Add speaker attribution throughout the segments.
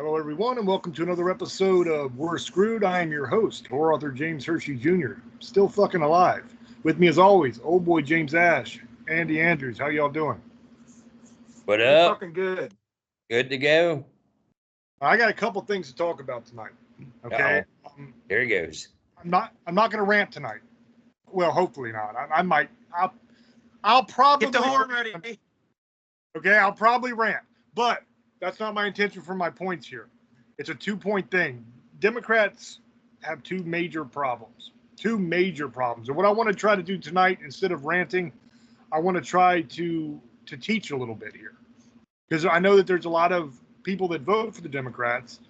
Speaker 1: Hello, everyone, and welcome to another episode of We're Screwed. I am your host, horror author James Hershey Jr., still fucking alive. With me, as always, old boy James Ash, Andy Andrews. How y'all doing?
Speaker 2: What
Speaker 3: We're
Speaker 2: up?
Speaker 3: fucking good.
Speaker 2: Good to go.
Speaker 1: I got a couple things to talk about tonight. Okay,
Speaker 2: Here he goes.
Speaker 1: I'm not going to rant tonight. Well, hopefully not. I might. I'll probably
Speaker 3: Get the horn ready.
Speaker 1: Okay, I'll probably rant, but that's not my intention for my points here. It's a 2-point thing. Democrats have two major problems. And what I want to try to do tonight, instead of ranting, I want to try to teach a little bit here. Because I know that there's a lot of people that vote for the Democrats,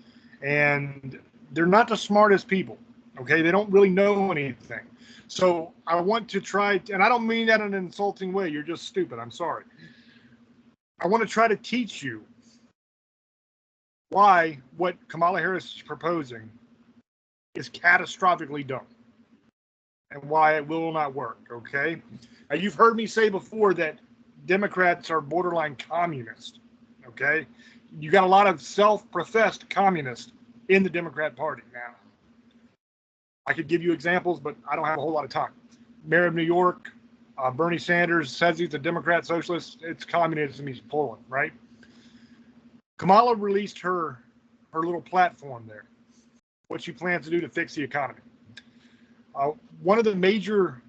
Speaker 1: and they're not the smartest people. Okay, they don't really know anything. So I want to try, and I don't mean that in an insulting way. You're just stupid. I'm sorry. I want to try to teach you why what Kamala Harris is proposing is catastrophically dumb and why it will not work, okay? Now, you've heard me say before that Democrats are borderline communist, okay? You got a lot of self-professed communists in the Democrat Party now. I could give you examples, but I don't have a whole lot of time. Mayor of New York, Bernie Sanders says he's a Democrat socialist. It's communism he's pulling, right? Kamala released her little platform there, what she plans to do to fix the economy. One of the major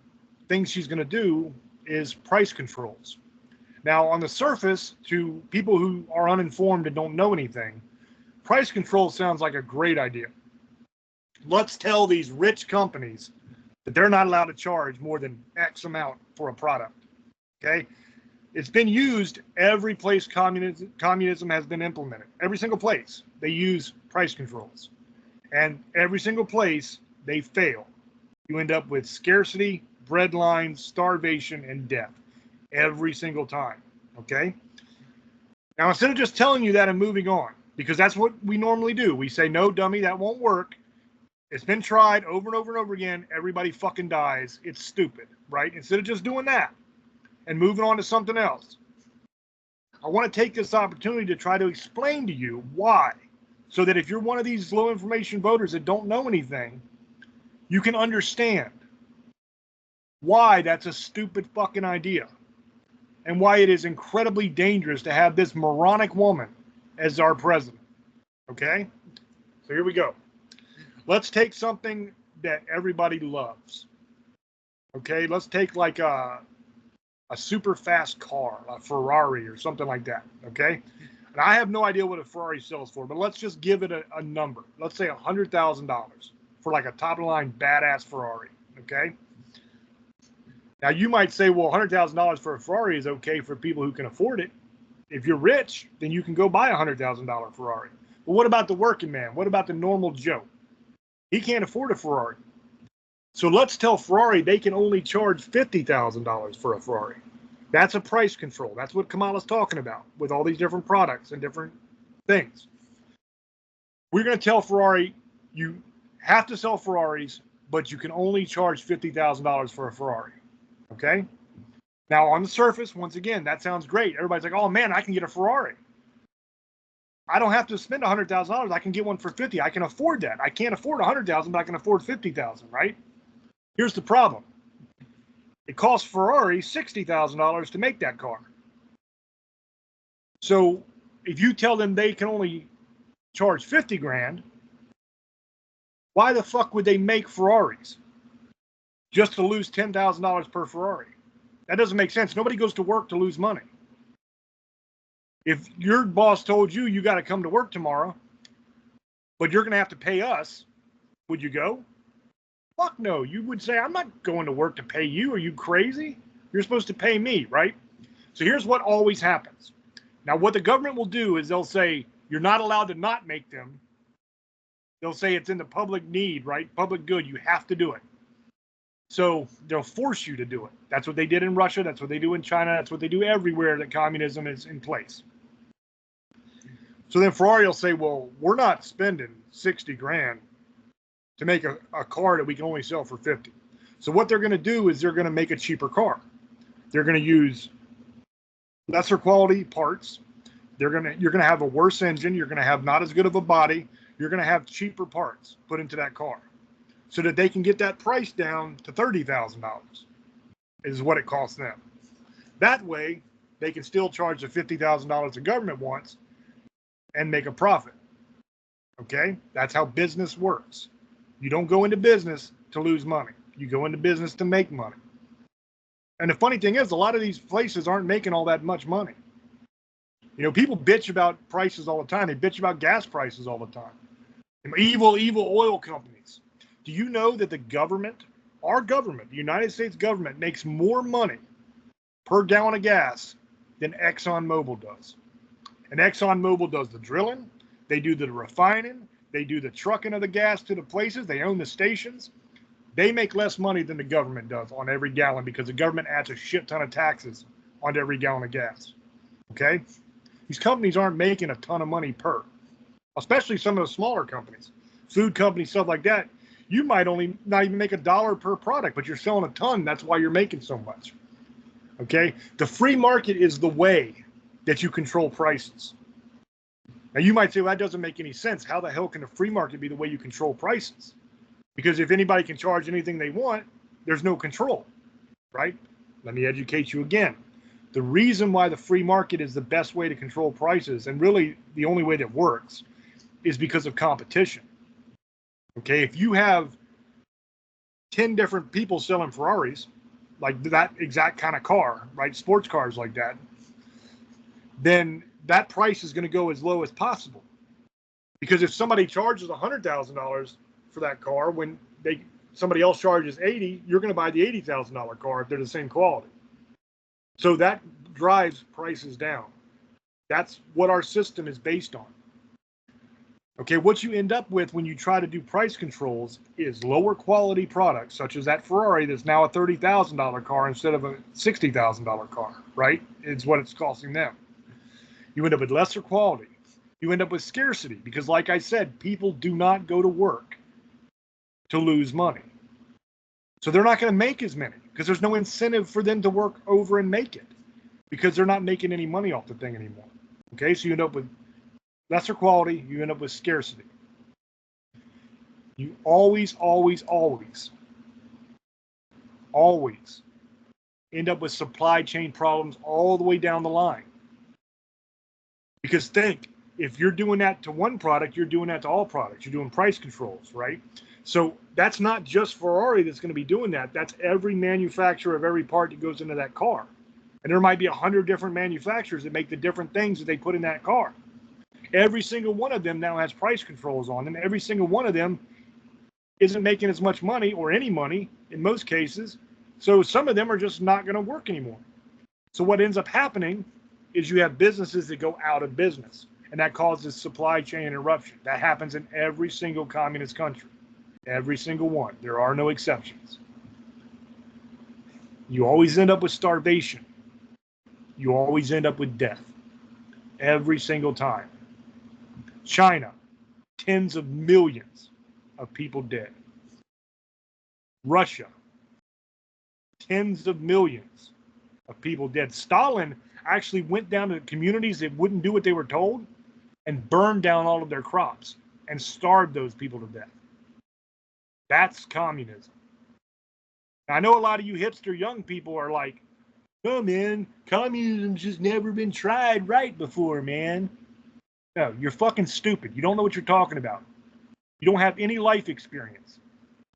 Speaker 1: things she's going to do is price controls. Now, on the surface, to people who are uninformed and don't know anything, price control sounds like a great idea. Let's tell these rich companies that they're not allowed to charge more than X amount for a product, okay? It's been used every place communism has been implemented. Every single place, they use price controls. And every single place, they fail. You end up with scarcity, breadlines, starvation, and death. Every single time, okay? Now, instead of just telling you that and moving on, because that's what we normally do. We say, no, dummy, that won't work. It's been tried over and over and over again. Everybody fucking dies. It's stupid, right? Instead of just doing that and moving on to something else, I want to take this opportunity to try to explain to you why, so that if you're one of these low information voters that don't know anything, you can understand why that's a stupid fucking idea and why it is incredibly dangerous to have this moronic woman as our president. Okay? So here we go. Let's take something that everybody loves. Okay? Let's take like a super fast car, a Ferrari or something like that. Okay? And I have no idea what a Ferrari sells for, but let's just give it a number. Let's say $100,000 for like a top of the line badass Ferrari. Okay? Now you might say, well, $100,000 for a Ferrari is okay for people who can afford it. If you're rich, then you can go buy a $100,000 Ferrari. But what about the working man? What about the normal Joe? He can't afford a Ferrari. So let's tell Ferrari they can only charge $50,000 for a Ferrari. That's a price control. That's what Kamala's talking about with all these different products and different things. We're going to tell Ferrari, you have to sell Ferraris, but you can only charge $50,000 for a Ferrari. Okay? Now, on the surface, once again, that sounds great. Everybody's like, oh, man, I can get a Ferrari. I don't have to spend $100,000. I can get one for $50,000. I can afford that. I can't afford $100,000, but I can afford $50,000, right? Here's the problem. It costs Ferrari $60,000 to make that car. So if you tell them they can only charge $50,000, why the fuck would they make Ferraris just to lose $10,000 per Ferrari? That doesn't make sense. Nobody goes to work to lose money. If your boss told you you got to come to work tomorrow, but you're going to have to pay us, would you go? Fuck no. You would say, I'm not going to work to pay you. Are you crazy? You're supposed to pay me, right? So here's what always happens. Now, what the government will do is they'll say, you're not allowed to not make them. They'll say it's in the public need, right? Public good. You have to do it. So they'll force you to do it. That's what they did in Russia. That's what they do in China. That's what they do everywhere that communism is in place. So then Ferrari will say, well, we're not spending $60,000 to make a car that we can only sell for $50,000. So what they're going to do is they're going to make a cheaper car. They're going to use lesser quality parts. You're gonna have a worse engine. You're gonna have not as good of a body. You're gonna have cheaper parts put into that car, so that they can get that price down to $30,000 is what it costs them. That way, they can still charge the $50,000 the government wants and make a profit. Okay? That's how business works. You don't go into business to lose money. You go into business to make money. And the funny thing is, a lot of these places aren't making all that much money. You know, people bitch about prices all the time. They bitch about gas prices all the time. Evil oil companies. Do you know that the government, our government, the United States government, makes more money per gallon of gas than ExxonMobil does? And ExxonMobil does the drilling, they do the refining, they do the trucking of the gas to the places, they own the stations. They make less money than the government does on every gallon because the government adds a shit ton of taxes onto every gallon of gas. Okay? These companies aren't making a ton of money per, especially some of the smaller companies, food companies, stuff like that. You might only not even make $1 per product, but you're selling a ton. That's why you're making so much. Okay? The free market is the way that you control prices. Now, you might say, well, that doesn't make any sense. How the hell can the free market be the way you control prices? Because if anybody can charge anything they want, there's no control, right? Let me educate you again. The reason why the free market is the best way to control prices, and really the only way that works, is because of competition. Okay, if you have 10 different people selling Ferraris, like that exact kind of car, right? Sports cars like that, then that price is going to go as low as possible. Because if somebody charges $100,000 for that car when somebody else charges $80,000, you're going to buy the $80,000 car if they're the same quality. So that drives prices down. That's what our system is based on. Okay, what you end up with when you try to do price controls is lower quality products, such as that Ferrari that's now a $30,000 car instead of a $60,000 car, right? It's what it's costing them. You end up with lesser quality. You end up with scarcity because, like I said, people do not go to work to lose money. So they're not going to make as many because there's no incentive for them to work over and make it because they're not making any money off the thing anymore. Okay, so you end up with lesser quality, you end up with scarcity. You always end up with supply chain problems all the way down the line. Because think, if you're doing that to one product, you're doing that to all products. You're doing price controls, right? So that's not just Ferrari that's going to be doing that. That's every manufacturer of every part that goes into that car. And there might be 100 different manufacturers that make the different things that they put in that car. Every single one of them now has price controls on them. Every single one of them isn't making as much money or any money in most cases. So some of them are just not going to work anymore. So what ends up happening is you have businesses that go out of business, and that causes supply chain interruption. That happens in every single communist country. Every single one. There are no exceptions. You always end up with starvation. You always end up with death. Every single time. China, tens of millions of people dead. Russia, tens of millions of people dead. Stalin actually went down to communities that wouldn't do what they were told and burned down all of their crops and starved those people to death. That's communism. Now, I know a lot of you hipster young people are like, oh man, communism's just never been tried right before, man. No, you're fucking stupid. You don't know what you're talking about. You don't have any life experience.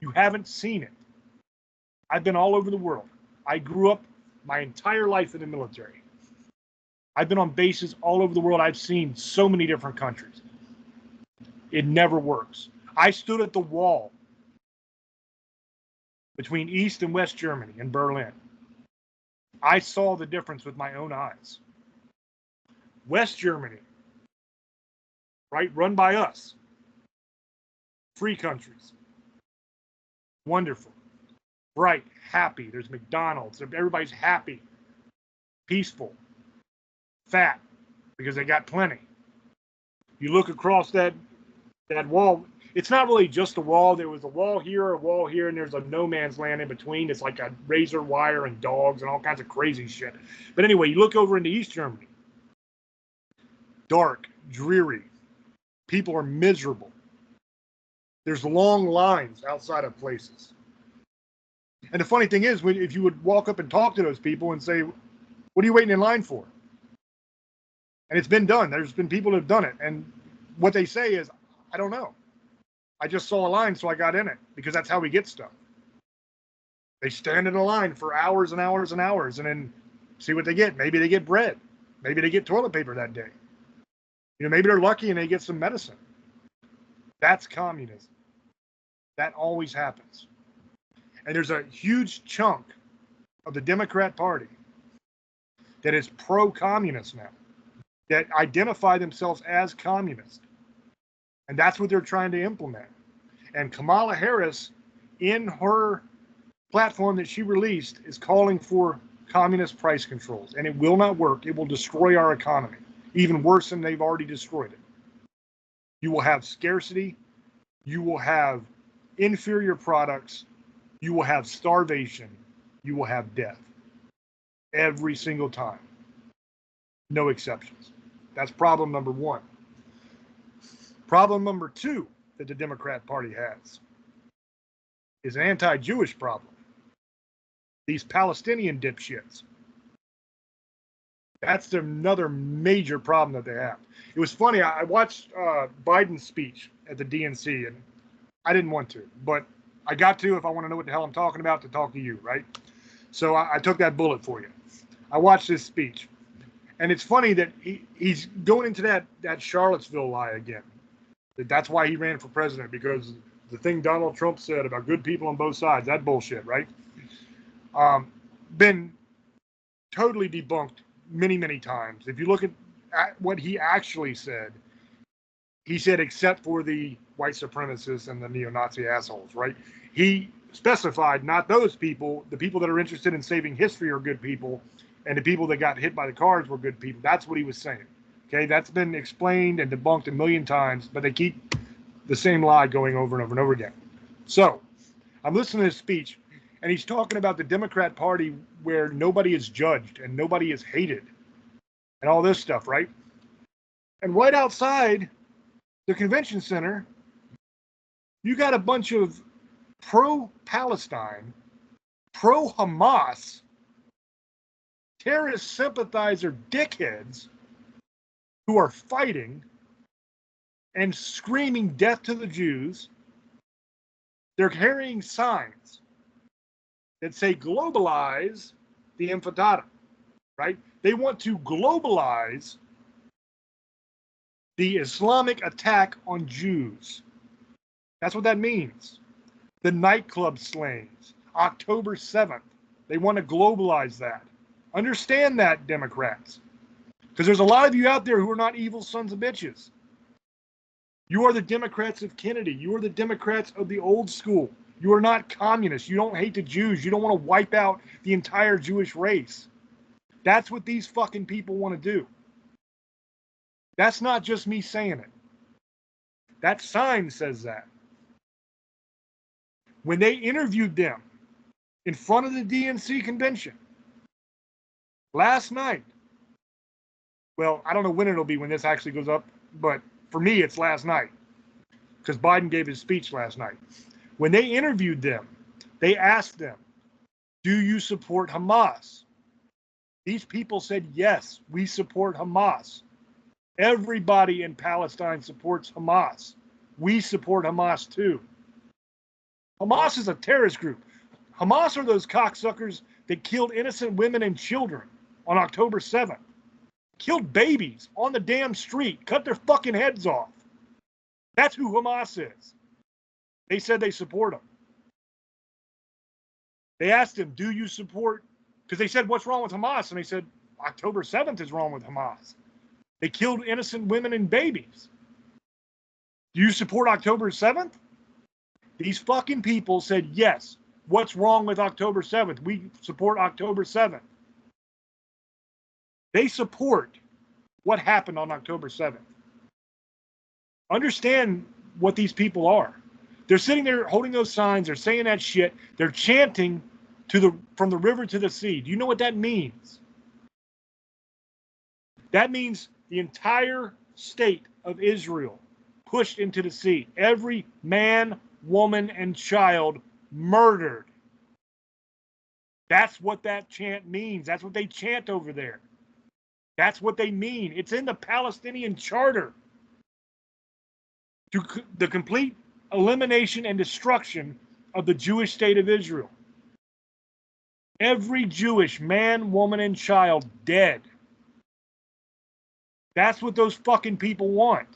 Speaker 1: You haven't seen it. I've been all over the world. I grew up my entire life in the military. I've been on bases all over the world. I've seen so many different countries. It never works. I stood at the wall between East and West Germany in Berlin. I saw the difference with my own eyes. West Germany, right, run by us. Free countries. Wonderful. Bright, happy. There's McDonald's. Everybody's happy. Peaceful. Fat, because they got plenty. You look across that wall. It's not really just a wall. There was a wall here, and there's a no man's land in between. It's like a razor wire and dogs and all kinds of crazy shit. But anyway, you look over into East Germany. dark, dreary. People are miserable. There's long lines outside of places. And the funny thing is, if you would walk up and talk to those people and say, what are you waiting in line for? And it's been done. There's been people that have done it. And what they say is, I don't know. I just saw a line, so I got in it, because that's how we get stuff. They stand in a line for hours and hours and hours and then see what they get. Maybe they get bread. Maybe they get toilet paper that day. Maybe they're lucky and they get some medicine. That's communism. That always happens. And there's a huge chunk of the Democrat Party that is pro-communist now, that identify themselves as communist. And that's what they're trying to implement. And Kamala Harris, in her platform that she released, is calling for communist price controls. And it will not work. It will destroy our economy, even worse than they've already destroyed it. You will have scarcity. You will have inferior products. You will have starvation. You will have death. Every single time. No exceptions. That's problem number one. Problem number two that the Democrat Party has is an anti-Jewish problem. These Palestinian dipshits. That's another major problem that they have. It was funny. I watched Biden's speech at the DNC, and I didn't want to, but I got to if I want to know what the hell I'm talking about to talk to you, right? So I took that bullet for you. I watched his speech, and it's funny that he's going into that Charlottesville lie again. That's why he ran for president, because the thing Donald Trump said about good people on both sides, that bullshit, right? Been totally debunked many, many times. If you look at what he actually said, he said, except for the white supremacists and the neo-Nazi assholes, right? He specified not those people, the people that are interested in saving history are good people, and the people that got hit by the cars were good people. That's what he was saying. Okay, that's been explained and debunked a million times, but they keep the same lie going over and over and over again. So I'm listening to his speech, and he's talking about the Democrat Party where nobody is judged and nobody is hated and all this stuff, right? And right outside the convention center, you got a bunch of pro-Palestine, pro-Hamas, terrorist sympathizer dickheads who are fighting and screaming death to the Jews. They're carrying signs that say globalize the intifada, right? They want to globalize the Islamic attack on Jews. That's what that means. The nightclub slayings, October 7th. They want to globalize that. Understand that, Democrats. Because there's a lot of you out there who are not evil sons of bitches. You are the Democrats of Kennedy. You are the Democrats of the old school. You are not communists. You don't hate the Jews. You don't want to wipe out the entire Jewish race. That's what these fucking people want to do. That's not just me saying it. That sign says that. When they interviewed them in front of the DNC convention last night, well, I don't know when it'll be when this actually goes up, but for me, it's last night because Biden gave his speech last night. When they interviewed them, they asked them, do you support Hamas? These people said, yes, we support Hamas. Everybody in Palestine supports Hamas. We support Hamas too. Hamas is a terrorist group. Hamas are those cocksuckers that killed innocent women and children on October 7th. Killed babies on the damn street, cut their fucking heads off. That's who Hamas is. They said they support them. They asked him, do you support, because they said, what's wrong with Hamas? And they said, October 7th is wrong with Hamas. They killed innocent women and babies. Do you support October 7th? These fucking people said, yes. What's wrong with October 7th? We support October 7th. They support what happened on October 7th. Understand what these people are. They're sitting there holding those signs. They're saying that shit. They're chanting from the river to the sea. Do you know what that means? That means the entire state of Israel pushed into the sea. Every man, woman, and child murdered. That's what that chant means. That's what they chant over there. That's what they mean. It's in the Palestinian Charter. To the complete elimination and destruction of the Jewish state of Israel. Every Jewish man, woman, and child dead. That's what those fucking people want.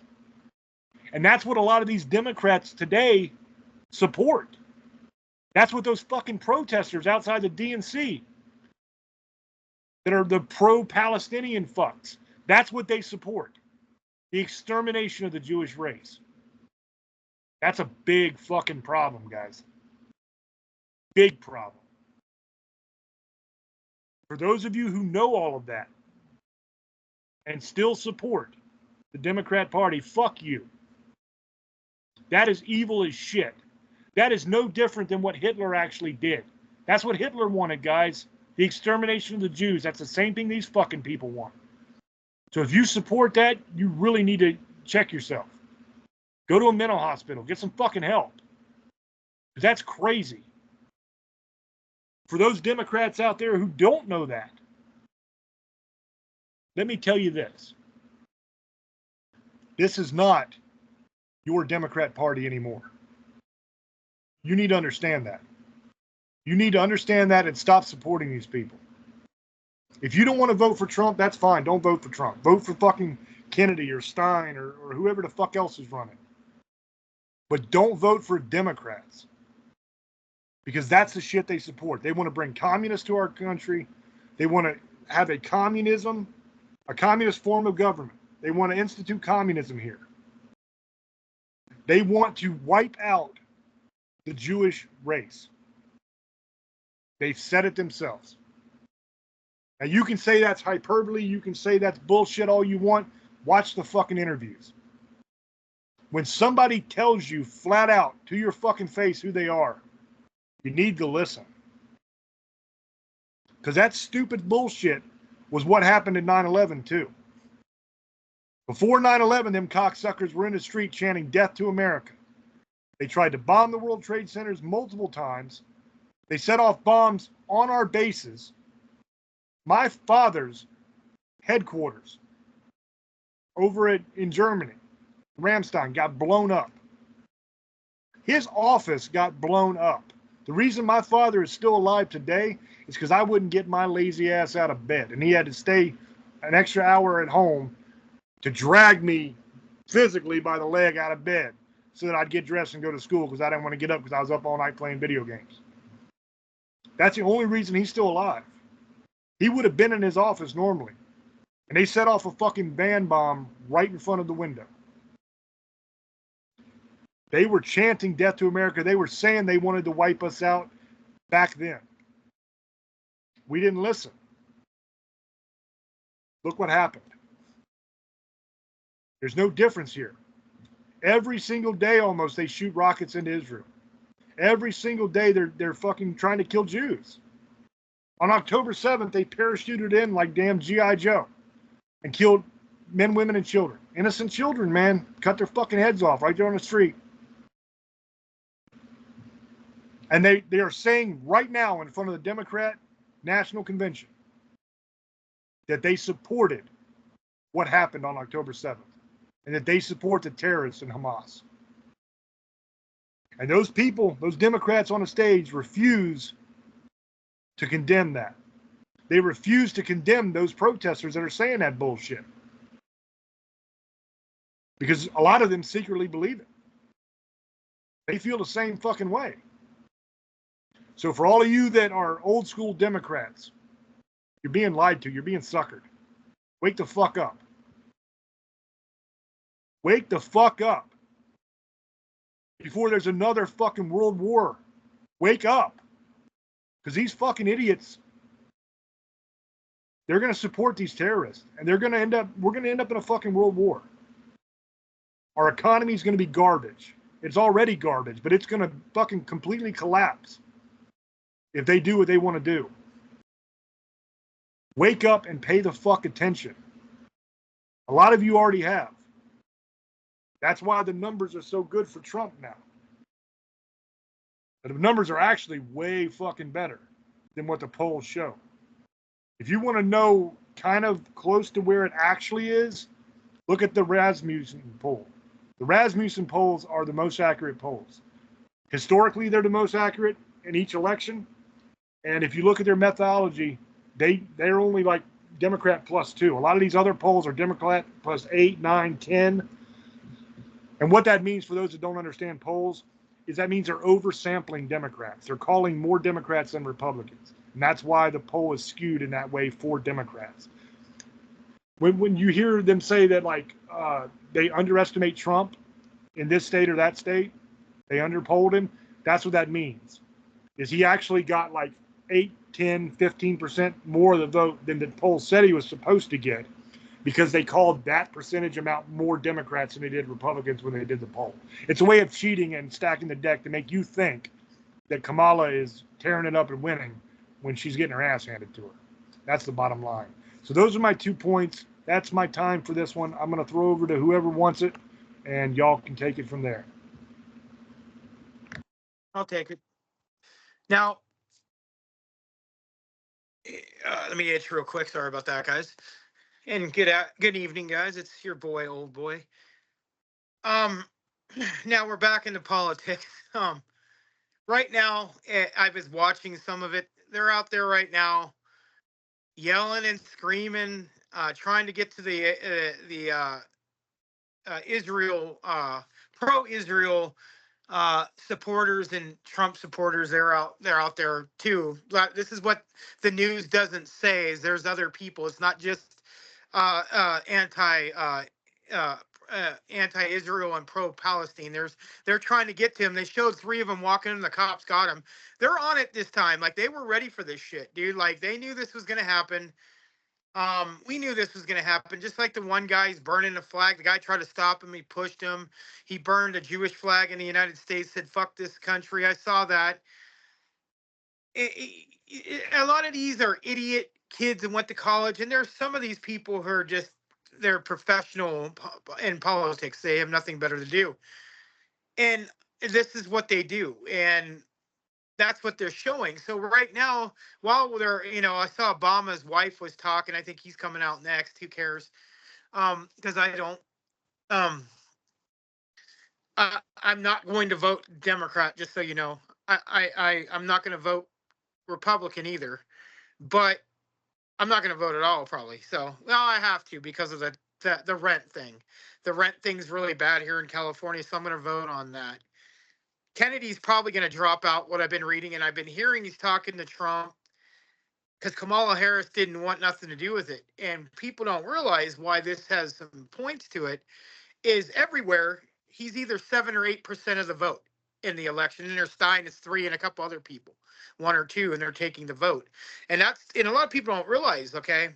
Speaker 1: And that's what a lot of these Democrats today support. That's what those fucking protesters outside the DNC that are the pro-Palestinian fucks, that's what they support. The extermination of the Jewish race. That's a big fucking problem, guys. Big problem. For those of you who know all of that and still support the Democrat Party, fuck you. That is evil as shit. That is no different than what Hitler actually did. That's what Hitler wanted, guys. The extermination of the Jews. That's the same thing these fucking people want. So if you support that, you really need to check yourself. Go to a mental hospital. Get some fucking help. Because that's crazy. For those Democrats out there who don't know that, let me tell you this. This is not your Democrat Party anymore. You need to understand that. You need to understand that and stop supporting these people. If you don't want to vote for Trump, that's fine. Don't vote for Trump. Vote for fucking Kennedy or Stein or whoever the fuck else is running. But don't vote for Democrats. Because that's the shit they support. They want to bring communists to our country. They want to have a communist form of government. They want to institute communism here. They want to wipe out the Jewish race. They've said it themselves. Now you can say that's hyperbole. You can say that's bullshit all you want. Watch the fucking interviews. When somebody tells you flat out to your fucking face who they are, you need to listen. Because that stupid bullshit was what happened in 9/11 too. Before 9/11, them cocksuckers were in the street chanting death to America. They tried to bomb the World Trade Centers multiple times. They set off bombs on our bases. My father's headquarters over in Germany, Ramstein, got blown up. His office got blown up. The reason my father is still alive today is because I wouldn't get my lazy ass out of bed. And he had to stay an extra hour at home to drag me physically by the leg out of bed so that I'd get dressed and go to school because I didn't want to get up because I was up all night playing video games. That's the only reason he's still alive. He would have been in his office normally. And they set off a fucking band bomb right in front of the window. They were chanting death to America. They were saying they wanted to wipe us out back then. We didn't listen. Look what happened. There's no difference here. Every single day almost they shoot rockets into Israel. Every single day they're fucking trying to kill Jews. On October 7th, they parachuted in like damn G.I. Joe and killed men, women, and children. Innocent children, man. Cut their fucking heads off right there on the street. And they are saying right now in front of the Democrat National Convention that they supported what happened on October 7th and that they support the terrorists in Hamas. And those people, those Democrats on the stage refuse to condemn that. They refuse to condemn those protesters that are saying that bullshit. Because a lot of them secretly believe it. They feel the same fucking way. So for all of you that are old school Democrats, you're being lied to. You're being suckered. Wake the fuck up. Wake the fuck up. Before there's another fucking world war. Wake up. Because these fucking idiots, they're going to support these terrorists. And we're going to end up in a fucking world war. Our economy is going to be garbage. It's already garbage, but it's going to fucking completely collapse if they do what they want to do. Wake up and pay the fuck attention. A lot of you already have. That's why the numbers are so good for Trump now. But the numbers are actually way fucking better than what the polls show. If you want to know kind of close to where it actually is, look at the Rasmussen poll. The Rasmussen polls are the most accurate polls. Historically, they're the most accurate in each election. And if you look at their methodology, they're only like Democrat +2. A lot of these other polls are Democrat +8, 9, 10. And what that means for those that don't understand polls is that means they're oversampling Democrats. They're calling more Democrats than Republicans. And that's why the poll is skewed in that way for Democrats. When you hear them say that they underestimate Trump in this state or that state, they underpolled him, that's what that means. Is he actually got like 8, 10, 15% more of the vote than the poll said he was supposed to get, because they called that percentage amount more Democrats than they did Republicans when they did the poll. It's a way of cheating and stacking the deck to make you think that Kamala is tearing it up and winning when she's getting her ass handed to her. That's the bottom line. So those are my 2 points. That's my time for this one. I'm going to throw over to whoever wants it, and y'all can take it from there.
Speaker 3: I'll take it. Now, let me itch real quick. Sorry about that, guys. And good evening, guys. It's your boy, old boy. Now we're back into politics. Right now, I was watching some of it. They're out there right now, yelling and screaming, trying to get to the Israel, pro-Israel supporters and Trump supporters. They're out there too. This is what the news doesn't say. Is there's other people. It's not just anti-Israel and pro-Palestine. They're trying to get to him. They showed 3 of them walking in. The cops got him. They're on it this time. Like, they were ready for this shit, dude. Like, they knew this was gonna happen. We knew this was going to happen. Just like the one guy's burning a flag. The guy tried to stop him. He pushed him. He burned a Jewish flag in the United States, said, fuck this country. I saw that. A lot of these are idiot kids that went to college. And there's some of these people who are just, they're professional in politics. They have nothing better to do. And this is what they do. And that's what they're showing. So right now, while they're, I saw Obama's wife was talking. I think he's coming out next. Who cares? Because I don't. I'm not going to vote Democrat. Just so you know, I'm not going to vote Republican either. But I'm not going to vote at all, probably. So, well, I have to because of the rent thing. The rent thing's really bad here in California, so I'm going to vote on that. Kennedy's probably going to drop out, what I've been reading, and I've been hearing he's talking to Trump because Kamala Harris didn't want nothing to do with it. And people don't realize why this has some points to it is everywhere he's either 7 or 8% of the vote in the election. And there's Stein is 3 and a couple other people, 1 or 2, and they're taking the vote. And a lot of people don't realize, okay,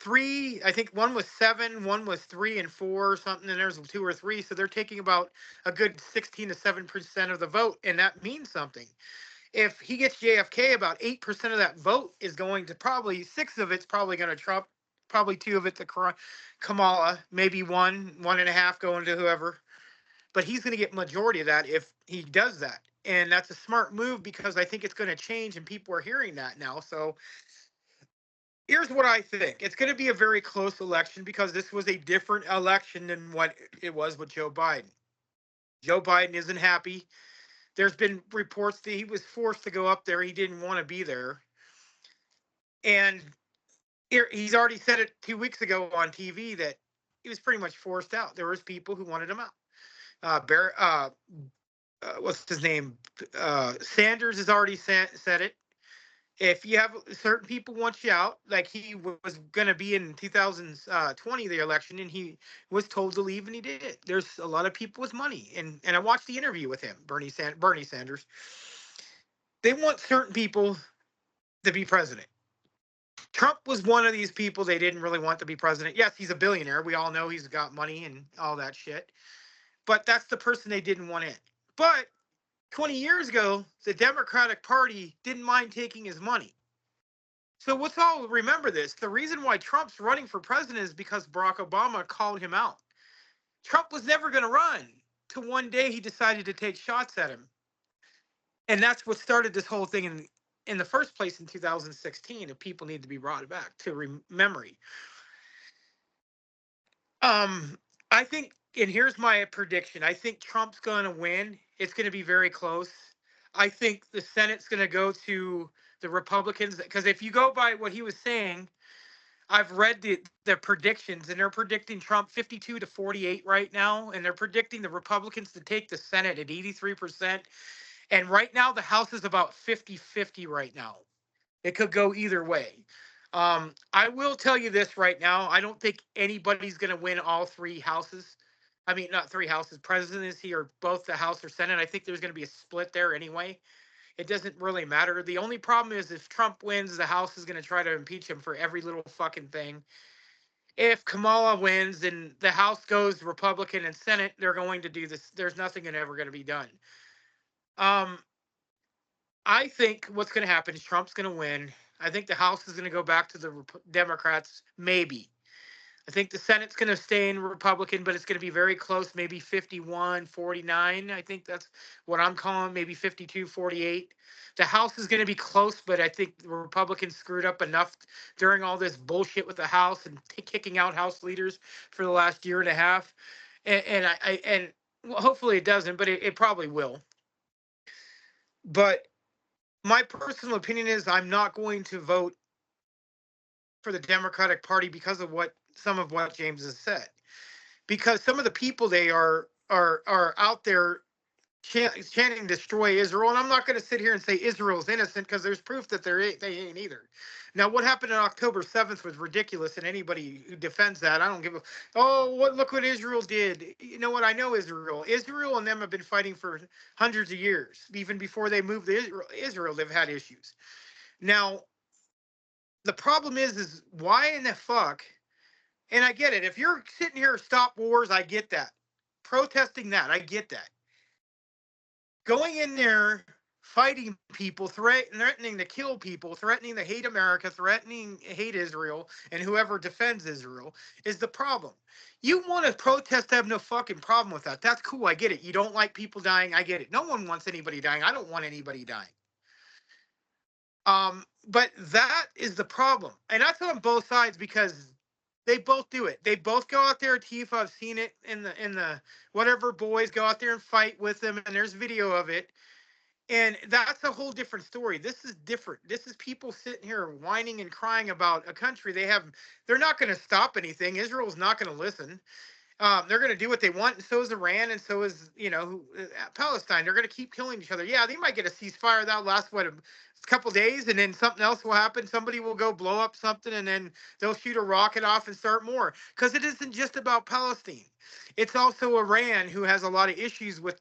Speaker 3: 3, I think one was 7, one was 3 and 4 or something, and there's 2 or 3. So they're taking about a good 16 to 7% of the vote, and that means something. If he gets JFK, about 8% of that vote is going to probably 6 of it's probably going to Trump, probably 2 of it to Kamala, maybe 1.5 going to whoever. But he's going to get majority of that if he does that. And that's a smart move because I think it's going to change and people are hearing that now. So here's what I think. It's going to be a very close election because this was a different election than what it was with Joe Biden. Joe Biden isn't happy. There's been reports that he was forced to go up there. He didn't want to be there. And he's already said it 2 weeks ago on TV that he was pretty much forced out. There was people who wanted him out. What's his name? Sanders has already said it. If you have certain people want you out, like he was going to be in 2020, the election, and he was told to leave, and he did. There's a lot of people with money, and I watched the interview with him, Bernie Sanders. They want certain people to be president. Trump was one of these people they didn't really want to be president. Yes, he's a billionaire. We all know he's got money and all that shit. But that's the person they didn't want in. But 20 years ago, the Democratic Party didn't mind taking his money. So let's all remember this. The reason why Trump's running for president is because Barack Obama called him out. Trump was never going to run till one day he decided to take shots at him. And that's what started this whole thing in the first place in 2016. And people need to be brought back to memory. I think, and here's my prediction. I think Trump's going to win. It's going to be very close. I think the Senate's going to go to the Republicans, because if you go by what he was saying, I've read the predictions, and they're predicting Trump 52 to 48 right now, and they're predicting the Republicans to take the Senate at 83%. And right now, the House is about 50-50 right now. It could go either way. I will tell you this right now. I don't think anybody's going to win all three houses. I mean, not three houses, presidency or both the House or Senate. I think there's going to be a split there anyway. It doesn't really matter. The only problem is if Trump wins, the House is going to try to impeach him for every little fucking thing. If Kamala wins and the House goes Republican and Senate, they're going to do this. There's nothing ever going to be done. I think what's going to happen is Trump's going to win. I think the House is going to go back to the Democrats, maybe. I think the Senate's going to stay in Republican, but it's going to be very close, maybe 51-49. I think that's what I'm calling, maybe 52-48. The House is going to be close, but I think the Republicans screwed up enough during all this bullshit with the House and kicking out House leaders for the last year and a half. And well, hopefully it doesn't, but it probably will. But my personal opinion is I'm not going to vote for the Democratic Party because of some of what James has said. Because some of the people they are out there chanting destroy Israel, and I'm not going to sit here and say Israel's innocent because there's proof that they ain't either. Now, what happened on October 7th was ridiculous, and anybody who defends that, I don't give a. Look what Israel did. You know what? I know Israel. Israel and them have been fighting for hundreds of years. Even before they moved to Israel, they've had issues. Now, the problem is why in the fuck? And I get it. If you're sitting here, stop wars, I get that. Protesting that, I get that. Going in there, fighting people, threatening to kill people, threatening to hate America, threatening to hate Israel, and whoever defends Israel is the problem. You want to protest, I have no fucking problem with that. That's cool, I get it. You don't like people dying, I get it. No one wants anybody dying. I don't want anybody dying. But that is the problem. And that's on both sides because they both do it. They both go out there, Tifa. I've seen it in the whatever boys go out there and fight with them, and there's video of it. And that's a whole different story. This is different. This is people sitting here whining and crying about a country they're not going to stop anything. Israel's not going to listen. They're going to do what they want, and so is Iran, and so is Palestine. They're going to keep killing each other. Yeah, they might get a ceasefire that'll last a couple days, and then something else will happen. Somebody will go blow up something, and then they'll shoot a rocket off and start more. Because it isn't just about Palestine. It's also Iran, who has a lot of issues with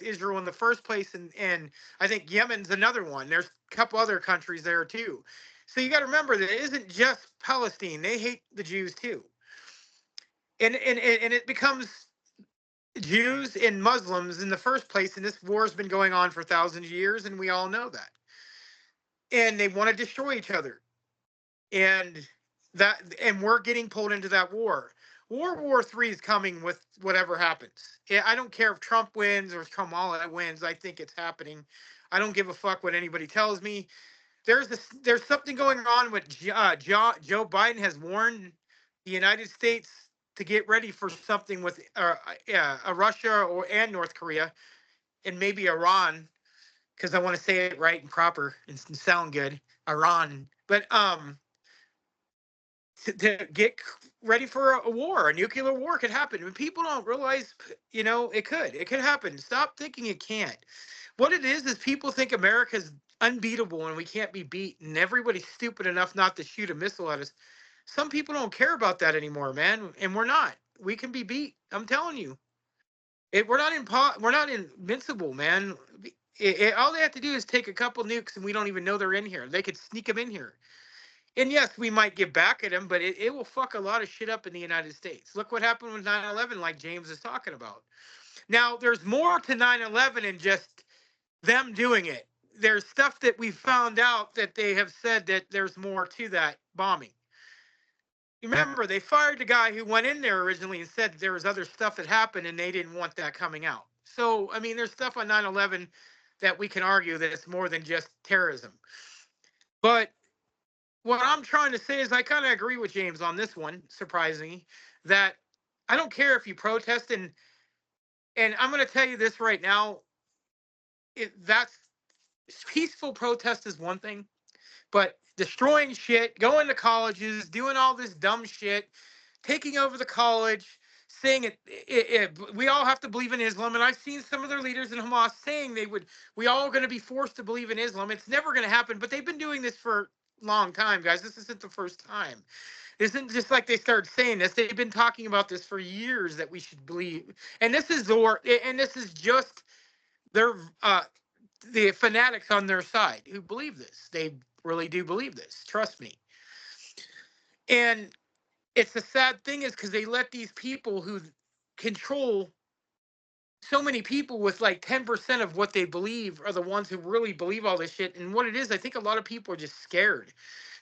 Speaker 3: Israel in the first place, and I think Yemen's another one. There's a couple other countries there too. So you got to remember that it isn't just Palestine. They hate the Jews too. And it becomes Jews and Muslims in the first place, and this war has been going on for thousands of years, and we all know that. And they want to destroy each other, and we're getting pulled into that war. World War III is coming with whatever happens. I don't care if Trump wins or if Kamala wins. I think it's happening. I don't give a fuck what anybody tells me. There's something going on with Joe Biden has warned the United States to get ready for something with Russia and North Korea, and maybe Iran, because I want to say it right and proper and sound good, Iran. But to get ready for a war, a nuclear war could happen. And people don't realize, it could happen. Stop thinking it can't. What it is people think America's unbeatable and we can't be beat, and everybody's stupid enough not to shoot a missile at us. Some people don't care about that anymore, man, and we're not. We can be beat. I'm telling you. We're not invincible, man. All they have to do is take a couple nukes, and we don't even know they're in here. They could sneak them in here. And yes, we might get back at them, but it will fuck a lot of shit up in the United States. Look what happened with 9/11, like James is talking about. Now, there's more to 9/11 than just them doing it. there's stuff that we found out that they have said that there's more to that bombing. Remember, they fired the guy who went in there originally and said there was other stuff that happened and they didn't want that coming out. So, I mean, there's stuff on 9/11 that we can argue that it's more than just terrorism. But what I'm trying to say is I kind of agree with James on this one, surprisingly, that I don't care if you protest, and I'm going to tell you this right now, that's peaceful protest is one thing, but destroying shit, going to colleges, doing all this dumb shit, taking over the college, saying we all have to believe in Islam. And I've seen some of their leaders in Hamas saying we all are going to be forced to believe in Islam. It's never going to happen, but they've been doing this for a long time, guys. This isn't the first time. This isn't just like they started saying this. They've been talking about this for years that we should believe. And this is just their the fanatics on their side who believe this. They really do believe this. Trust me. And it's the sad thing is because they let these people who control so many people with like 10% of what they believe are the ones who really believe all this shit. And what it is, I think a lot of people are just scared.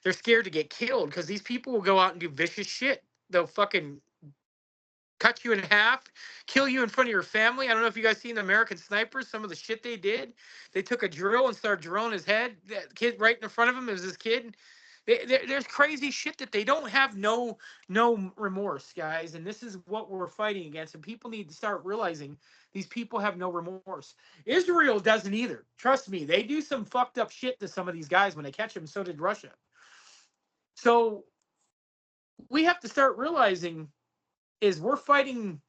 Speaker 3: They're scared to get killed because these people will go out and do vicious shit. They'll fucking cut you in half, kill you in front of your family. I don't know if you guys seen the American Snipers, some of the shit they did. They took a drill and started drilling his head. That kid right in front of him is this kid. There's crazy shit that they don't have no remorse, guys. And this is what we're fighting against. And people need to start realizing these people have no remorse. Israel doesn't either. Trust me, they do some fucked up shit to some of these guys when they catch them. So did Russia. So we have to start realizing is we're fighting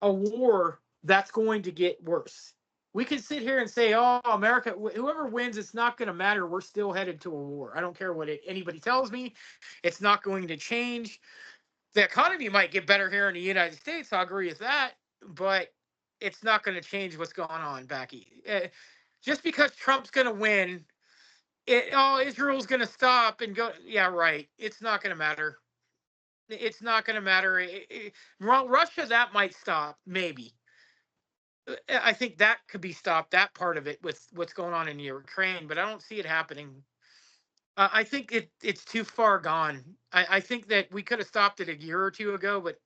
Speaker 3: a war that's going to get worse. We can sit here and say, oh, America, whoever wins, it's not going to matter. We're still headed to a war. I don't care what anybody tells me. It's not going to change. The economy might get better here in the United States. I'll agree with that. But it's not going to change what's going on back east. Just because Trump's going to win, Israel's going to stop and go. Yeah, right. It's not going to matter. It's not going to matter. Russia, that might stop, maybe. I think that could be stopped, that part of it, with what's going on in Ukraine, but I don't see it happening. I think it's too far gone. I think that we could have stopped it a year or two ago, but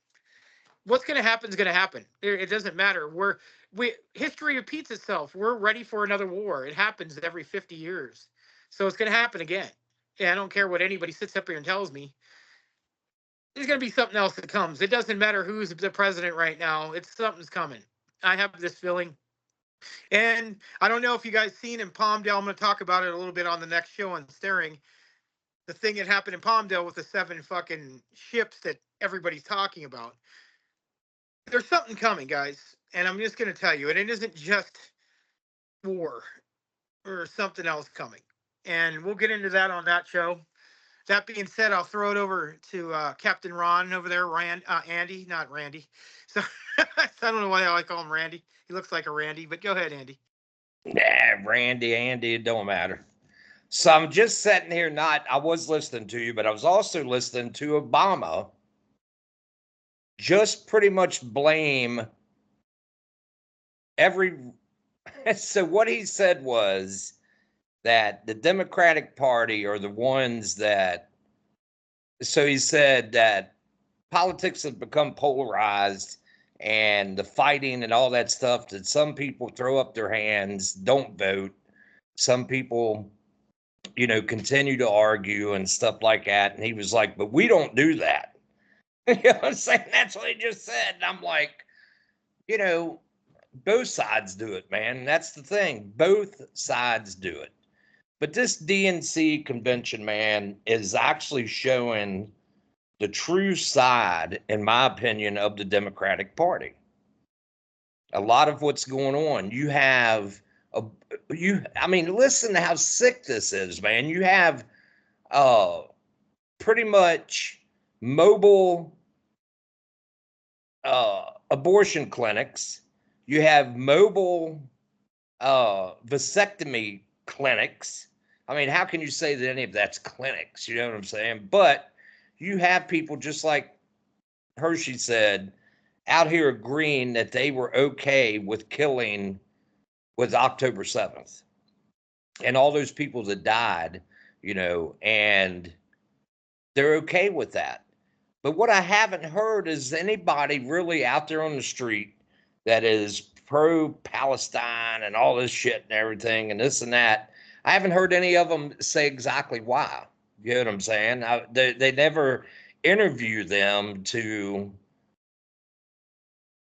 Speaker 3: what's going to happen is going to happen. It doesn't matter. History repeats itself. We're ready for another war. It happens every 50 years. So it's going to happen again. And I don't care what anybody sits up here and tells me. There's going to be something else that comes. It doesn't matter who's the president right now. Something's coming. I have this feeling. And I don't know if you guys seen in Palmdale. I'm going to talk about it a little bit on the next show on Staring. The thing that happened in Palmdale with the 7 fucking ships that everybody's talking about. There's something coming, guys. And I'm just going to tell you. And it isn't just war or something else coming. And we'll get into that on that show. That being said, I'll throw it over to Captain Ron over there, Andy, not Randy. So I don't know why I call him Randy. He looks like a Randy, but go ahead, Andy.
Speaker 2: Nah, Randy, Andy, it don't matter. So I'm just sitting here, I was listening to you, but I was also listening to Obama just pretty much blame so what he said was that the Democratic Party are the ones so he said that politics have become polarized and the fighting and all that stuff, that some people throw up their hands, don't vote. Some people, continue to argue and stuff like that. And he was like, but we don't do that. You know what I'm saying? That's what he just said. And I'm like, both sides do it, man. That's the thing. Both sides do it. But this DNC convention, man, is actually showing the true side, in my opinion, of the Democratic Party. A lot of what's going on. You have, listen to how sick this is, man. You have pretty much mobile abortion clinics. You have mobile vasectomy clinics. How can you say that any of that's clinics? You know what I'm saying? But you have people, just like Hershey said, out here agreeing that they were okay with killing with October 7th. and all those people that died, and they're okay with that. But what I haven't heard is anybody really out there on the street that is pro-Palestine and all this shit and everything and this and that. I haven't heard any of them say exactly why. You know what I'm saying? They never interview them to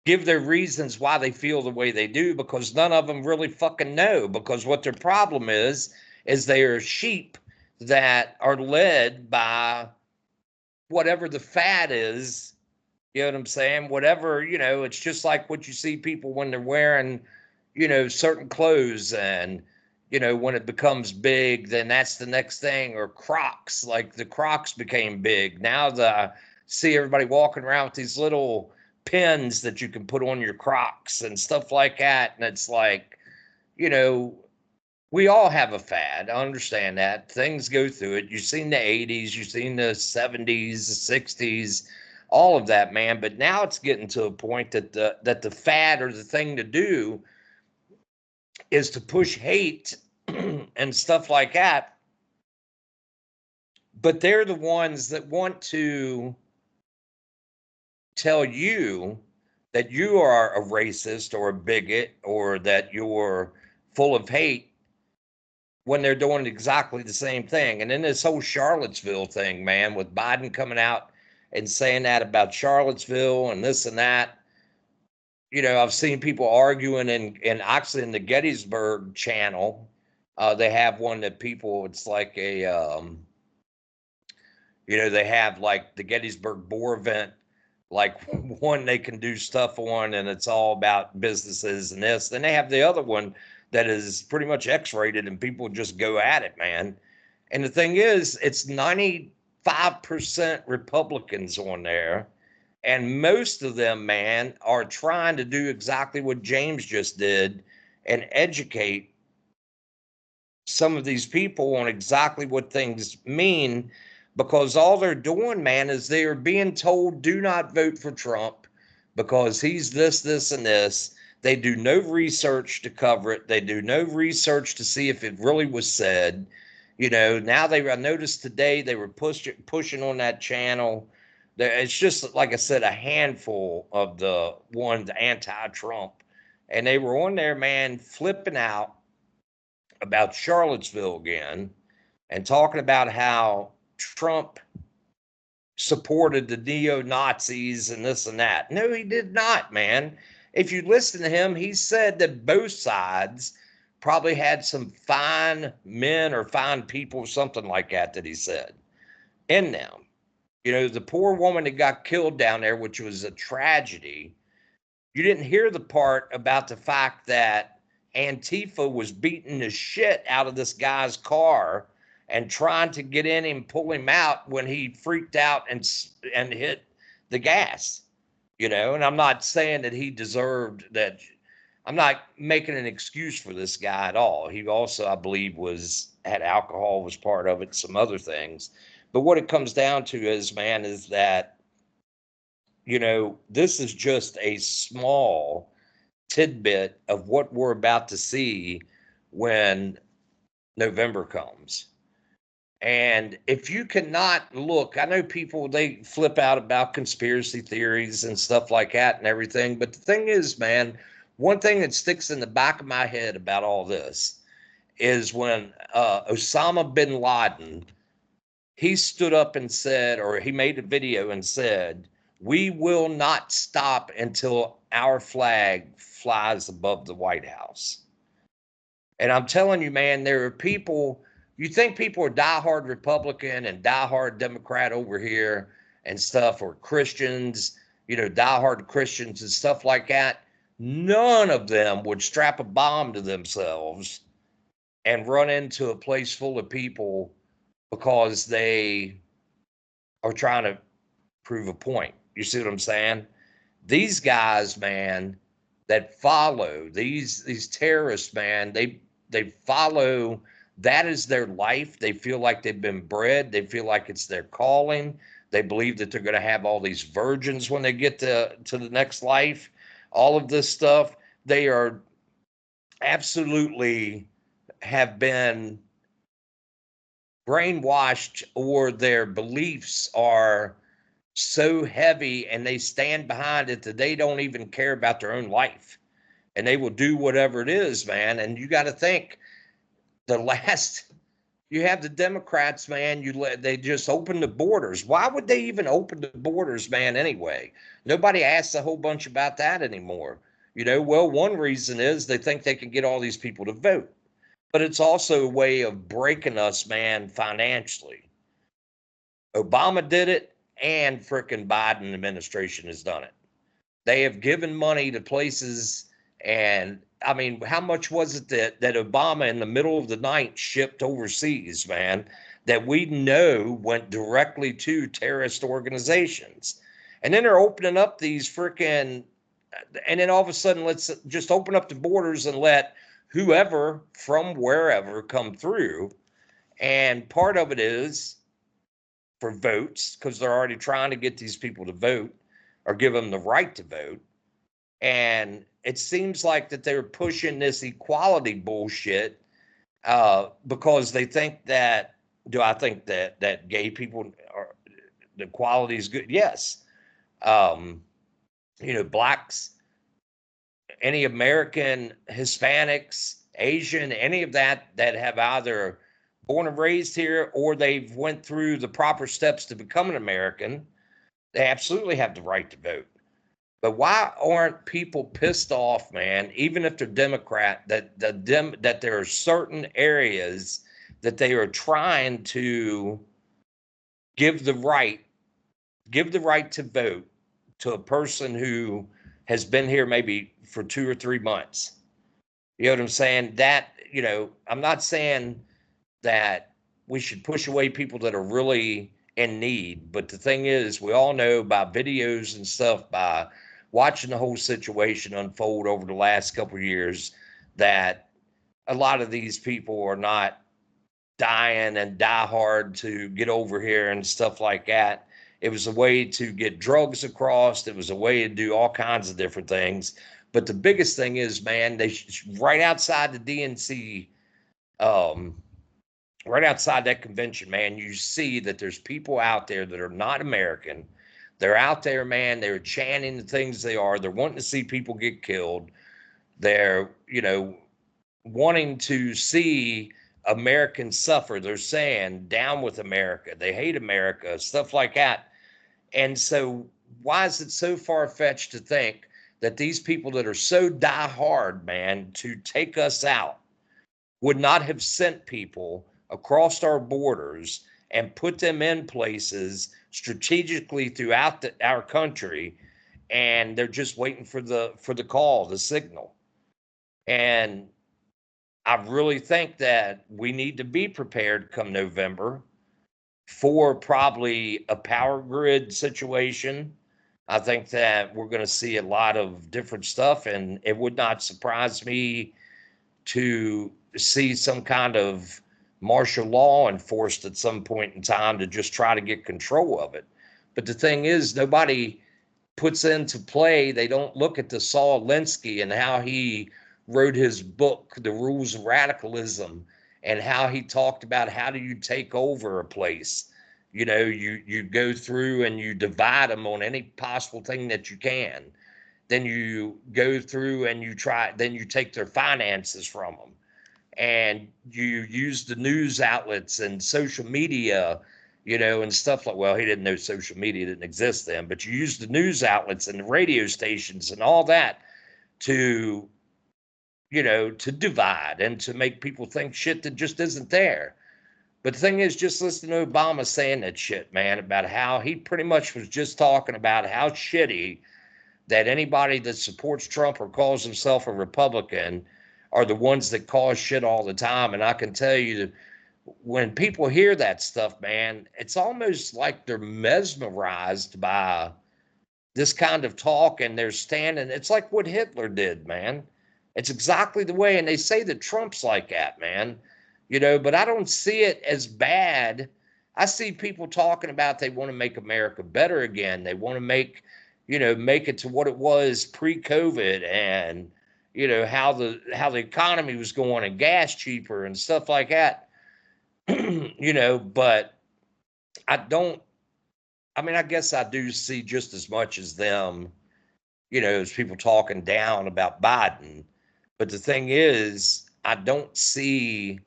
Speaker 2: give their reasons why they feel the way they do, because none of them really fucking know. Because what their problem is they are sheep that are led by whatever the fad is. You know what I'm saying? Whatever, it's just like what you see people when they're wearing, certain clothes, and, when it becomes big, then that's the next thing. Or Crocs, like the Crocs became big. Now see everybody walking around with these little pins that you can put on your Crocs and stuff like that. And it's like, we all have a fad. I understand that. Things go through it. You've seen the 80s, you've seen the 70s, the 60s, all of that, man. But now it's getting to a point that the fad, or the thing to do, is to push hate and stuff like that. But they're the ones that want to tell you that you are a racist or a bigot, or that you're full of hate, when they're doing exactly the same thing. And then this whole Charlottesville thing, man, with Biden coming out and saying that about Charlottesville and this and that. I've seen people arguing and actually in the Gettysburg channel, they have one that people, it's like a, they have like the Gettysburg Boar event, like one they can do stuff on, and it's all about businesses and this. Then they have the other one that is pretty much X-rated, and people just go at it, man. And the thing is, it's 95% Republicans on there. And most of them, man, are trying to do exactly what James just did and educate some of these people on exactly what things mean, because all they're doing, man, is they are being told, do not vote for Trump because he's this, this, and this. They do no research to cover it. They do no research to see if it really was said. Now I noticed today they were pushing on that channel. It's just, like I said, a handful of the ones anti-Trump. And they were on there, man, flipping out about Charlottesville again, and talking about how Trump supported the neo-Nazis and this and that. No, he did not, man. If you listen to him, he said that both sides probably had some fine men or fine people, something like that he said, in them. The poor woman that got killed down there, which was a tragedy. You didn't hear the part about the fact that Antifa was beating the shit out of this guy's car and trying to get in him, pull him out, when he freaked out and hit the gas. And I'm not saying that he deserved that. I'm not making an excuse for this guy at all. He also, I believe, had alcohol, was part of it, some other things. But what it comes down to is, man, is that, this is just a small tidbit of what we're about to see when November comes. And if you cannot look, I know people, they flip out about conspiracy theories and stuff like that and everything. But the thing is, man, one thing that sticks in the back of my head about all this is when Osama bin Laden, he stood up and said, or he made a video and said, we will not stop until our flag flies above the White House. And I'm telling you, man, there are people, you think people are diehard Republican and diehard Democrat over here and stuff, or Christians, diehard Christians and stuff like that. None of them would strap a bomb to themselves and run into a place full of people because they are trying to prove a point. You see what I'm saying? These guys, man, that follow these terrorists, man, they follow, that is their life. They feel like they've been bred. They feel like it's their calling. They believe that they're going to have all these virgins when they get to the next life. All of this stuff, they are absolutely have been brainwashed, or their beliefs are so heavy and they stand behind it that they don't even care about their own life, and they will do whatever it is, man. And you got to think, you have the Democrats, man. They just opened the borders. Why would they even open the borders, man? Anyway, nobody asks a whole bunch about that anymore. Well, one reason is they think they can get all these people to vote, but it's also a way of breaking us, man, financially. Obama did it, and frickin' Biden administration has done it. They have given money to places, and I mean, how much was it that Obama in the middle of the night shipped overseas, man, that we know went directly to terrorist organizations? And then they're opening up these frickin', and then all of a sudden, let's just open up the borders and let whoever from wherever come through. And part of it is for votes, because they're already trying to get these people to vote or give them the right to vote. And it seems like that they're pushing this equality bullshit because they think that, do I think that gay people are, the equality is good? Yes. Blacks, any American, Hispanics, Asian, any of that have either born and raised here or they've went through the proper steps to become an American, they absolutely have the right to vote. But why aren't people pissed off, man, even if they're Democrat, that there are certain areas that they are trying to give the right to vote to a person who has been here maybe for 2 or 3 months? You know what I'm saying? I'm not saying that we should push away people that are really in need. But the thing is, we all know by videos and stuff, by watching the whole situation unfold over the last couple of years, that a lot of these people are not dying and die hard to get over here and stuff like that. It was a way to get drugs across. It was a way to do all kinds of different things. But the biggest thing is, man, right outside the DNC, right outside that convention, man, you see that there's people out there that are not American. They're out there, man. They're chanting the things they are. They're wanting to see people get killed. They're, wanting to see Americans suffer. They're saying down with America. They hate America, stuff like that. And so why is it so far-fetched to think that these people that are so die-hard, man, to take us out would not have sent people across our borders and put them in places strategically throughout our country, and they're just waiting for the call, the signal? And I really think that we need to be prepared come November for probably a power grid situation. I think that we're going to see a lot of different stuff, and it would not surprise me to see some kind of martial law enforced at some point in time to just try to get control of it. But the thing is, nobody puts into play, they don't look at the Saul Alinsky and how he wrote his book, The Rules of Radicalism, and how he talked about how do you take over a place. You go through and you divide them on any possible thing that you can. Then you go through and then you take their finances from them. And you use the news outlets and social media, and stuff like, well, he didn't know social media didn't exist then, but you use the news outlets and the radio stations and all that to divide and to make people think shit that just isn't there. But the thing is, just listen to Obama saying that shit, man, about how he pretty much was just talking about how shitty that anybody that supports Trump or calls himself a Republican are the ones that cause shit all the time. And I can tell you, when people hear that stuff, man, it's almost like they're mesmerized by this kind of talk, and they're standing. It's like what Hitler did, man. It's exactly the way, and they say that Trump's like that, man. But I don't see it as bad. I see people talking about they want to make America better again. They want to make it to what it was pre-COVID, and you know, how the economy was going and gas cheaper and stuff like that. You know, but I don't. I mean, I guess I do see just as much as them, you know, as people talking down about Biden. But the thing is, I don't see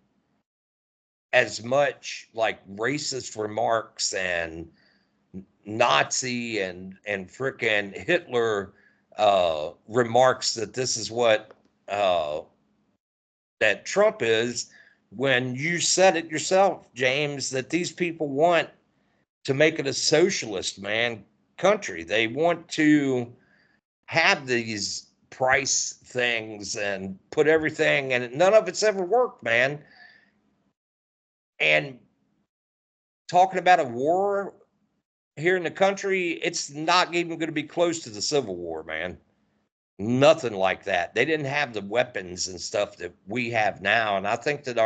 Speaker 2: as much like racist remarks and Nazi and frickin' Hitler remarks that this is what that Trump is, when you said it yourself, James, that these people want to make it a socialist, man, country. They want to have these price things and put everything, and none of it's ever worked, man. And talking about a war here in the country, it's not even going to be close to the Civil War, man. Nothing like that. They didn't have the weapons and stuff that we have now. And I think that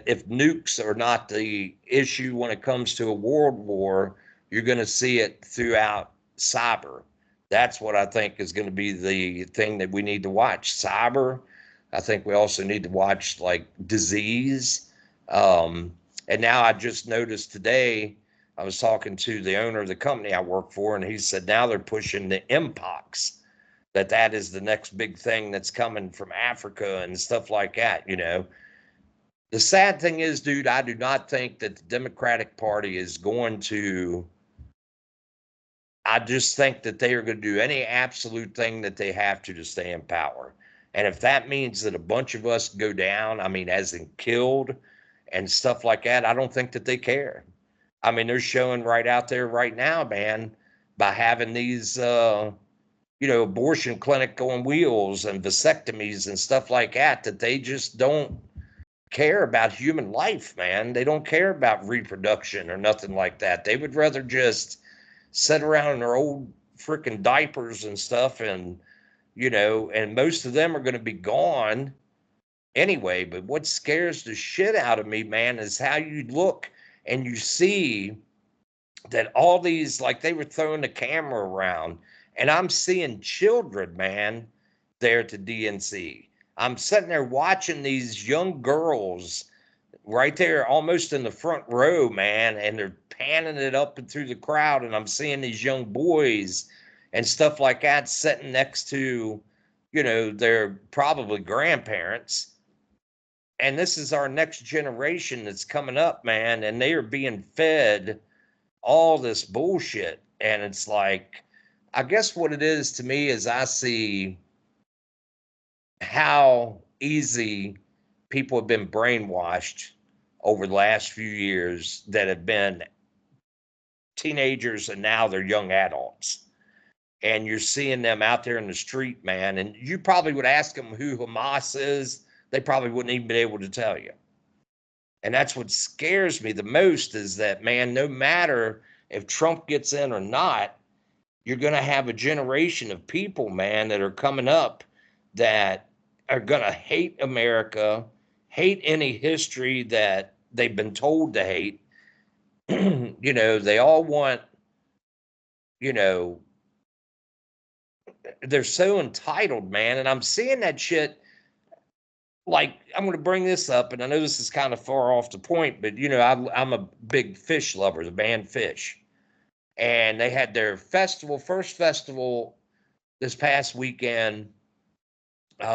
Speaker 2: if nukes are not the issue when it comes to a world war, you're going to see it throughout cyber. That's what I think is going to be the thing that we need to watch. Cyber. I think we also need to watch like disease. And now I just noticed today, I was talking to the owner of the company I work for, and he said now they're pushing the Mpox, that is the next big thing that's coming from Africa and stuff like that, you know. The sad thing is, dude, I do not think that the Democratic Party is going to, I just think that they are going to do any absolute thing that they have to stay in power. And if that means that a bunch of us go down, I mean, as in killed and stuff like that, I don't think that they care. I mean, they're showing right out there right now, man, by having these, you know, abortion clinic on wheels and vasectomies and stuff like that, that they just don't care about human life, man. They don't care about reproduction or nothing like that. They would rather just sit around in their old freaking diapers and stuff, and, you know, and most of them are going to be gone anyway. But what scares the shit out of me, man, is how you look and you see that all these, like, they were throwing the camera around, and I'm seeing children, man, there at the DNC. I'm sitting there watching these young girls right there almost in the front row, man, and they're panning it up and through the crowd, and I'm seeing these young boys and stuff like that sitting next to, you know, their probably grandparents. And this is our next generation that's coming up, man, and they are being fed all this bullshit. And it's like, I guess what it is to me is I see how easy people have been brainwashed over the last few years that have been teenagers and now they're young adults. And you're seeing them out there in the street, man. And you probably would ask them who Hamas is. They probably wouldn't even be able to tell you. And that's what scares me the most, is that, man, no matter if Trump gets in or not, you're going to have a generation of people, man, that are coming up that are going to hate America, hate any history that they've been told to hate. You know, they all want, you know, they're so entitled, man. And I'm seeing that shit. Like, I'm going to bring this up, and I know this is kind of far off the point, but, you know, I'm a big Fish lover, the band Fish. And they had their first festival this past weekend. They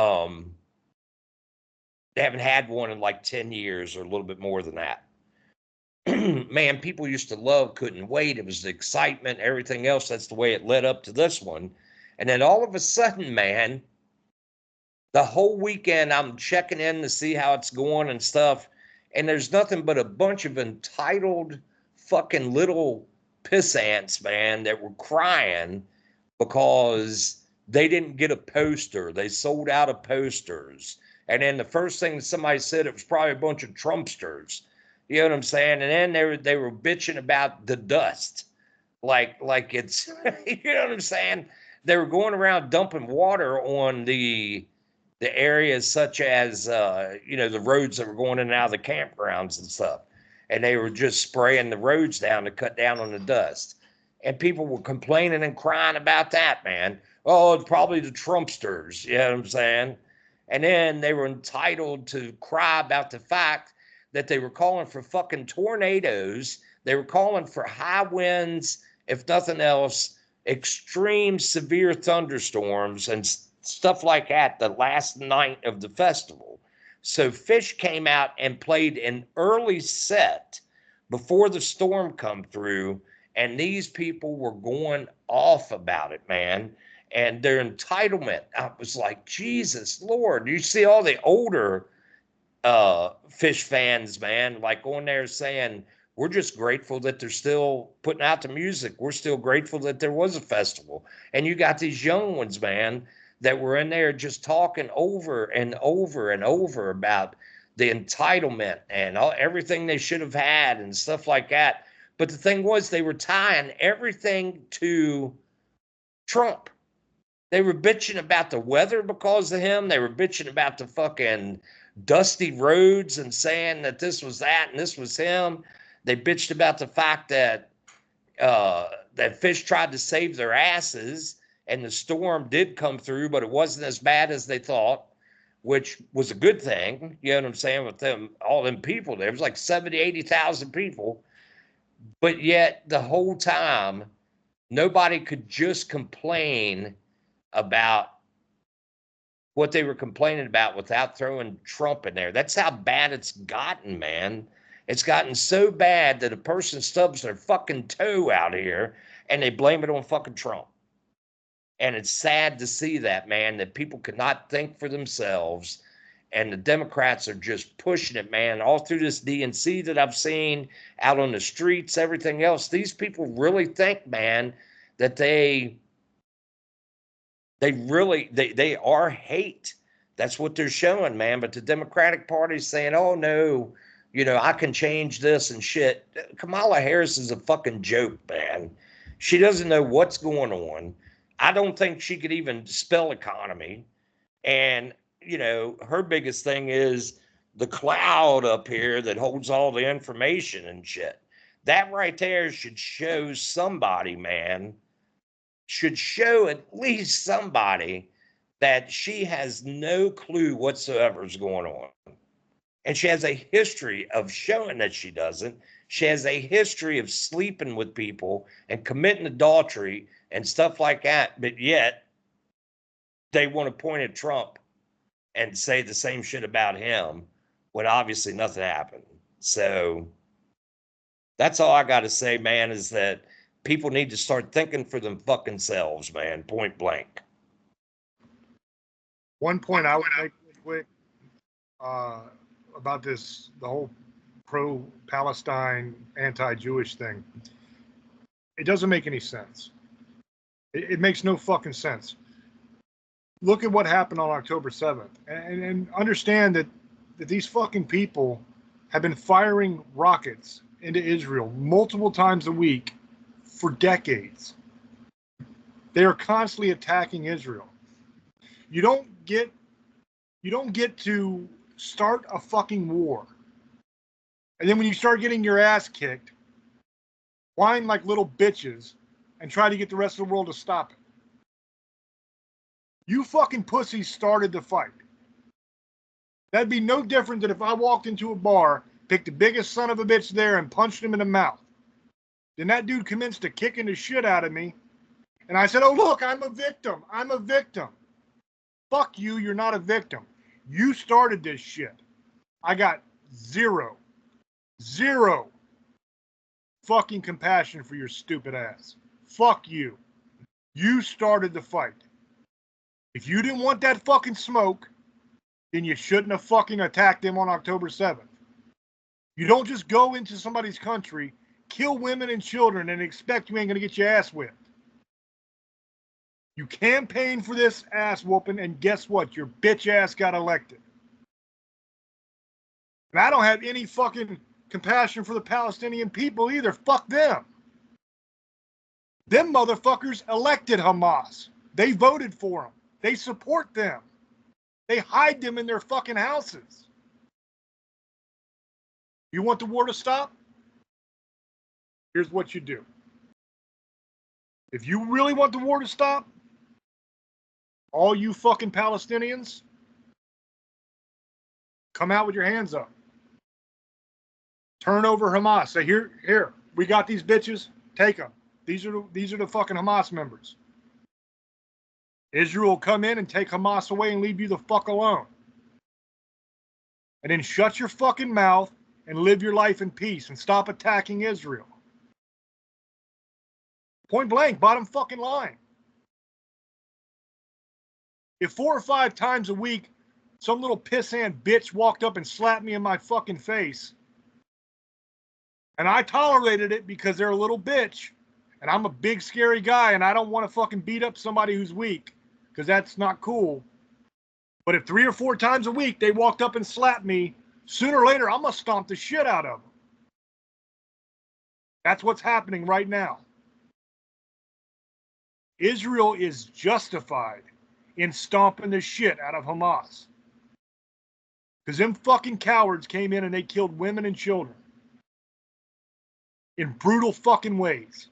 Speaker 2: haven't had one in like 10 years or a little bit more than that. Man, people used to love, couldn't wait. It was the excitement, everything else. That's the way it led up to this one. And then all of a sudden, man, the whole weekend I'm checking in to see how it's going and stuff. And there's nothing but a bunch of entitled fucking little piss ants, man, that were crying because they didn't get a poster. They sold out of posters. And then the first thing somebody said, it was probably a bunch of Trumpsters. You know what I'm saying? And then they were bitching about the dust. Like it's, you know what I'm saying? They were going around dumping water on the areas such as, you know, the roads that were going in and out of the campgrounds and stuff. And they were just spraying the roads down to cut down on the dust. And people were complaining and crying about that, man. Oh, it's probably the Trumpsters. You know what I'm saying? And then they were entitled to cry about the fact that they were calling for fucking tornadoes. They were calling for high winds, if nothing else, extreme severe thunderstorms and stuff like that the last night of the festival. So Fish came out and played an early set before the storm come through, and these people were going off about it, man. And their entitlement, I was like, Jesus Lord. You see all the older Fish fans, man, like on there saying, we're just grateful that they're still putting out the music. We're still grateful that there was a festival. And you got these young ones, man, that were in there just talking over and over and over about the entitlement and everything they should have had and stuff like that. But the thing was, they were tying everything to Trump. They were bitching about the weather because of him. They were bitching about the fucking dusty roads and saying that this was that and this was him. They bitched about the fact that that Fish tried to save their asses and the storm did come through, but it wasn't as bad as they thought, which was a good thing. You know what I'm saying? With them, all them people there, it was like 70, 80,000 people. But yet the whole time, nobody could just complain about what they were complaining about without throwing Trump in there. That's how bad it's gotten, man. It's gotten so bad that a person stubs their fucking toe out here and they blame it on fucking Trump. And it's sad to see that, man, that people cannot think for themselves. And the Democrats are just pushing it, man, all through this DNC that I've seen out on the streets, everything else. These people really think, man, that they are hate. That's what they're showing, man. But the Democratic Party is saying, oh no, I can change this and shit. Kamala Harris is a fucking joke, man. She doesn't know what's going on. I don't think she could even spell economy. And, her biggest thing is the cloud up here that holds all the information and shit. That right there should show somebody, man, should show at least somebody that she has no clue whatsoever is going on. And she has a history of showing that she doesn't. She has a history of sleeping with people and committing adultery and stuff like that. But yet they want to point at Trump and say the same shit about him when obviously nothing happened. So that's all I got to say, man, is that people need to start thinking for them fucking selves, man, point blank.
Speaker 1: One point I would make real quick about the whole pro-Palestine, anti-Jewish thing. It doesn't make any sense. It makes no fucking sense. Look at what happened on October 7th and understand that these fucking people have been firing rockets into Israel multiple times a week for decades. They are constantly attacking Israel. You don't get to start a fucking war. And then when you start getting your ass kicked, whine like little bitches and try to get the rest of the world to stop it. You fucking pussies started the fight. That'd be no different than if I walked into a bar, picked the biggest son of a bitch there and punched him in the mouth. Then that dude commenced to kicking the shit out of me. And I said, oh, look, I'm a victim. I'm a victim. Fuck you, you're not a victim. You started this shit. I got zero fucking compassion for your stupid ass. Fuck you. You started the fight. If you didn't want that fucking smoke, then you shouldn't have fucking attacked them on October 7th. You don't just go into somebody's country, kill women and children, and expect you ain't going to get your ass whipped. You campaigned for this ass whooping, and guess what? Your bitch ass got elected. And I don't have any fucking compassion for the Palestinian people either. Fuck them. Them motherfuckers elected Hamas. They voted for them. They support them. They hide them in their fucking houses. You want the war to stop? Here's what you do. If you really want the war to stop, All you fucking Palestinians, come out with your hands up. Turn over Hamas. Say, here, we got these bitches. Take them. These are the fucking Hamas members. Israel will come in and take Hamas away and leave you the fuck alone. And then shut your fucking mouth and live your life in peace and stop attacking Israel. Point blank, bottom fucking line. If 4 or 5 times a week some little pissant bitch walked up and slapped me in my fucking face, and I tolerated it because they're a little bitch, and I'm a big scary guy and I don't want to fucking beat up somebody who's weak, because that's not cool. But if 3 or 4 times a week they walked up and slapped me, sooner or later I'm going to stomp the shit out of them. That's what's happening right now. Israel is justified in stomping the shit out of Hamas. Because them fucking cowards came in and they killed women and children. In brutal fucking ways.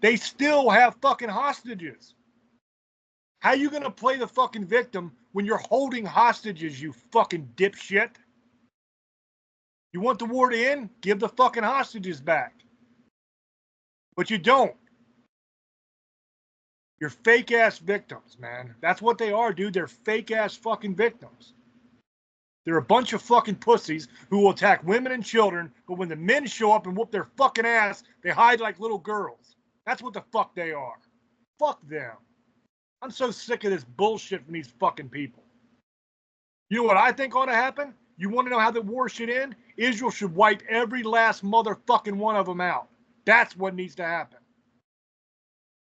Speaker 1: They still have fucking hostages. How you gonna play the fucking victim when you're holding hostages, you fucking dipshit? You want the war to end? Give the fucking hostages back. But you don't. You're fake ass victims, man. That's what they are, dude. They're fake ass fucking victims. They're a bunch of fucking pussies who will attack women and children, but when the men show up and whoop their fucking ass, they hide like little girls. That's what the fuck they are. Fuck them. I'm so sick of this bullshit from these fucking people. You know what I think ought to happen? You want to know how the war should end? Israel should wipe every last motherfucking one of them out. That's what needs to happen.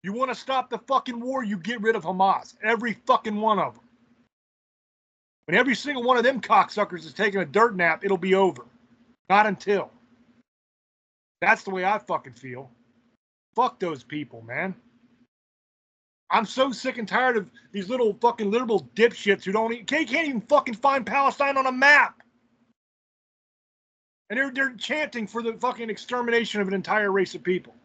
Speaker 1: You want to stop the fucking war, you get rid of Hamas. Every fucking one of them. When every single one of them cocksuckers is taking a dirt nap, it'll be over. Not until. That's the way I fucking feel. Fuck those people, man. I'm so sick and tired of these little fucking liberal dipshits who can't even fucking find Palestine on a map. And they're chanting for the fucking extermination of an entire race of people.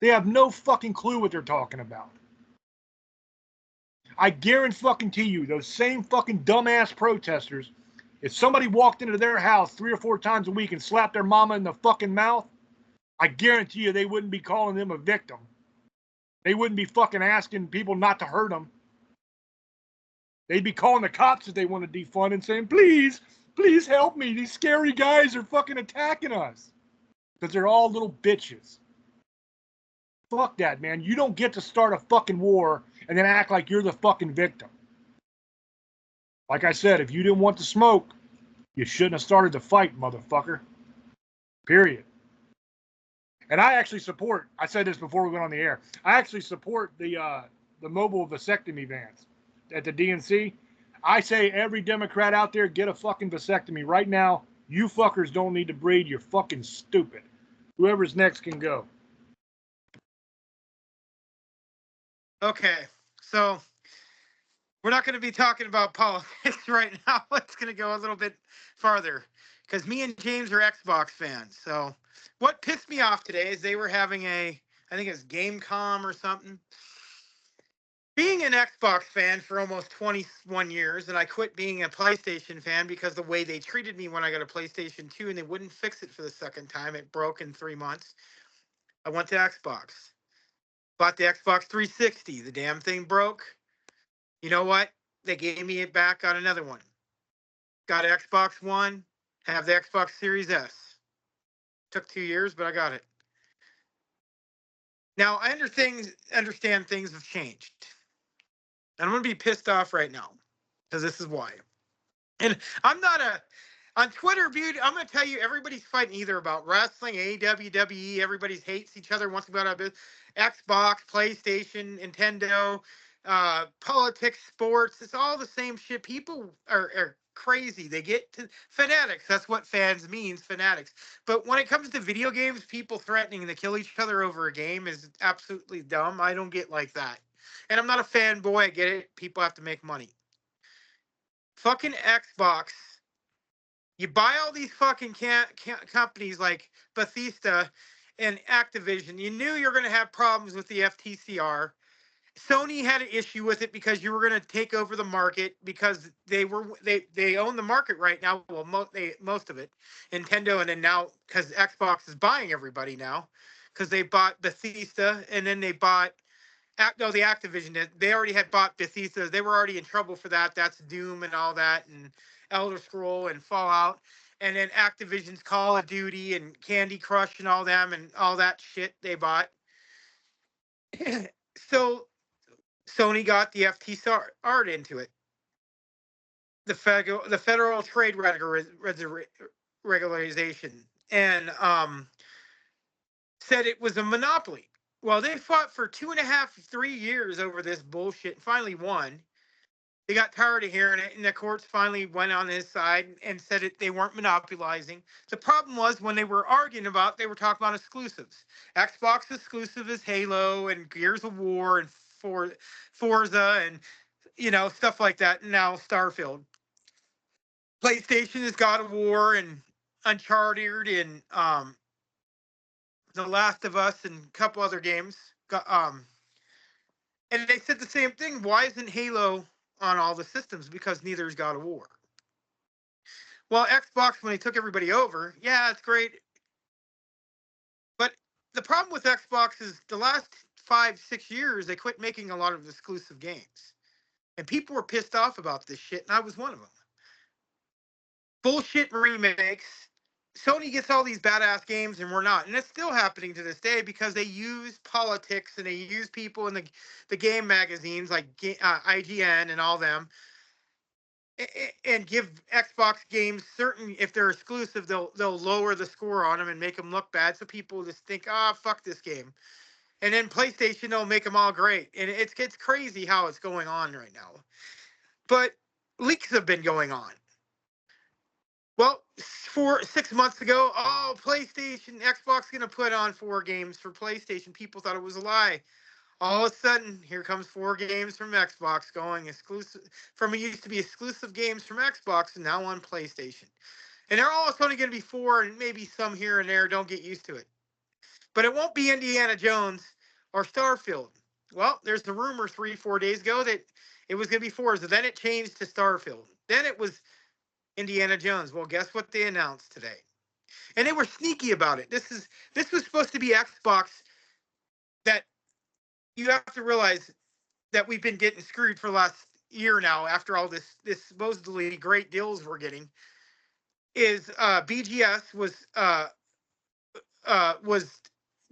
Speaker 1: They have no fucking clue what they're talking about. I guarantee you, those same fucking dumbass protesters, if somebody walked into their house 3 or 4 times a week and slapped their mama in the fucking mouth, I guarantee you they wouldn't be calling them a victim. They wouldn't be fucking asking people not to hurt them. They'd be calling the cops if they want to defund and saying, please help me. These scary guys are fucking attacking us. Because they're all little bitches. Fuck that, man. You don't get to start a fucking war and then act like you're the fucking victim. Like I said, if you didn't want to smoke, you shouldn't have started the fight, motherfucker. Period. And I actually support, I said this before we went on the air, I actually support the mobile vasectomy vans at the DNC. I say every Democrat out there, get a fucking vasectomy right now. You fuckers don't need to breed. You're fucking stupid. Whoever's next can go.
Speaker 3: Okay, so we're not going to be talking about politics right now. It's going to go a little bit farther because me and James are Xbox fans. So what pissed me off today is they were having I think it's Gamecom or something. Being an Xbox fan for almost 21 years, and I quit being a PlayStation fan because the way they treated me when I got a PlayStation 2 and they wouldn't fix it for the second time. It broke in 3 months. I went to Xbox. Bought the Xbox 360. The damn thing broke. You know what? They gave me it back, got another one. Got an Xbox One, have the Xbox Series S. Took 2 years, but I got it. Now, I understand things have changed. And I'm going to be pissed off right now because this is why. And I'm not on Twitter, beauty. I'm going to tell you, everybody's fighting either about wrestling, AEW, WWE. Everybody hates each other, wants to go out of business. Xbox, PlayStation, Nintendo, politics, sports. It's all the same shit. People are crazy. They get to fanatics. That's what fans means, fanatics. But when it comes to video games, people threatening to kill each other over a game is absolutely dumb. I don't get like that. And I'm not a fanboy. I get it. People have to make money. Fucking Xbox. You buy all these fucking companies like Bethesda and Activision. You knew you were going to have problems with the FTCR. Sony had an issue with it because you were going to take over the market because they own the market right now. Well, most of it, Nintendo, and then now because Xbox is buying everybody now because they bought Bethesda and then they bought the Activision. They already had bought Bethesda. They were already in trouble for that. That's Doom and all that, and Elder Scroll and Fallout, and then Activision's Call of Duty and Candy Crush and all them and all that shit they bought. So Sony got the FTC art into it. The Federal Trade Regularization, and said it was a monopoly. Well, they fought for 2.5, 3 years over this bullshit and finally won. They got tired of hearing it, and the courts finally went on his side and said they weren't monopolizing. The problem was when they were arguing about, they were talking about exclusives. Xbox exclusive is Halo and Gears of War and Forza and stuff like that. And now Starfield. PlayStation is God of War and Uncharted and The Last of Us and a couple other games. And they said the same thing. Why isn't Halo on all the systems? Because neither is God of War. Well, Xbox, when they took everybody over, yeah, it's great. But the problem with Xbox is the last 5-6 years, they quit making a lot of exclusive games. And people were pissed off about this shit, and I was one of them. Bullshit remakes. Sony gets all these badass games and we're not. And it's still happening to this day because they use politics and they use people in the game magazines like IGN and all them and give Xbox games certain, if they're exclusive, they'll lower the score on them and make them look bad. So people just think, fuck this game. And then PlayStation, they'll make them all great. And it's crazy how it's going on right now. But leaks have been going on. Well, 6 months ago, PlayStation, Xbox going to put on 4 games for PlayStation. People thought it was a lie. All of a sudden, here comes 4 games from Xbox going exclusive. From it used to be exclusive games from Xbox and now on PlayStation. And they're all only going to be 4 and maybe some here and there. Don't get used to it. But it won't be Indiana Jones or Starfield. Well, there's the rumor 3-4 days ago that it was going to be 4. So then it changed to Starfield. Then it was Indiana Jones. Well, guess what they announced today? And they were sneaky about it. This was supposed to be Xbox. That you have to realize that we've been getting screwed for the last year now after all this supposedly great deals we're getting. Is BGS was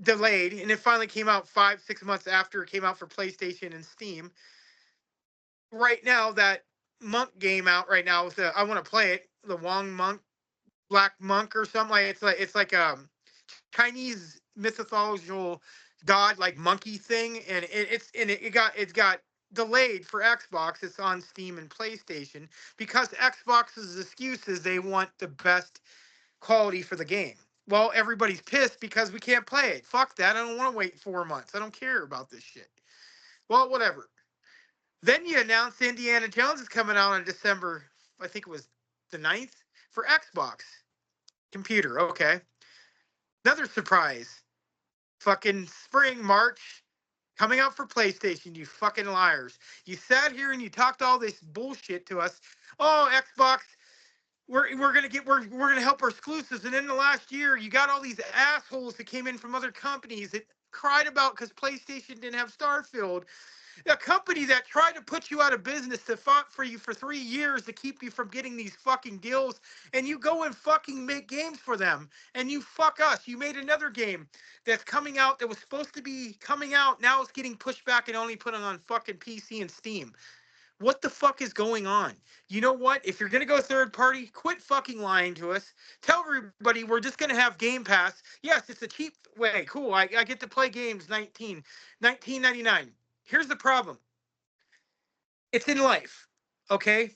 Speaker 3: delayed and it finally came out 5-6 months after it came out for PlayStation and Steam. Right now, that Monk game out right now is I want to play it. The Wong Monk, Black Monk or something like it's like Chinese mythological god like monkey thing, and it got delayed for Xbox. It's on Steam and PlayStation because Xbox's excuse is they want the best quality for the game. Well, everybody's pissed because we can't play it. Fuck that. I don't want to wait 4 months. I don't care about this shit. Well, whatever. Then you announced Indiana Jones is coming out on December, I think it was the 9th, for Xbox computer. Okay. Another surprise. Fucking spring, March, coming out for PlayStation, you fucking liars. You sat here and you talked all this bullshit to us. Oh, Xbox, we're gonna help our exclusives. And in the last year, you got all these assholes that came in from other companies that cried about because PlayStation didn't have Starfield. A company that tried to put you out of business, that fought for you for 3 years to keep you from getting these fucking deals, and you go and fucking make games for them, and you fuck us. You made another game that's coming out that was supposed to be coming out. Now it's getting pushed back and only put on fucking PC and Steam. What the fuck is going on? You know what? If you're going to go third party, quit fucking lying to us. Tell everybody we're just going to have Game Pass. Yes, it's a cheap way. Cool. I get to play games $19.99. Here's the problem. It's in life, okay?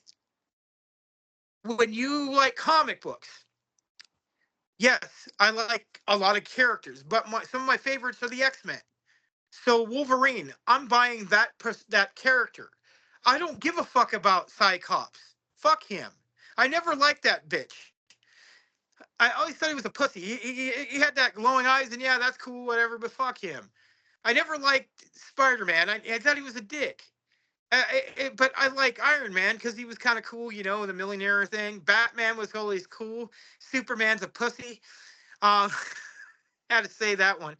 Speaker 3: When you like comic books, yes, I like a lot of characters, but some of my favorites are the X-Men. So Wolverine, I'm buying that character. I don't give a fuck about Cyclops. Fuck him. I never liked that bitch. I always thought he was a pussy. He had that glowing eyes, and yeah, that's cool, whatever, but fuck him. I never liked Spider-Man. I thought he was a dick. But I like Iron Man because he was kind of cool, the millionaire thing. Batman was always cool. Superman's a pussy. Um, had to say that one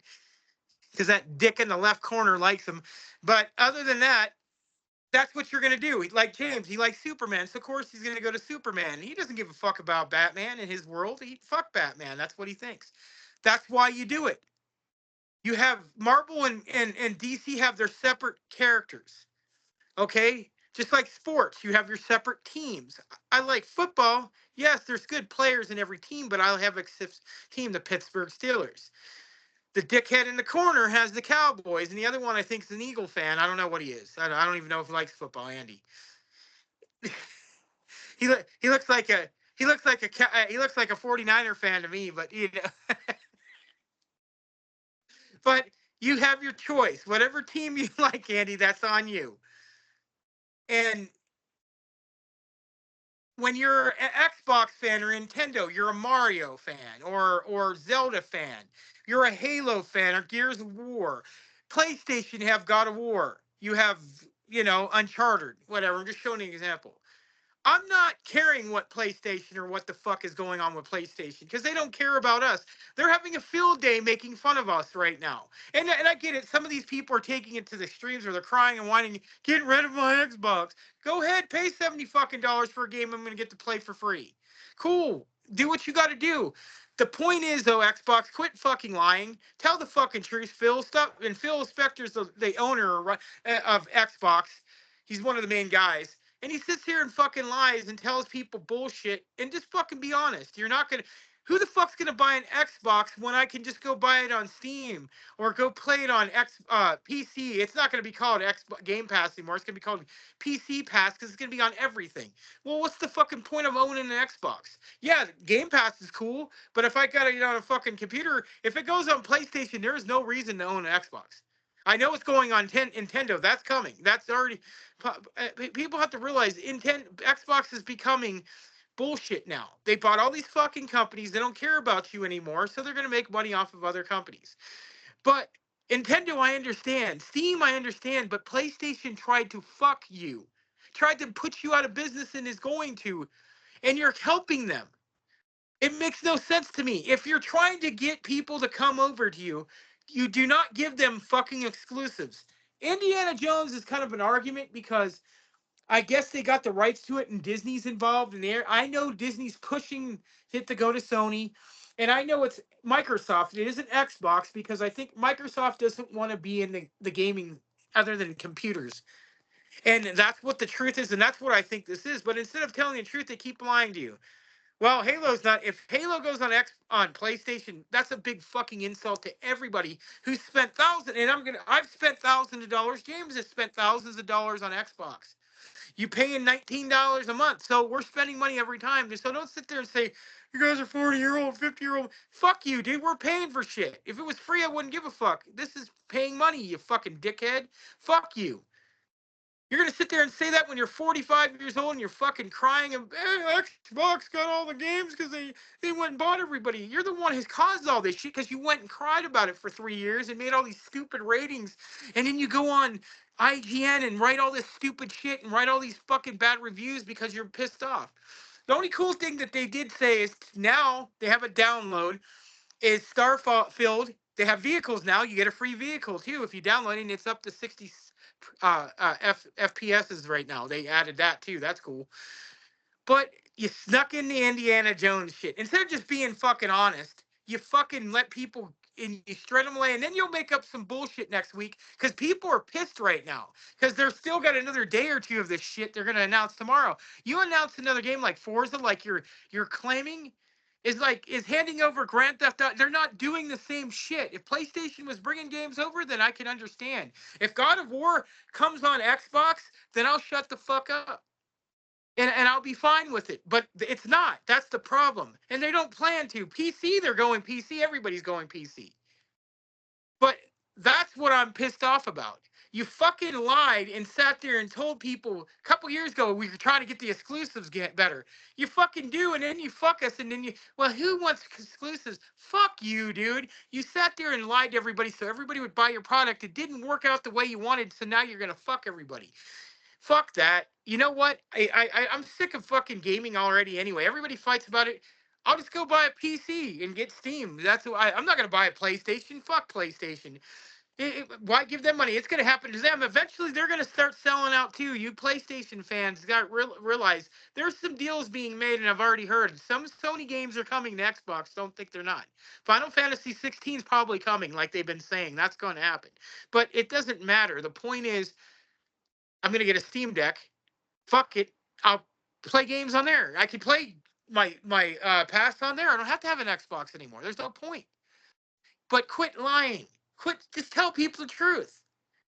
Speaker 3: because that dick in the left corner likes him. But other than that, that's what you're gonna do. Like James, he likes Superman, so of course he's gonna go to Superman. He doesn't give a fuck about Batman in his world. He fuck Batman. That's what he thinks. That's why you do it. You have Marvel and DC have their separate characters. Okay? Just like sports, you have your separate teams. I like football. Yes, there's good players in every team, but I'll have a team, the Pittsburgh Steelers. The dickhead in the corner has the Cowboys, and the other one I think is an Eagle fan. I don't know what he is. I don't even know if he likes football, Andy. he looks like a he looks like a 49er fan to me, but but you have your choice. Whatever team you like, Andy, that's on you. And when you're an Xbox fan or Nintendo, you're a Mario fan or Zelda fan. You're a Halo fan or Gears of War. PlayStation, you have God of War. You have, Uncharted, whatever. I'm just showing you an example. I'm not caring what PlayStation or what the fuck is going on with PlayStation because they don't care about us. They're having a field day making fun of us right now. And I get it. Some of these people are taking it to the extremes where they're crying and whining, get rid of my Xbox. Go ahead, pay $70 fucking for a game I'm going to get to play for free. Cool. Do what you got to do. The point is, though, Xbox, quit fucking lying. Tell the fucking truth, Phil. Stop. And Phil Spector's the owner of Xbox. He's one of the main guys. And he sits here and fucking lies and tells people bullshit and just fucking be honest. You're not going to. Who the fuck's going to buy an Xbox when I can just go buy it on Steam or go play it on PC? It's not going to be called Game Pass anymore. It's going to be called PC Pass because it's going to be on everything. Well, what's the fucking point of owning an Xbox? Yeah, Game Pass is cool, but if I got it on a fucking computer, if it goes on PlayStation, there is no reason to own an Xbox. I know it's going on Nintendo. That's coming. That's already. People have to realize Xbox is becoming bullshit now. They bought all these fucking companies. They don't care about you anymore, so they're going to make money off of other companies. But Nintendo, I understand. Steam, I understand. But PlayStation tried to fuck you. Tried to put you out of business and is going to. And you're helping them. It makes no sense to me. If you're trying to get people to come over to you, you do not give them fucking exclusives. Indiana Jones is kind of an argument because I guess they got the rights to it and Disney's involved in there. I know Disney's pushing it to go to Sony. And I know it's Microsoft. It isn't Xbox because I think Microsoft doesn't want to be in the gaming other than computers. And that's what the truth is. And that's what I think this is. But instead of telling the truth, they keep lying to you. Well, Halo's not. If Halo goes on PlayStation, that's a big fucking insult to everybody who spent thousands. And I've spent thousands of dollars. James has spent thousands of dollars on Xbox. You paying $19 a month, so we're spending money every time. So don't sit there and say you guys are 40-year-old, 50-year-old. Fuck you, dude. We're paying for shit. If it was free, I wouldn't give a fuck. This is paying money, you fucking dickhead. Fuck you. You're going to sit there and say that when you're 45 years old and you're fucking crying and Xbox got all the games because they went and bought everybody. You're the one who's caused all this shit because you went and cried about it for 3 years and made all these stupid ratings. And then you go on IGN and write all this stupid shit and write all these fucking bad reviews because you're pissed off. The only cool thing that they did say is now they have a download is Starfield. They have vehicles now. You get a free vehicle too if you download it, and it's up to 60 FPSs right now. They added that too. That's cool. But you snuck in the Indiana Jones shit. Instead of just being fucking honest, you fucking let people and you shred them away, and then you'll make up some bullshit next week because people are pissed right now because they're still got another day or two of this shit they're gonna announce tomorrow. You announce another game like Forza, like you're claiming is handing over Grand Theft Auto. They're not doing the same shit. If PlayStation was bringing games over, then I can understand. If God of War comes on Xbox, then I'll shut the fuck up. And I'll be fine with it. But it's not. That's the problem. And they don't plan to. PC, they're going PC. Everybody's going PC. But that's what I'm pissed off about. You fucking lied and sat there and told people a couple years ago we were trying to get the exclusives get better. You fucking do, and then you fuck us, and then well, who wants exclusives? Fuck you, dude. You sat there and lied to everybody so everybody would buy your product. It didn't work out the way you wanted, so now you're gonna fuck everybody. Fuck that. You know what? I'm sick of fucking gaming already anyway. Everybody fights about it. I'll just go buy a PC and get Steam. That's what I'm not gonna buy a PlayStation. Fuck PlayStation. Why give them money? It's going to happen to them. Eventually, they're going to start selling out too. You PlayStation fans got realize there's some deals being made, and I've already heard some Sony games are coming to Xbox. Don't think they're not. Final Fantasy 16 is probably coming, like they've been saying. That's going to happen. But it doesn't matter. The point is, I'm going to get a Steam Deck. Fuck it. I'll play games on there. I can play my past on there. I don't have to have an Xbox anymore. There's no point. But quit lying. Just tell people the truth.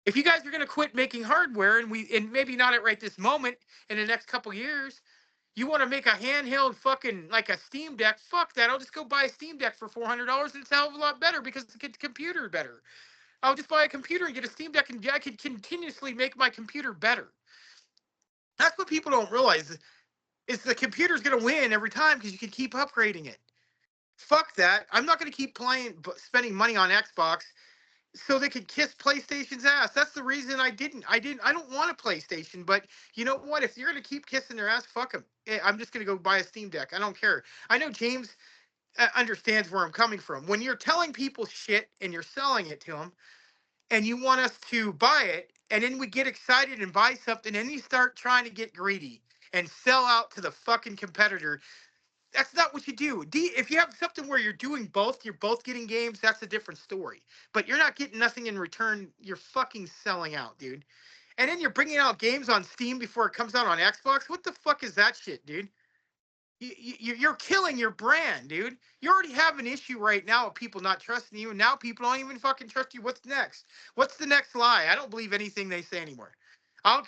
Speaker 3: If you guys are going to quit making hardware and maybe not at right this moment, in the next couple years, you want to make a handheld fucking like a Steam Deck, fuck that. I'll just go buy a Steam Deck for $400 and it's a hell of a lot better because the computer better. I'll just buy a computer and get a Steam Deck and I could continuously make my computer better. That's what people don't realize is the computer's going to win every time because you can keep upgrading it. Fuck that. I'm not going to keep spending money on Xbox so they could kiss PlayStation's ass. That's the reason I don't want a PlayStation, but you know what? If you're going to keep kissing their ass, fuck them. I'm just going to go buy a Steam Deck. I don't care. I know James understands where I'm coming from. When you're telling people shit and you're selling it to them and you want us to buy it, and then we get excited and buy something, and then you start trying to get greedy and sell out to the fucking competitor. That's not what you do. If you have something where you're doing both, you're both getting games, that's a different story. But you're not getting nothing in return. You're fucking selling out, dude. And then you're bringing out games on Steam before it comes out on Xbox. What the fuck is that shit, dude? You're killing your brand, dude. You already have an issue right now of people not trusting you, and now people don't even fucking trust you. What's next? What's the next lie? I don't believe anything they say anymore. I'll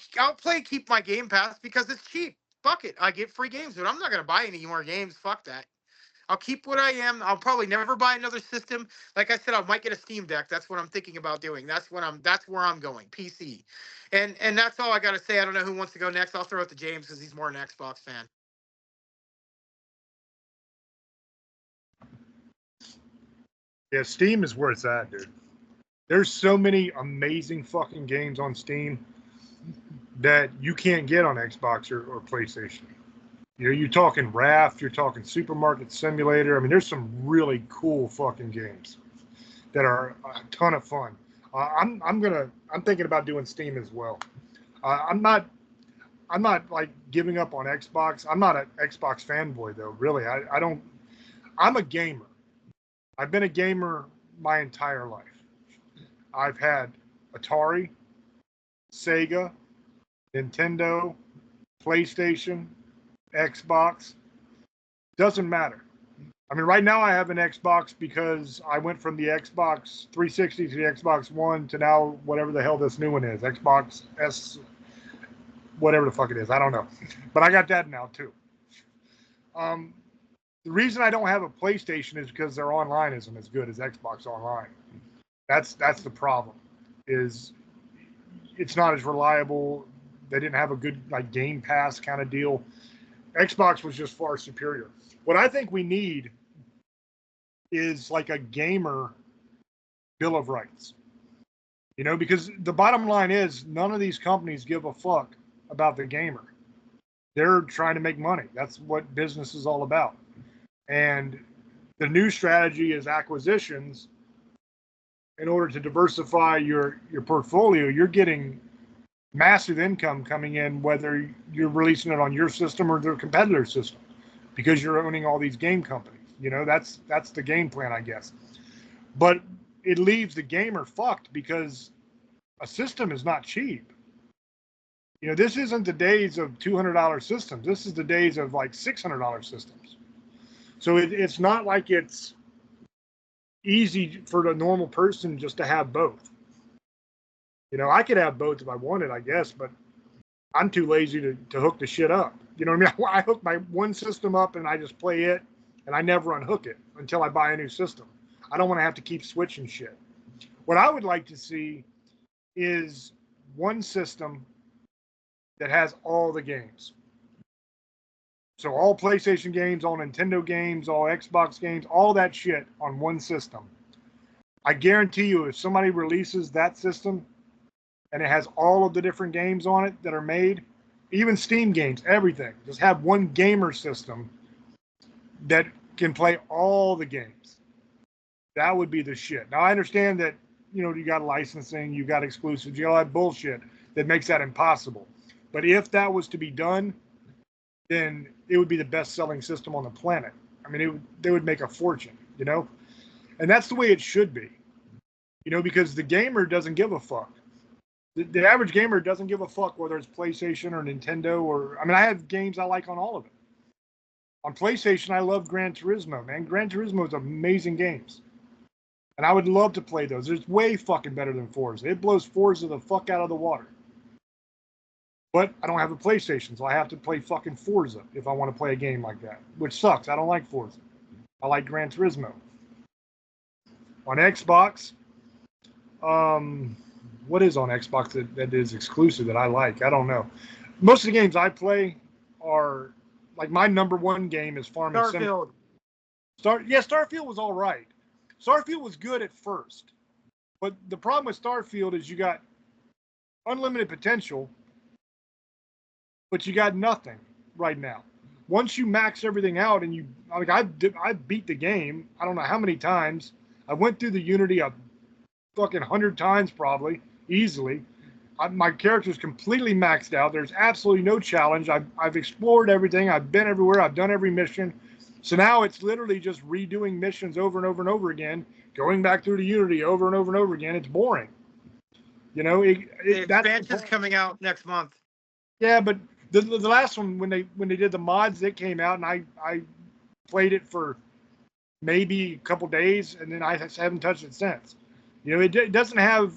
Speaker 3: keep my Game Pass because it's cheap. Fuck it. I get free games, but I'm not going to buy any more games. Fuck that. I'll keep what I am. I'll probably never buy another system. Like I said, I might get a Steam Deck. That's what I'm thinking about doing. That's where I'm going. PC. And that's all I got to say. I don't know who wants to go next. I'll throw it to James because he's more an Xbox fan.
Speaker 1: Yeah, Steam is where it's at, dude. There's so many amazing fucking games on Steam that you can't get on Xbox or PlayStation. You know, you're talking Raft, you're talking Supermarket Simulator. I mean, there's some really cool fucking games that are a ton of fun. I'm thinking about doing Steam as well. I'm not like giving up on Xbox. I'm not an Xbox fanboy though, really. I'm a gamer. I've been a gamer my entire life. I've had Atari, Sega, Nintendo, PlayStation, Xbox. Doesn't matter. I mean, right now I have an Xbox because I went from the Xbox 360 to the Xbox One to now whatever the hell this new one is, Xbox S, whatever the fuck it is. I don't know. But I got that now too. The reason I don't have a PlayStation is because their online isn't as good as Xbox Online. That's the problem. Is it's not as reliable. They didn't have a good like Game Pass kind of deal. Xbox was just far superior. What I think we need is like a gamer bill of rights. You know, because the bottom line is none of these companies give a fuck about the gamer. They're trying to make money. That's what business is all about. And the new strategy is acquisitions. In order to diversify your portfolio, you're getting massive income coming in, whether you're releasing it on your system or their competitor system, because you're owning all these game companies. You know, that's the game plan, I guess. But it leaves the gamer fucked because a system is not cheap. You know, this isn't the days of $200 systems. This is the days of like $600 systems. So it's not like it's easy for the normal person just to have both. You know, I could have both if I wanted, I guess, but I'm too lazy to hook the shit up. You know what I mean? I hook my one system up and I just play it, and I never unhook it until I buy a new system. I don't want to have to keep switching shit. What I would like to see is one system that has all the games. So all PlayStation games, all Nintendo games, all Xbox games, all that shit on one system. I guarantee you, if somebody releases that system and it has all of the different games on it that are made, even Steam games, everything, just have one gamer system that can play all the games. That would be the shit. Now, I understand that, you got licensing, you got exclusives, you all that bullshit that makes that impossible. But if that was to be done, then it would be the best-selling system on the planet. I mean, they would make a fortune, And that's the way it should be, because the gamer doesn't give a fuck. The average gamer doesn't give a fuck whether it's PlayStation or Nintendo I have games I like on all of it. On PlayStation, I love Gran Turismo, man. Gran Turismo is amazing games. And I would love to play those. It's way fucking better than Forza. It blows Forza the fuck out of the water. But I don't have a PlayStation, so I have to play fucking Forza if I want to play a game like that, which sucks. I don't like Forza. I like Gran Turismo. On Xbox, what is on Xbox that is exclusive that I like? I don't know. Most of the games I play are, like, my number one game is Farming
Speaker 3: Starfield.
Speaker 1: Starfield was all right. Starfield was good at first. But the problem with Starfield is you got unlimited potential, but you got nothing right now. Once you max everything out and I beat the game, I don't know how many times. I went through the Unity a fucking 100 times probably, easily. My character's completely maxed out. There's absolutely no challenge. I've explored everything. I've been everywhere. I've done every mission. So now it's literally just redoing missions over and over and over again, going back through the Unity over and over and over again. It's boring.
Speaker 3: The expansion's coming out next month.
Speaker 1: Yeah, but the last one, when they did the mods, it came out, and I played it for maybe a couple days, and then I haven't touched it since. It doesn't have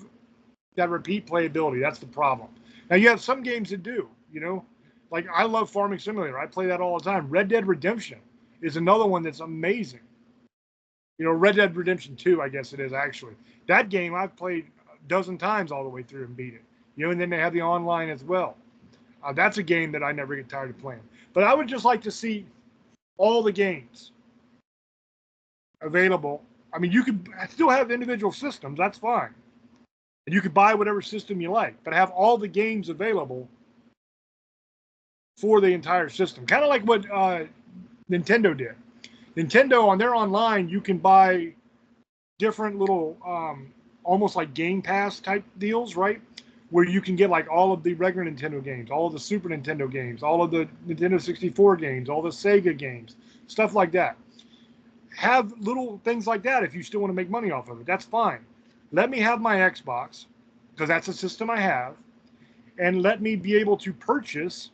Speaker 1: that repeat playability. That's the problem. Now, you have some games that do, like I love Farming Simulator. I play that all the time. Red Dead Redemption is another one that's amazing. Red Dead Redemption 2, I guess it is actually. That game I've played a dozen times all the way through and beat it. And then they have the online as well. That's a game that I never get tired of playing. But I would just like to see all the games available. I mean, you could still have individual systems. That's fine. And you could buy whatever system you like, but have all the games available for the entire system. Kind of like what Nintendo did. Nintendo, on their online, you can buy different little, almost like Game Pass type deals, right? Where you can get like all of the regular Nintendo games, all of the Super Nintendo games, all of the Nintendo 64 games, all the Sega games, stuff like that. Have little things like that if you still want to make money off of it. That's fine. Let me have my Xbox, because that's a system I have, and let me be able to purchase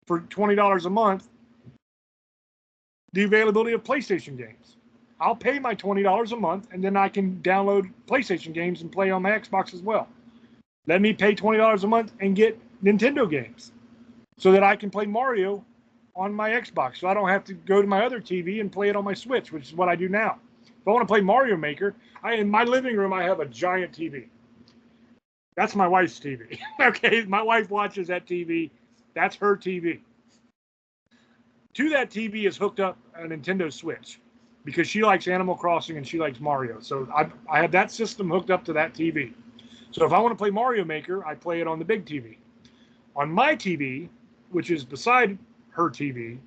Speaker 1: for $20 a month the availability of PlayStation games. I'll pay my $20 a month, and then I can download PlayStation games and play on my Xbox as well. Let me pay $20 a month and get Nintendo games so that I can play Mario on my Xbox. So I don't have to go to my other TV and play it on my Switch, which is what I do now. If I want to play Mario Maker, in my living room, I have a giant TV. That's my wife's TV. Okay, my wife watches that TV. That's her TV. To that TV is hooked up a Nintendo Switch because she likes Animal Crossing and she likes Mario. So I have that system hooked up to that TV. So if I want to play Mario Maker, I play it on the big TV. On my TV, which is beside her TV,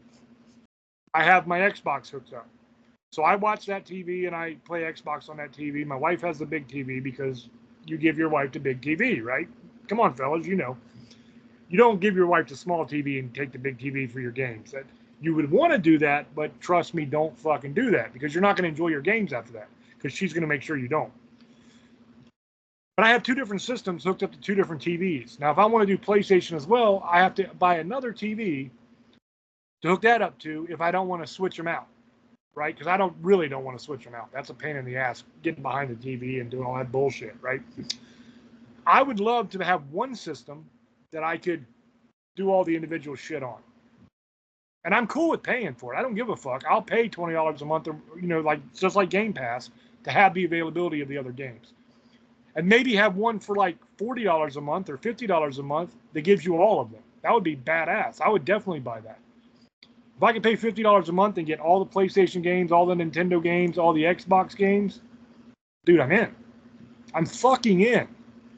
Speaker 1: I have my Xbox hooked up. So I watch that TV and I play Xbox on that TV. My wife has the big TV because you give your wife the big TV, right? Come on, fellas, You don't give your wife the small TV and take the big TV for your games. You would want to do that, but trust me, don't fucking do that because you're not going to enjoy your games after that because she's going to make sure you don't. But I have two different systems hooked up to two different TVs. Now, if I want to do PlayStation as well, I have to buy another TV to hook that up to if I don't want to switch them out, right? Because I don't want to switch them out. That's a pain in the ass, getting behind the TV and doing all that bullshit, right? I would love to have one system that I could do all the individual shit on. And I'm cool with paying for it. I don't give a fuck. I'll pay $20 a month, or, like just like Game Pass, to have the availability of the other games. and maybe have one for like $40 a month or $50 a month that gives you all of them. That would be badass. I would definitely buy that. If I could pay $50 a month and get all the PlayStation games, all the Nintendo games, all the Xbox games, dude, I'm in. I'm fucking in.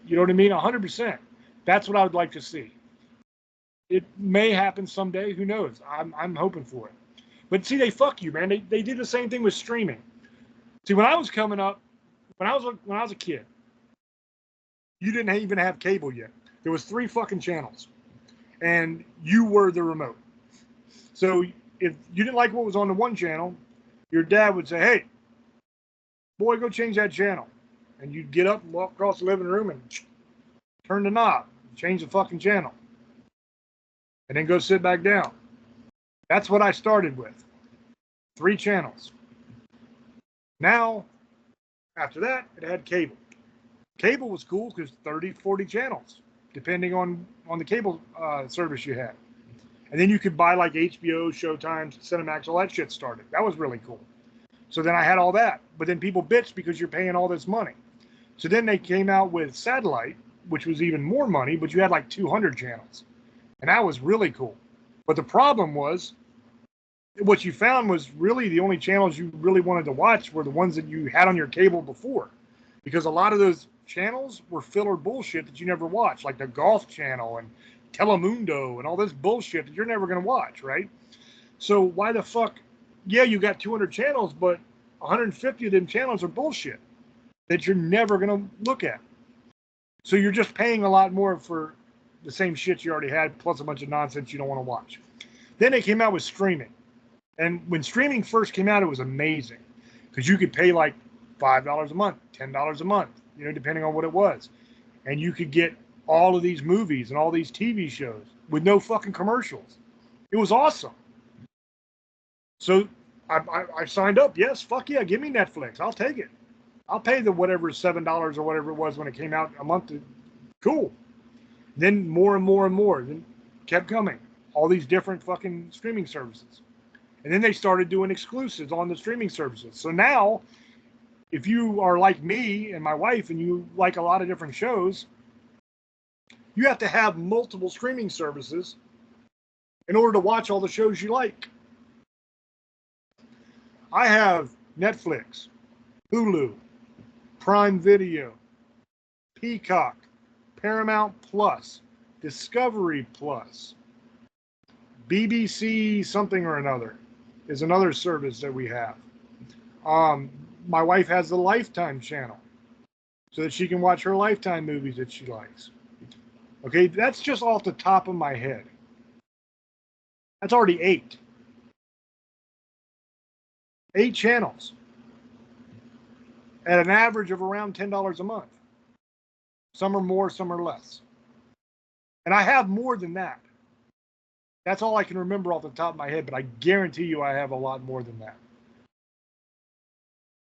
Speaker 1: You know what I mean? 100%. That's what I would like to see. It may happen someday. Who knows? I'm hoping for it. But see, they fuck you, man. They did the same thing with streaming. See, when I was coming up, when I was a kid, you didn't even have cable yet. There was 3 fucking channels, and you were the remote. So if you didn't like what was on the one channel, your dad would say, "Hey, boy, go change that channel." And you'd get up and walk across the living room and turn the knob, change the fucking channel, and then go sit back down. That's what I started with. 3 channels. Now, after that, it had cable. Cable was cool because 30, 40 channels, depending on the cable service you had. And then you could buy like HBO, Showtime, Cinemax, all that shit started. That was really cool. So then I had all that. But then people bitched because you're paying all this money. So then they came out with satellite, which was even more money, but you had like 200 channels. And that was really cool. But the problem was, what you found was really the only channels you really wanted to watch were the ones that you had on your cable before. Because a lot of those channels were filler bullshit that you never watched, like the Golf Channel and Telemundo and all this bullshit that you're never going to watch, right? So why the fuck, yeah, you got 200 channels, but 150 of them channels are bullshit that you're never going to look at. So you're just paying a lot more for the same shit you already had, plus a bunch of nonsense you don't want to watch. Then they came out with streaming. And when streaming first came out, it was amazing because you could pay like $5 a month, $10 a month, you know, depending on what it was. And you could get all of these movies and all these TV shows with no fucking commercials. It was awesome. So I signed up. Yes, fuck yeah, give me Netflix. I'll take it. I'll pay the whatever $7 or whatever it was when it came out a month. Cool. Then more and more and more. Then kept coming. All these different fucking streaming services. And then they started doing exclusives on the streaming services. So now, if you are like me and my wife and you like a lot of different shows, you have to have multiple streaming services in order to watch all the shows you like. I have Netflix, Hulu, Prime Video, Peacock, Paramount Plus, Discovery Plus, BBC something or another is another service that we have. My wife has the Lifetime channel so that she can watch her Lifetime movies that she likes. Okay, that's just off the top of my head. That's already 8. 8 channels at an average of around $10 a month. Some are more, some are less. And I have more than that. That's all I can remember off the top of my head, but I guarantee you I have a lot more than that.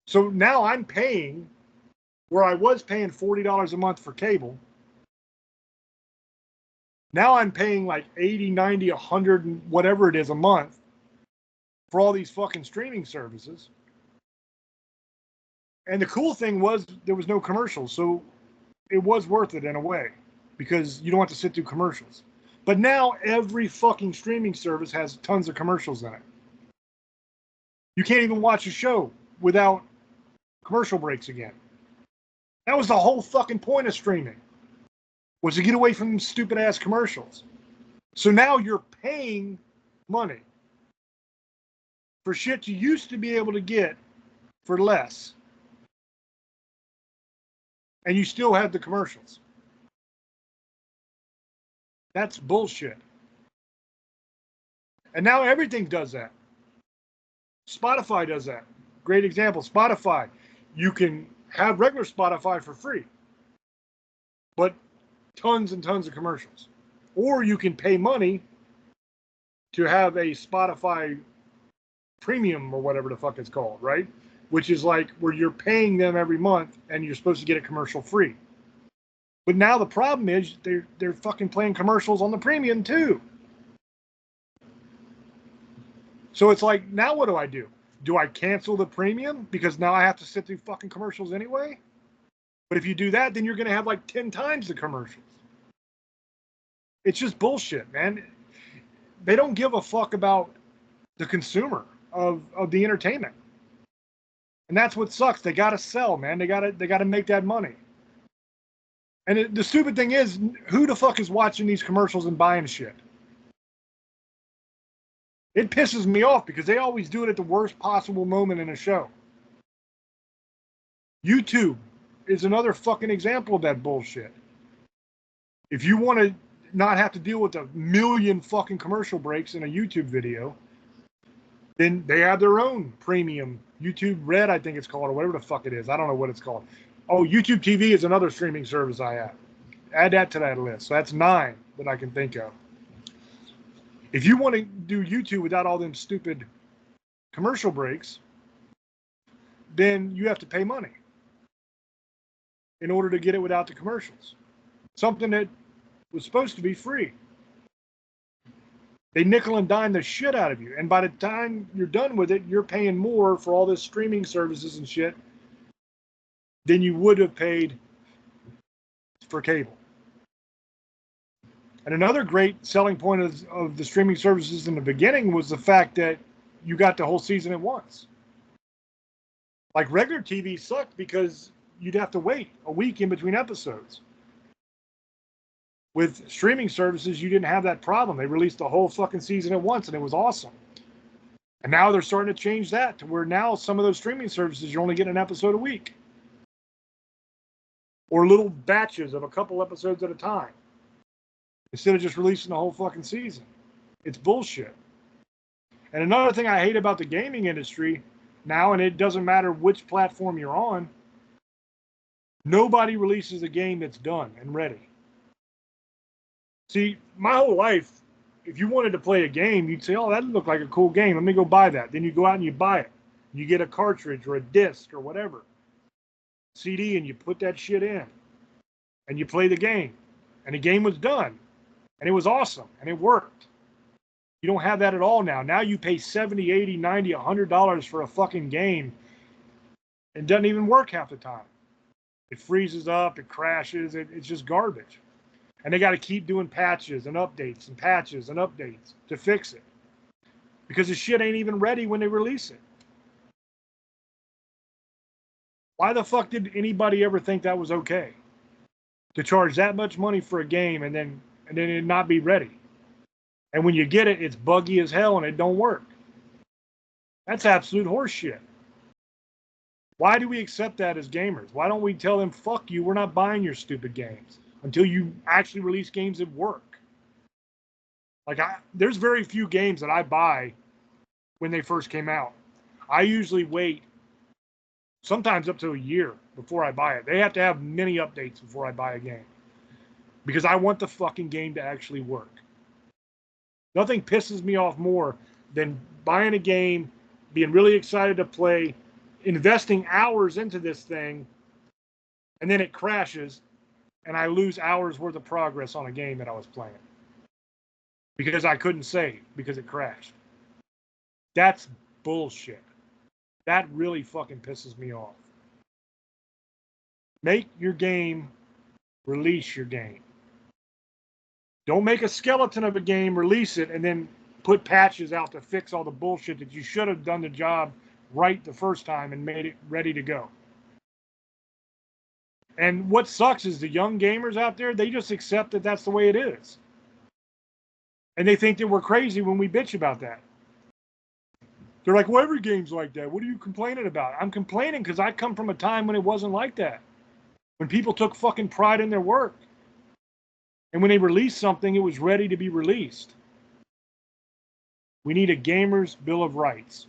Speaker 1: So now I'm paying, where I was paying $40 a month for cable, now I'm paying like 80, 90, 100, and whatever it is a month for all these fucking streaming services. And the cool thing was there was no commercials, so it was worth it in a way because you don't have to sit through commercials. But now every fucking streaming service has tons of commercials in it. You can't even watch a show without commercial breaks again. That was the whole fucking point of streaming, was to get away from stupid ass commercials. So now you're paying money for shit you used to be able to get for less. And you still have the commercials. That's bullshit. And now everything does that. Spotify does that. Great example. Spotify. You can have regular Spotify for free, but tons and tons of commercials. Or you can pay money to have a Spotify premium or whatever the fuck it's called, right? Which is like where you're paying them every month and you're supposed to get it commercial free. But now the problem is they're fucking playing commercials on the premium too. So it's like, now what do? Do I cancel the premium because now I have to sit through fucking commercials anyway? But if you do that, then you're going to have like 10 times the commercials. It's just bullshit, man. They don't give a fuck about the consumer of the entertainment. And that's what sucks. They got to sell, man. They got to make that money. And the stupid thing is, who the fuck is watching these commercials and buying shit? It pisses me off because they always do it at the worst possible moment in a show. YouTube is another fucking example of that bullshit. If you want to not have to deal with a million fucking commercial breaks in a YouTube video, then they have their own premium YouTube Red, I think it's called, or whatever the fuck it is. I don't know what it's called. Oh, YouTube TV is another streaming service I have. Add that to that list. So that's 9 that I can think of. If you want to do YouTube without all them stupid commercial breaks, then you have to pay money in order to get it without the commercials. Something that was supposed to be free. They nickel and dime the shit out of you. And by the time you're done with it, you're paying more for all this streaming services and shit than you would have paid for cable. And another great selling point of the streaming services in the beginning was the fact that you got the whole season at once. Like regular TV sucked because you'd have to wait a week in between episodes. With streaming services, you didn't have that problem. They released the whole fucking season at once, and it was awesome. And now they're starting to change that to where now some of those streaming services, you're only getting an episode a week. Or little batches of a couple episodes at a time. Instead of just releasing the whole fucking season. It's bullshit. And another thing I hate about the gaming industry now, and it doesn't matter which platform you're on, nobody releases a game that's done and ready. See, my whole life, if you wanted to play a game, you'd say, oh, that looked like a cool game. Let me go buy that. Then you go out and you buy it. You get a cartridge or a disc or whatever. CD, and you put that shit in. And you play the game. And the game was done. And it was awesome. And it worked. You don't have that at all now. Now you pay $70, $80, $90, $100 for a fucking game. And it doesn't even work half the time. It freezes up. It crashes. It's just garbage. And they got to keep doing patches and updates and patches and updates to fix it. Because the shit ain't even ready when they release it. Why the fuck did anybody ever think that was okay? To charge that much money for a game and then it not be ready. And when you get it, it's buggy as hell and it don't work. That's absolute horseshit. Why do we accept that as gamers? Why don't we tell them, fuck you, we're not buying your stupid games until you actually release games that work? Like, there's very few games that I buy when they first came out. I usually wait sometimes up to a year before I buy it. They have to have many updates before I buy a game. Because I want the fucking game to actually work. Nothing pisses me off more than buying a game, being really excited to play, investing hours into this thing, and then it crashes, and I lose hours worth of progress on a game that I was playing. Because I couldn't save, because it crashed. That's bullshit. That really fucking pisses me off. Make your game, release your game. Don't make a skeleton of a game, release it, and then put patches out to fix all the bullshit that you should have done the job right the first time and made it ready to go. And what sucks is the young gamers out there, they just accept that that's the way it is. And they think that we're crazy when we bitch about that. They're like, well, every game's like that. What are you complaining about? I'm complaining because I come from a time when it wasn't like that. When people took fucking pride in their work. And when they released something, it was ready to be released. We need a gamer's bill of rights.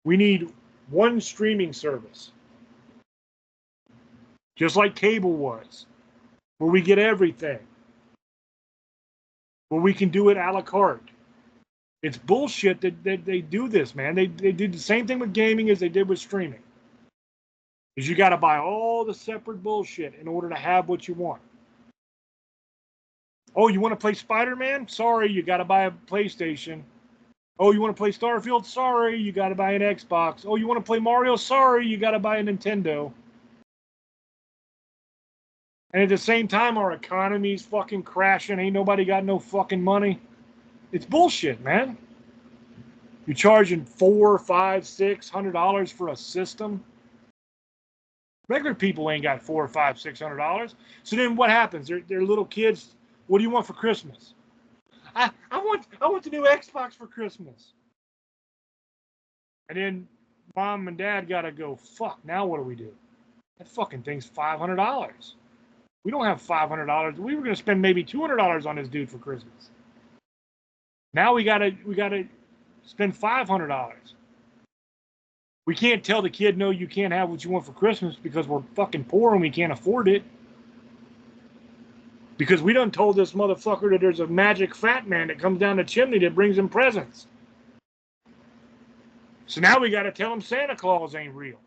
Speaker 1: We need one streaming service. Just like cable was. Where we get everything. Where we can do it a la carte. It's bullshit that they do this, man. They did the same thing with gaming as they did with streaming. Is you got to buy all the separate bullshit in order to have what you want. Oh, you want to play Spider-Man? Sorry, you got to buy a PlayStation. Oh, you want to play Starfield? Sorry, you got to buy an Xbox. Oh, you want to play Mario? Sorry, you got to buy a Nintendo. And at the same time, our economy's fucking crashing. Ain't nobody got no fucking money. It's bullshit, man. You're charging $400, $500, $600 for a system. Regular people ain't got $400, $500, $600. So then what happens? They're little kids. What do you want for Christmas? I want the new Xbox for Christmas. And then mom and dad gotta go, fuck, now what do we do? That fucking thing's $500. We don't have $500. We were gonna spend maybe $200 on this dude for Christmas. Now we gotta spend $500. We can't tell the kid, no, you can't have what you want for Christmas because we're fucking poor and we can't afford it. Because we done told this motherfucker that there's a magic fat man that comes down the chimney that brings him presents. So now we got to tell him Santa Claus ain't real.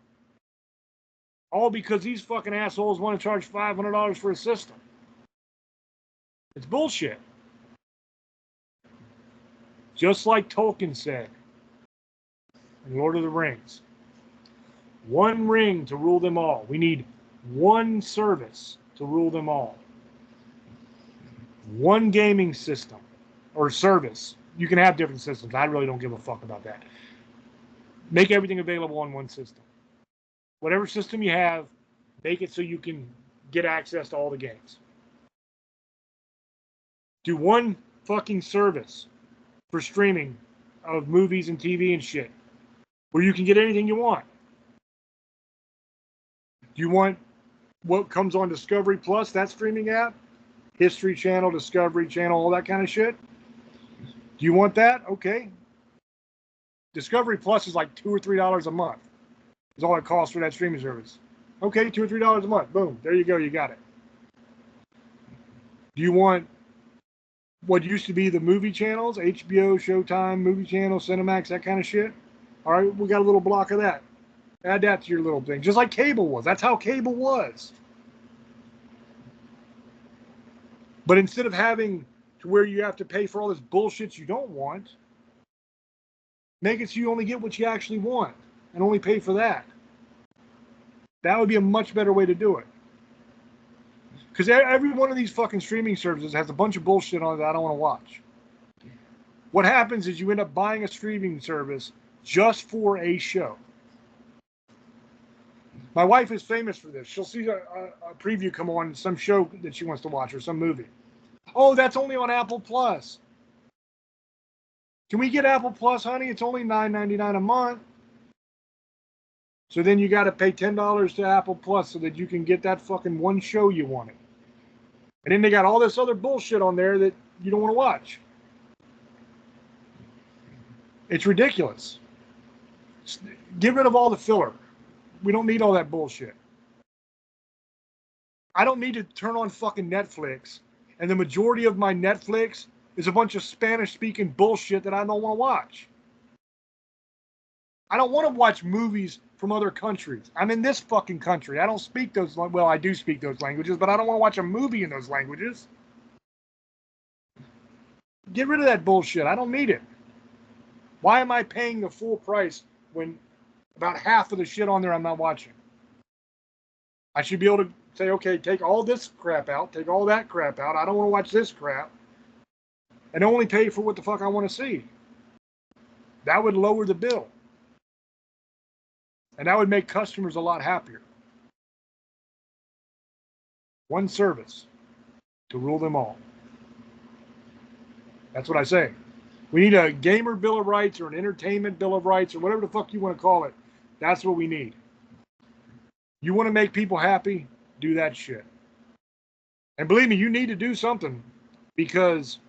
Speaker 1: All because these fucking assholes want to charge $500 for a system. It's bullshit. Just like Tolkien said in Lord of the Rings. One ring to rule them all. We need one service to rule them all. One gaming system or service. You can have different systems. I really don't give a fuck about that. Make everything available on one system. Whatever system you have, make it so you can get access to all the games. Do one fucking service for streaming of movies and TV and shit, where you can get anything you want. Do you want what comes on Discovery Plus, that streaming app? History Channel, Discovery Channel, all that kind of shit? Do you want that? Okay. Discovery Plus is like $2 or $3 a month. Is all it costs for that streaming service. Okay, $2 or $3 a month. Boom. There you go. You got it. Do you want what used to be the movie channels? HBO, Showtime, Movie Channel, Cinemax, that kind of shit? All right, we got a little block of that. Add that to your little thing. Just like cable was. That's how cable was. But instead of having to where you have to pay for all this bullshit you don't want, make it so you only get what you actually want and only pay for that. That would be a much better way to do it. Because every one of these fucking streaming services has a bunch of bullshit on it that I don't want to watch. What happens is you end up buying a streaming service just for a show. My wife is famous for this. She'll see a preview come on some show that she wants to watch or some movie. Oh, that's only on Apple Plus. Can we get Apple Plus, honey? It's only $9.99 a month. So then you got to pay $10 to Apple Plus so that you can get that fucking one show you wanted. And then they got all this other bullshit on there that you don't want to watch. It's ridiculous. Get rid of all the filler. We don't need all that bullshit. I don't need to turn on fucking Netflix, and the majority of my Netflix is a bunch of Spanish-speaking bullshit that I don't want to watch. I don't want to watch movies from other countries. I'm in this fucking country. I don't speak those, well, I do speak those languages, but I don't want to watch a movie in those languages. Get rid of that bullshit. I don't need it. Why am I paying the full price when about half of the shit on there I'm not watching? I should be able to say, okay, take all this crap out, take all that crap out. I don't want to watch this crap. And only pay for what the fuck I want to see. That would lower the bill. And that would make customers a lot happier. One service to rule them all. That's what I say. We need a gamer bill of rights or an entertainment bill of rights or whatever the fuck you want to call it. That's what we need. You want to make people happy? Do that shit. And believe me, you need to do something because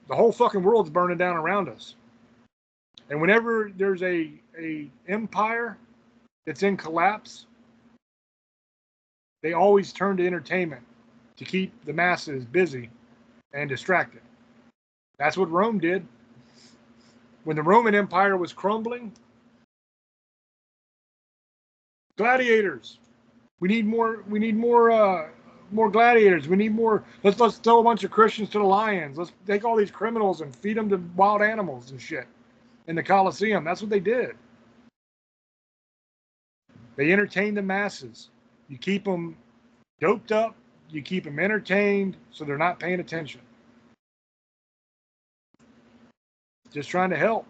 Speaker 1: the whole fucking world's burning down around us. And whenever there's a empire that's in collapse, they always turn to entertainment to keep the masses busy and distracted. That's what Rome did. When the Roman Empire was crumbling, gladiators. We need more gladiators. We need more. Let's throw a bunch of Christians to the lions. Let's take all these criminals and feed them to wild animals and shit in the Colosseum. That's what they did. They entertained the masses. You keep them doped up. You keep them entertained so they're not paying attention. Just trying to help.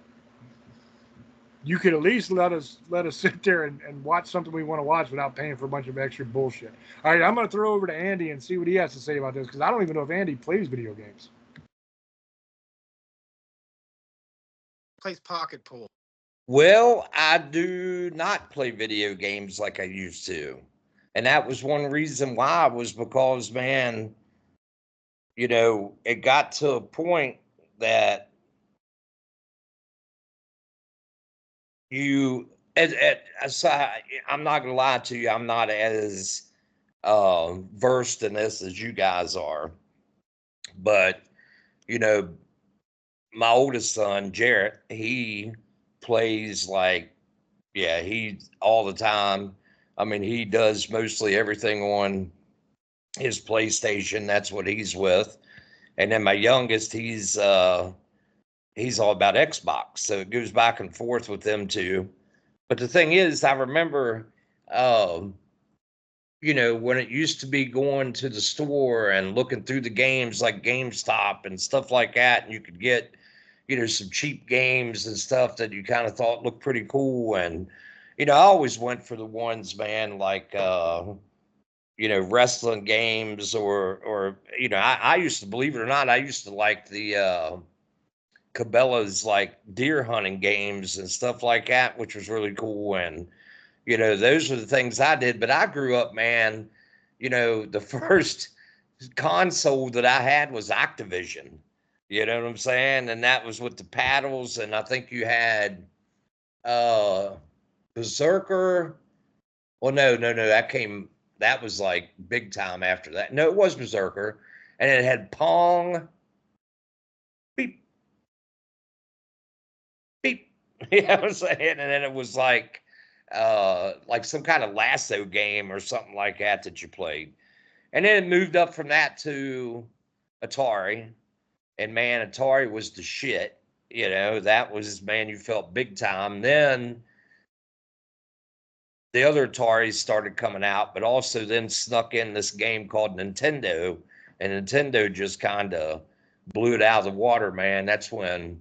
Speaker 1: You could at least let us sit there and watch something we want to watch without paying for a bunch of extra bullshit. All right, I'm going to throw over to Andy and see what he has to say about this, because I don't even know if Andy plays video games.
Speaker 3: Plays pocket pool.
Speaker 2: Well, I do not play video games like I used to. And that was one reason why, was because, man, you know, it got to a point that you, I'm not going to lie to you, I'm not as versed in this as you guys are. But, you know, my oldest son, Jarrett, he plays like, yeah, he all the time. I mean, he does mostly everything on his PlayStation. That's what he's with. And then my youngest, he's all about Xbox. So it goes back and forth with them two. But the thing is, I remember, you know, when it used to be going to the store and looking through the games like GameStop and stuff like that, and you could get, you know, some cheap games and stuff that you kind of thought looked pretty cool. And, you know, I always went for the ones, man, like, you know, wrestling games or, you know, I used to, believe it or not, I used to like the Cabela's like deer hunting games and stuff like that, which was really cool. And, you know, those are the things I did. But I grew up, man, you know, the first console that I had was Activision. You know what I'm saying? And that was with the paddles. And I think you had Berserker. Well, no. That was like big time after that. No, it was Berserker. And it had Pong. Beep. Beep. You know what I'm saying? And then it was like some kind of lasso game or something like that you played. And then it moved up from that to Atari. And man, Atari was the shit. You know, that was, man, you felt big time. Then the other Ataris started coming out, but also then snuck in this game called Nintendo. And Nintendo just kind of blew it out of the water, man. That's when,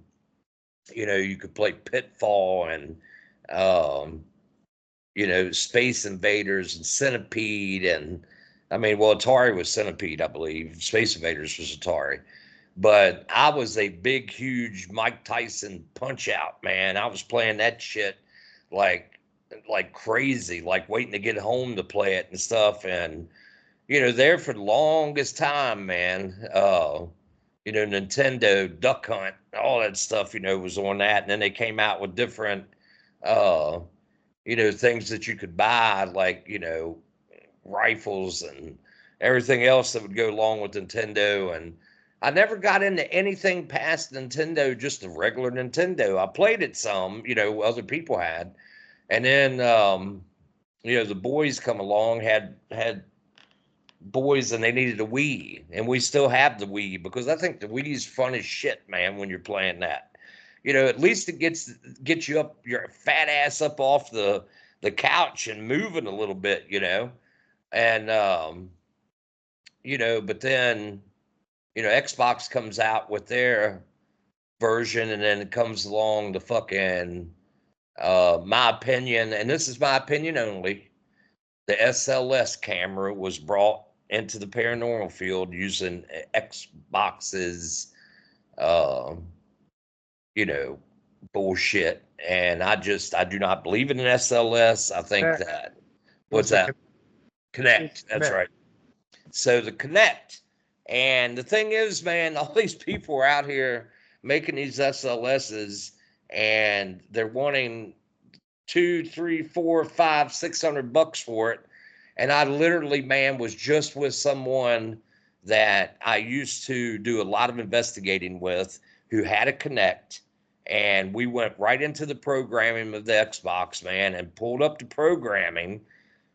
Speaker 2: you know, you could play Pitfall and, you know, Space Invaders and Centipede. And I mean, well, Atari was Centipede, I believe. Space Invaders was Atari. But I was a big, huge Mike Tyson Punch Out, man. I was playing that shit like crazy, like waiting to get home to play it and stuff. And, you know, there for the longest time, man, you know, Nintendo, Duck Hunt, all that stuff, you know, was on that. And then they came out with different, you know, things that you could buy, like, you know, rifles and everything else that would go along with Nintendo. And I never got into anything past Nintendo, just the regular Nintendo. I played it some, you know, other people had. And then, you know, the boys come along, had boys, and they needed a Wii. And we still have the Wii, because I think the Wii's fun as shit, man, when you're playing that. You know, at least it gets you up, your fat ass up off the couch and moving a little bit, you know. And, you know, but then, you know, Xbox comes out with their version, and then it comes along the fucking, my opinion, and this is my opinion only, the SLS camera was brought into the paranormal field using Xbox's, you know, bullshit. And I do not believe in an SLS. I think
Speaker 1: Kinect.
Speaker 2: that, what's that? Kinect. That's right. So the Kinect. And the thing is, man, all these people are out here making these SLSs, and they're wanting $200, $300, $400, $500, $600 for it. And I literally, man, was just with someone that I used to do a lot of investigating with, who had a Kinect, and we went right into the programming of the Xbox, man, and pulled up the programming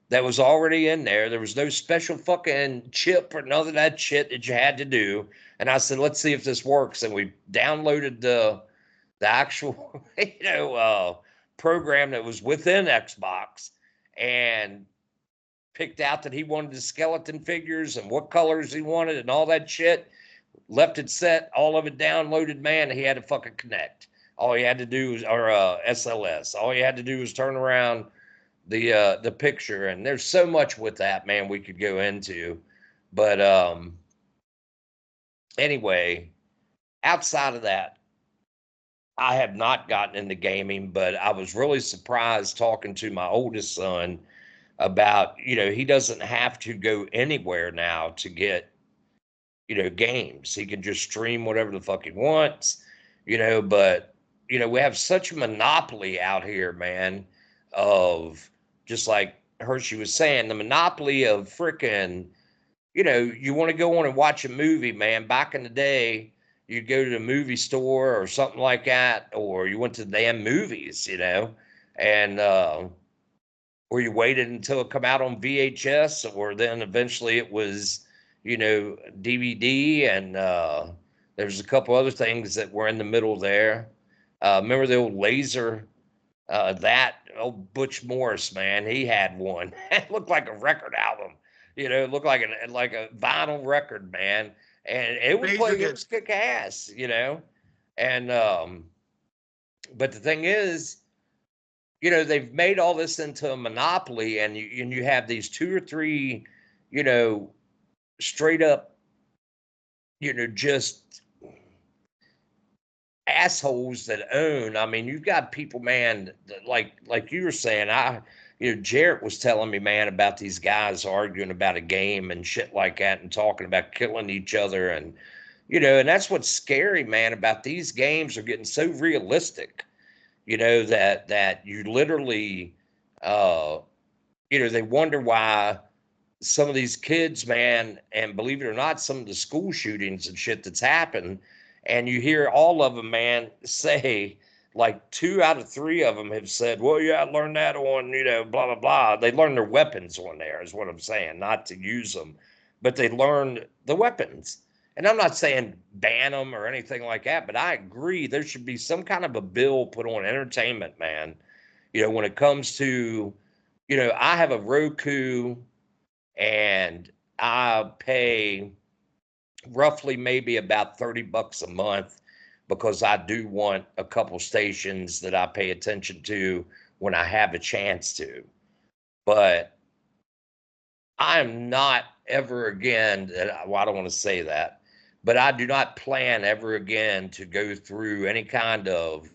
Speaker 2: that was already in there. There was no special fucking chip or none of that shit that you had to do. And I said, let's see if this works. And we downloaded the actual, you know, program that was within Xbox, and picked out that he wanted the skeleton figures and what colors he wanted and all that shit. Left it set, all of it downloaded, man. He had to fucking connect. All he had to do was, or SLS. All he had to do was turn around the picture, and there's so much with that, man, we could go into. But anyway, outside of that, I have not gotten into gaming, but I was really surprised talking to my oldest son about, he doesn't have to go anywhere now to get, games. He can just stream whatever the fuck he wants, but, we have such a monopoly out here, man, of just like Hershey was saying, the monopoly of frickin', you want to go on and watch a movie, man. Back in the day, you'd go to the movie store or something like that, or you went to the damn movies, and or you waited until it come out on VHS, or then eventually it was, DVD, and there's a couple other things that were in the middle there. Remember the old laser? That old Butch Morris, man, he had one. It looked like a record album. It looked like a vinyl record, man. And it would play, it was kick ass, And but the thing is, they've made all this into a monopoly, and you have these 2 or 3, straight up, just assholes that own. I mean, you've got people, man, that like you were saying, Jarrett was telling me, man, about these guys arguing about a game and shit like that, and talking about killing each other, and and that's what's scary, man, about these games are getting so realistic, that you literally, they wonder why some of these kids, man, and believe it or not, some of the school shootings and shit that's happened, and you hear all of them, man, say, like 2 out of 3 of them have said, well, yeah, I learned that on, blah, blah, blah. They learned their weapons on there is what I'm saying, not to use them, but they learned the weapons. And I'm not saying ban them or anything like that, but I agree there should be some kind of a bill put on entertainment, man. When it comes to, I have a Roku, and I pay roughly maybe about $30 a month, because I do want a couple stations that I pay attention to when I have a chance to. But I am not ever again, well, I don't want to say that, but I do not plan ever again to go through any kind of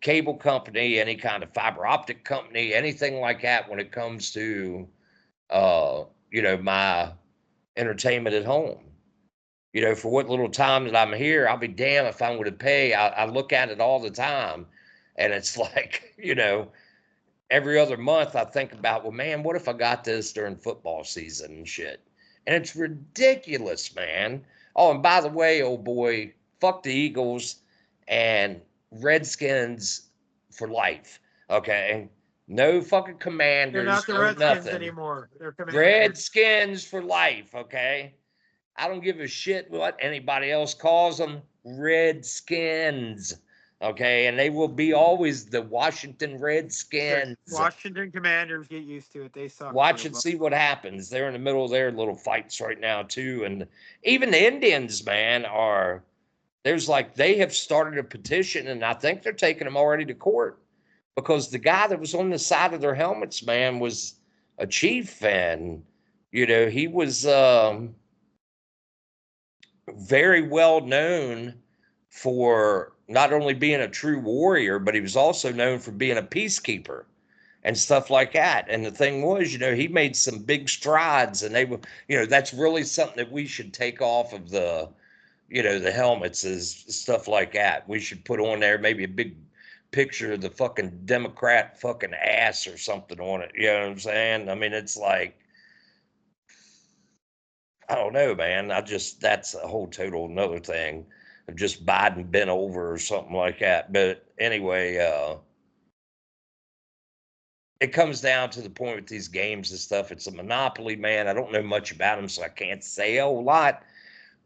Speaker 2: cable company, any kind of fiber optic company, anything like that when it comes to, my entertainment at home. For what little time that I'm here, I'll be damned if I'm going to pay. I look at it all the time, and it's like, every other month I think about, well, man, what if I got this during football season and shit? And it's ridiculous, man. Oh, and by the way, old boy, fuck the Eagles and Redskins for life, okay? No fucking Commanders.
Speaker 3: They're not the
Speaker 2: no
Speaker 3: Redskins
Speaker 2: nothing.
Speaker 3: anymore. They're Commanders.
Speaker 2: Redskins for life, okay? I don't give a shit what anybody else calls them. Redskins, okay? And they will be always the Washington Redskins.
Speaker 3: Washington Commanders, get used to it. They suck.
Speaker 2: Watch and see what happens. They're in the middle of their little fights right now, too. And even the Indians, man, they have started a petition, and I think they're taking them already to court, because the guy that was on the side of their helmets, man, was a chief, and, he was very well known for not only being a true warrior, but he was also known for being a peacekeeper and stuff like that. And the thing was, he made some big strides, and they were, that's really something that we should take off of the helmets, is stuff like that. We should put on there maybe a big picture of the fucking Democrat fucking ass or something on it. You know what I'm saying? I mean, it's like, I don't know, man. That's a whole total another thing of just Biden bent over or something like that. But anyway, it comes down to the point with these games and stuff. It's a monopoly, man. I don't know much about them, so I can't say a whole lot.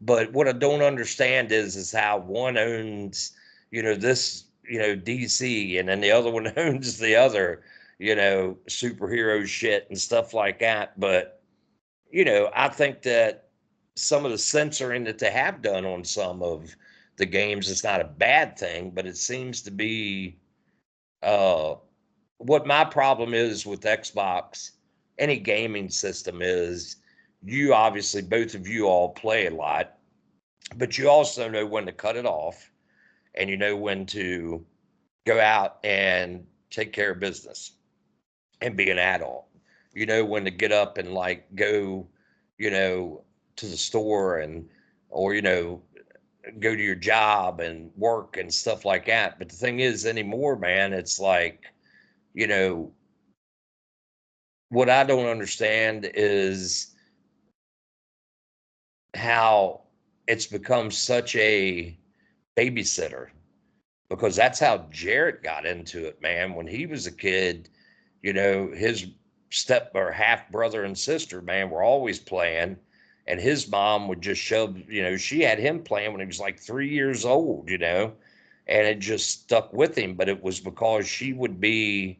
Speaker 2: But what I don't understand is how one owns, this, DC, and then the other one owns the other. superhero shit and stuff like that. But, I think that some of the censoring that they have done on some of the games is not a bad thing, but it seems to be what my problem is with Xbox, any gaming system is you obviously, both of you all play a lot, but you also know when to cut it off and you know when to go out and take care of business and be an adult. You know when to get up and like go, to the store and or go to your job and work and stuff like that. But the thing is anymore, man, it's like, you know, what I don't understand is how it's become such a babysitter, because that's how Jared got into it, man. When he was a kid, his step or half brother and sister, man, were always playing. And his mom would just shove, she had him playing when he was like 3 years old, and it just stuck with him. But it was because she would be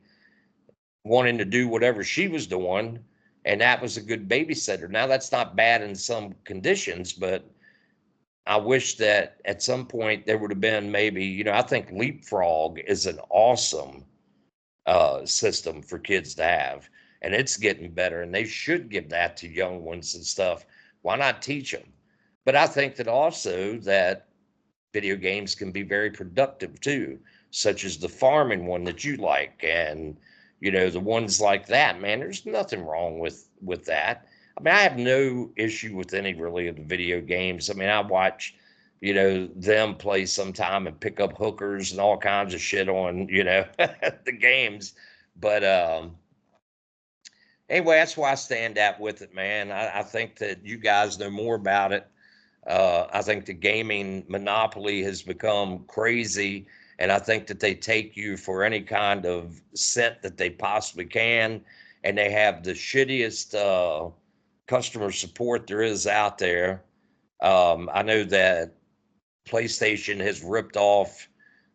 Speaker 2: wanting to do whatever she was doing. And that was a good babysitter. Now, that's not bad in some conditions, but I wish that at some point there would have been maybe, I think Leapfrog is an awesome system for kids to have. And it's getting better. And they should give that to young ones and stuff. Why not teach them? But I think that also that video games can be very productive too, such as the farming one that you like, and the ones like that, man. There's nothing wrong with that. I mean, I have no issue with any really of the video games. I mean, I watch them play sometime and pick up hookers and all kinds of shit on the games. But anyway, that's why I stand out with it, man. I think that you guys know more about it. I think the gaming monopoly has become crazy, and I think that they take you for any kind of cent that they possibly can, and they have the shittiest customer support there is out there. I know that PlayStation has ripped off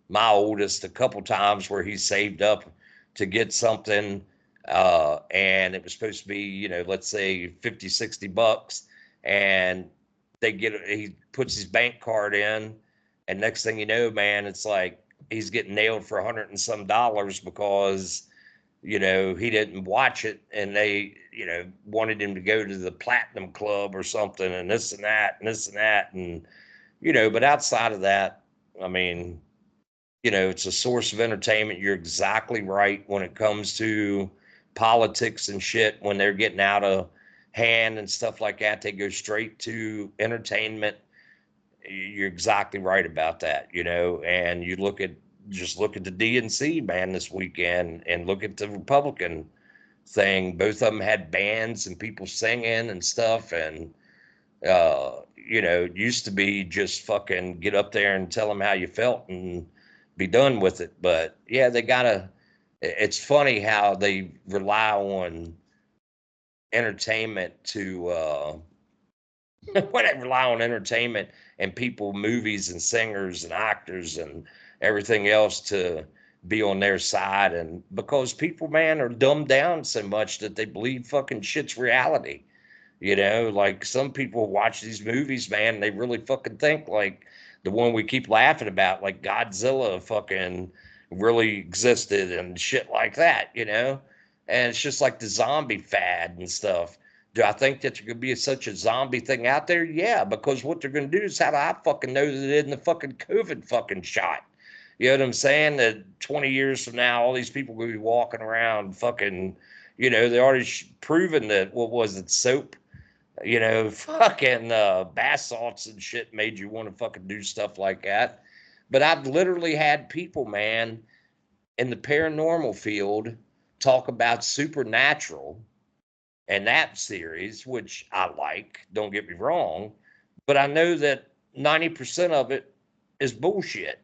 Speaker 2: my oldest a couple times where he saved up to get something, and it was supposed to be, let's say $50-$60, and he puts his bank card in, and next thing you know, man, it's like he's getting nailed for $100 and some because he didn't watch it, and they wanted him to go to the platinum club or something, and this and that and this and that, and but outside of that, I mean, it's a source of entertainment. You're exactly right when it comes to politics and shit. When they're getting out of hand and stuff like that, they go straight to entertainment. You're exactly right about that, and you look at the DNC, man, this weekend, and look at the Republican thing. Both of them had bands and people singing and stuff, and it used to be just fucking get up there and tell them how you felt and be done with it. But yeah, it's funny how they rely on entertainment to when they rely on entertainment and people, movies and singers and actors and everything else to be on their side. And because people, man, are dumbed down so much that they believe fucking shit's reality. Like some people watch these movies, man, and they really fucking think like the one we keep laughing about, like Godzilla fucking really existed and shit like that, and it's just like the zombie fad and stuff. Do I think that there could be such a zombie thing out there? Yeah, because what they're going to do is how do I fucking know that it isn't the fucking COVID fucking shot? You know what I'm saying? That 20 years from now, all these people will be walking around fucking, they already proven that, what was it, soap? Fucking bath salts and shit made you want to fucking do stuff like that. But I've literally had people, man, in the paranormal field talk about Supernatural and that series, which I like, don't get me wrong, but I know that 90% of it is bullshit.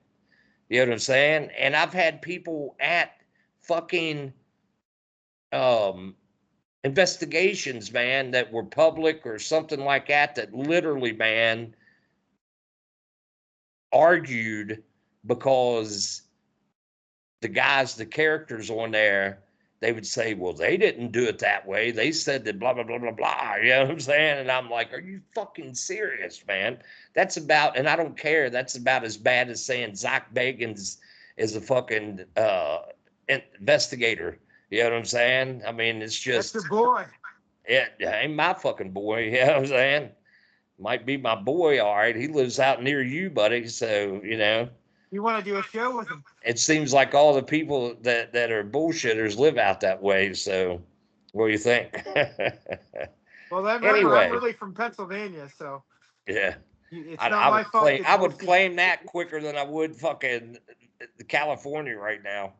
Speaker 2: You know what I'm saying? And I've had people at fucking investigations, man, that were public or something like that literally, man, argued because the characters on there they would say, well, they didn't do it that way. They said that blah, blah, blah, blah, blah. You know what I'm saying? And I'm like, are you fucking serious, man? That's about, and I don't care. That's about as bad as saying Zach Bagans is a fucking investigator. You know what I'm saying? I mean, it's
Speaker 3: That's
Speaker 2: just,
Speaker 3: your boy.
Speaker 2: it ain't my fucking boy. You know what I'm saying? Might be my boy, all right. He lives out near you, buddy. So, you know,
Speaker 3: You want to do a show with him?
Speaker 2: it seems like all the people that are bullshitters live out that way. So, what do you think?
Speaker 3: Well, then remember, I'm
Speaker 2: Anyway,
Speaker 3: really from Pennsylvania, so
Speaker 2: yeah,
Speaker 3: it's
Speaker 2: I,
Speaker 3: not
Speaker 2: I
Speaker 3: my
Speaker 2: would
Speaker 3: fault
Speaker 2: claim
Speaker 3: that
Speaker 2: I would
Speaker 3: bullshit.
Speaker 2: claim that quicker than I would fucking California right now.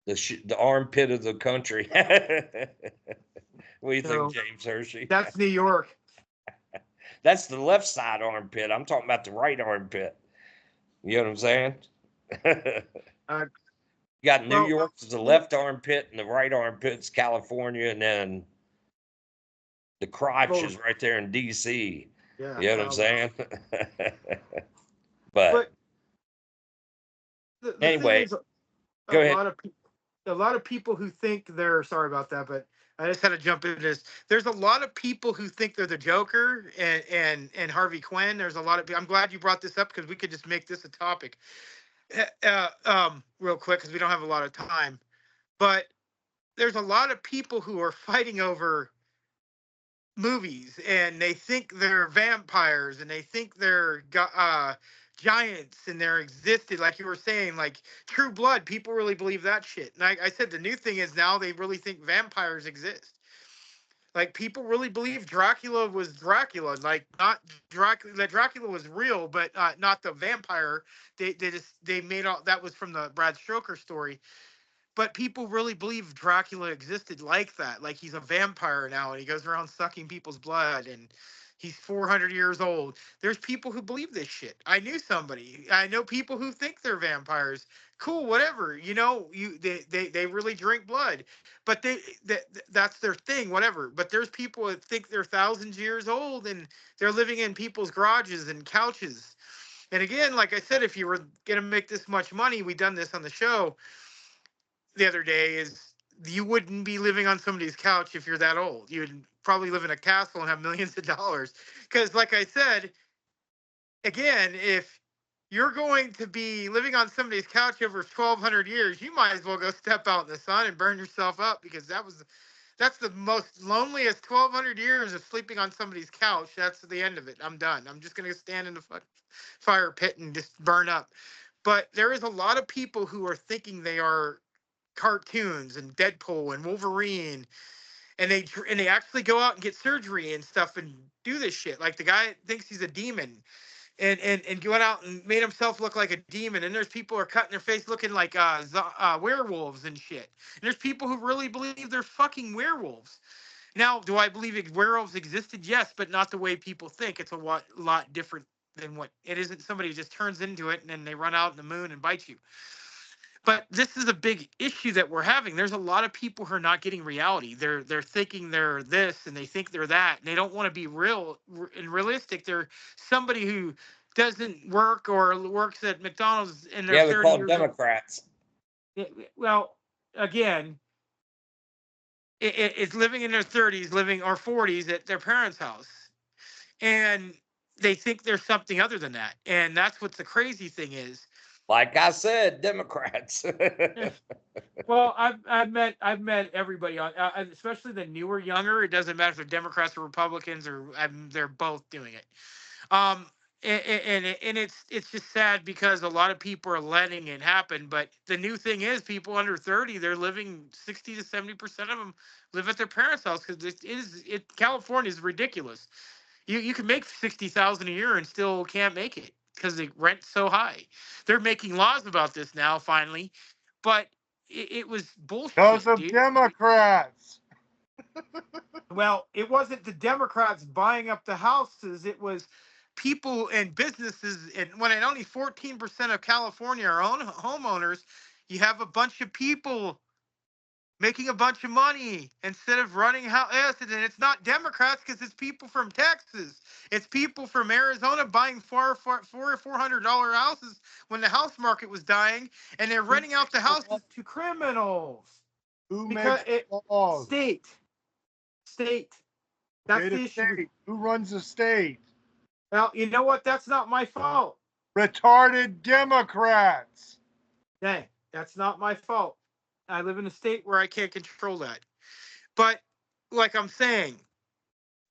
Speaker 2: The armpit of the country. What do you think,
Speaker 3: So
Speaker 2: James Hershey?
Speaker 3: that's New York.
Speaker 2: That's the left side armpit. I'm talking about the right armpit. You know what I'm saying?
Speaker 3: Uh,
Speaker 2: You got New
Speaker 3: well,
Speaker 2: York as the left armpit, and the right armpit's California, and then the crotch
Speaker 3: both.
Speaker 2: is right there in DC.
Speaker 3: Yeah.
Speaker 2: You know what I'm saying? But
Speaker 3: But the thing
Speaker 2: anyway,
Speaker 3: is,
Speaker 2: go ahead.
Speaker 3: a lot of people who think they're sorry about that, but I just had to jump into this. There's a lot of people who think they're the Joker and Harvey Quinn. There's a lot of. I'm glad you brought this up because we could just make this a topic, real quick because we don't have a lot of time. But there's a lot of people who are fighting over movies and they think they're vampires and they think they're giants and they're existed like you were saying, like True Blood. People really believe that shit, and I said the new thing is now they really think vampires exist. Like people really believe Dracula was Dracula, like not Dracula, that Dracula was real, but not the vampire. They made all that was from the Brad Stoker story, but people really believe Dracula existed like that. Like he's a vampire now and he goes around sucking people's blood and he's 400 years old. There's people who believe this shit. I know people who think they're vampires. Cool, whatever. You know, they really drink blood. But that's their thing, whatever. But there's people that think they're thousands of years old and they're living in people's garages and couches. And again, like I said, if you were going to make this much money, we done this on the show the other day, is you wouldn't be living on somebody's couch if you're that old. You would probably live in a castle and have millions of dollars. Because, like I said, again, if you're going to be living on somebody's couch over 1,200 years, you might as well go step out in the sun and burn yourself up because that's the most loneliest 1,200 years of sleeping on somebody's couch. That's the end of it. I'm done. I'm just going to stand in the fire pit and just burn up. But there is a lot of people who are thinking they are cartoons and Deadpool and Wolverine, and they actually go out and get surgery and stuff and do this shit. Like the guy thinks he's a demon and went out and made himself look like a demon. And there's people who are cutting their face looking like werewolves and shit. And there's people who really believe they're fucking werewolves. Now, do I believe werewolves existed? Yes, but not the way people think. It's a lot different than what it isn't. Somebody just turns into it and then they run out in the moon and bite you. But this is a big issue that we're having. There's a lot of people who are not getting reality. They're thinking they're this and they think they're that, and they don't want to be real and realistic. They're somebody who doesn't work or works at McDonald's and they're
Speaker 2: Yeah, they're
Speaker 3: 30
Speaker 2: called
Speaker 3: years old.
Speaker 2: Democrats.
Speaker 3: Well, again, it's living in their 30s, living or 40s at their parents' house, and they think there's something other than that. And that's what the crazy thing is.
Speaker 2: Like I said, Democrats.
Speaker 3: Well, I've met everybody on, especially the newer, younger. It doesn't matter if they're Democrats or Republicans or they're both doing it. Um, and it's just sad because a lot of people are letting it happen. But the new thing is, people under 30, they're living 60 to 70% of them live at their parents' house because California is ridiculous. You can make 60,000 a year and still can't make it because the rent's so high. They're making laws about this now, finally, but it was
Speaker 1: Those
Speaker 3: bullshit,
Speaker 1: of
Speaker 3: dude.
Speaker 1: Democrats.
Speaker 3: Well, it wasn't the Democrats buying up the houses; it was people and businesses. And when only 14% of California are homeowners, you have a bunch of people making a bunch of money instead of running houses. And it's not Democrats because it's people from Texas. It's people from Arizona buying $400 houses when the house market was dying, and they're renting out the houses to criminals.
Speaker 1: Who
Speaker 3: because
Speaker 1: makes laws?
Speaker 3: state. That's
Speaker 1: State
Speaker 3: the
Speaker 1: of
Speaker 3: issue.
Speaker 1: state. Who runs the state?
Speaker 3: Well, you know what? That's not my fault.
Speaker 1: Retarded Democrats.
Speaker 3: Hey, that's not my fault. I live in a state where I can't control that. But like I'm saying,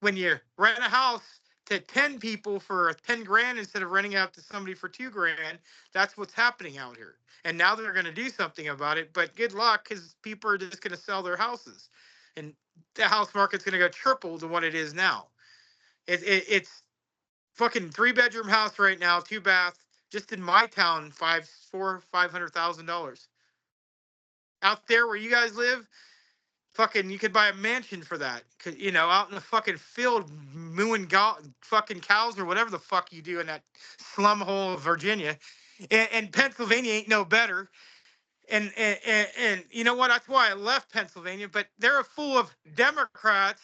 Speaker 3: when you rent a house to 10 people for 10 grand instead of renting out to somebody for 2 grand, that's what's happening out here. And now they're going to do something about it, but good luck because people are just going to sell their houses. And the house market's going to go triple to what it is now. It's fucking 3-bedroom house right now, 2 bath, just in my town, $500,000. Out there where you guys live, fucking, you could buy a mansion for that. You know, out in the fucking field, mooing fucking cows or whatever the fuck you do in that slum hole of Virginia. And Pennsylvania ain't no better. And you know what? That's why I left Pennsylvania. But they're full of Democrats.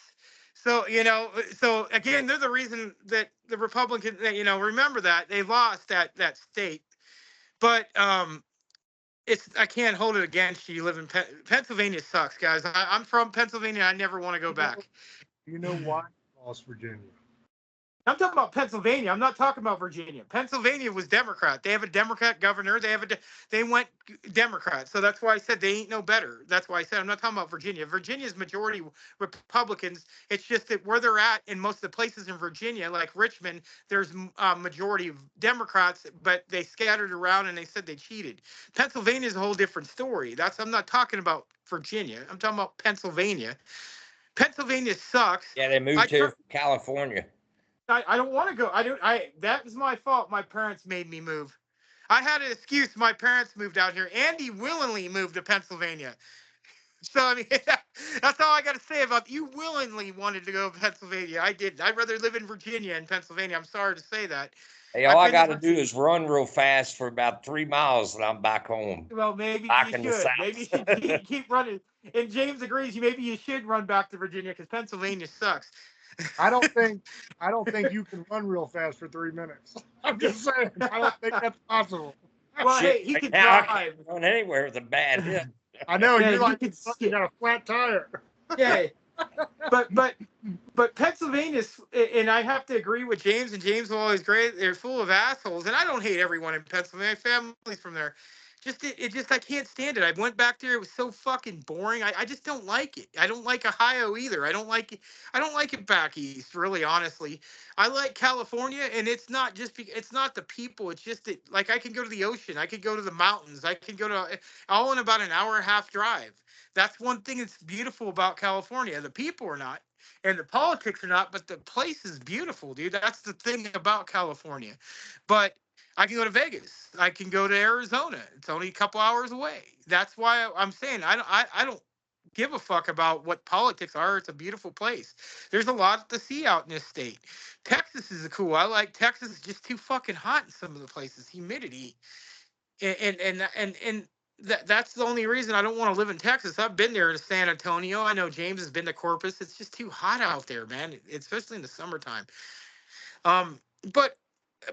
Speaker 3: So, you know, so again, they're the reason that the Republicans, you know, remember that they lost that state. But it's, I can't hold it against you. You live in Pennsylvania sucks, guys. I'm from Pennsylvania. I never want to go back.
Speaker 1: You know why you lost Virginia?
Speaker 3: I'm talking about Pennsylvania. I'm not talking about Virginia. Pennsylvania was Democrat. They have a Democrat governor. They went Democrat. So that's why I said they ain't no better. That's why I said I'm not talking about Virginia. Virginia's majority Republicans. It's just that where they're at in most of the places in Virginia, like Richmond, there's a majority of Democrats, but they scattered around and they said they cheated. Pennsylvania is a whole different story. I'm not talking about Virginia. I'm talking about Pennsylvania. Pennsylvania sucks.
Speaker 2: Yeah, they moved here from California.
Speaker 3: I don't want to go. That was my fault. My parents made me move. I had an excuse. My parents moved out here. Andy willingly moved to Pennsylvania. So I mean, that's all I got to say about you. Willingly wanted to go to Pennsylvania. I didn't. I'd rather live in Virginia and Pennsylvania. I'm sorry to say that.
Speaker 2: Hey, all I got to do is run real fast for about 3 miles, and I'm back home.
Speaker 3: Well, maybe
Speaker 2: back
Speaker 3: you should. Maybe you should keep running. And James agrees. Maybe you should run back to Virginia because Pennsylvania sucks.
Speaker 1: I don't think you can run real fast for 3 minutes. I'm just saying. I don't think that's possible.
Speaker 3: Well,
Speaker 2: Shit,
Speaker 3: hey, he could
Speaker 2: now I
Speaker 3: drive.
Speaker 2: can't run anywhere with a bad hit.
Speaker 1: I know
Speaker 3: Yeah,
Speaker 1: you're like
Speaker 3: you
Speaker 1: got a flat tire.
Speaker 3: Yeah, but Pennsylvania's, and I have to agree with James. And James will always great. They're full of assholes, and I don't hate everyone in Pennsylvania. My family's from there. It just I can't stand it. I went back there. It was so fucking boring. I just don't like it. I don't like Ohio either. I don't like it. I don't like it back east. Really, honestly, I like California, and it's not just it's not the people. It's just that like I can go to the ocean. I could go to the mountains. I could go to all in about an hour and a half drive. That's one thing that's beautiful about California. The people are not, and the politics are not, but the place is beautiful, dude. That's the thing about California. But I can go to Vegas. I can go to Arizona. It's only a couple hours away. That's why I'm saying I don't give a fuck about what politics are. It's a beautiful place. There's a lot to see out in this state. Texas is cool. I like Texas. It's just too fucking hot in some of the places. Humidity and that's the only reason I don't want to live in Texas. I've been there to San Antonio. I know James has been to Corpus. It's just too hot out there, man, especially in the summertime. But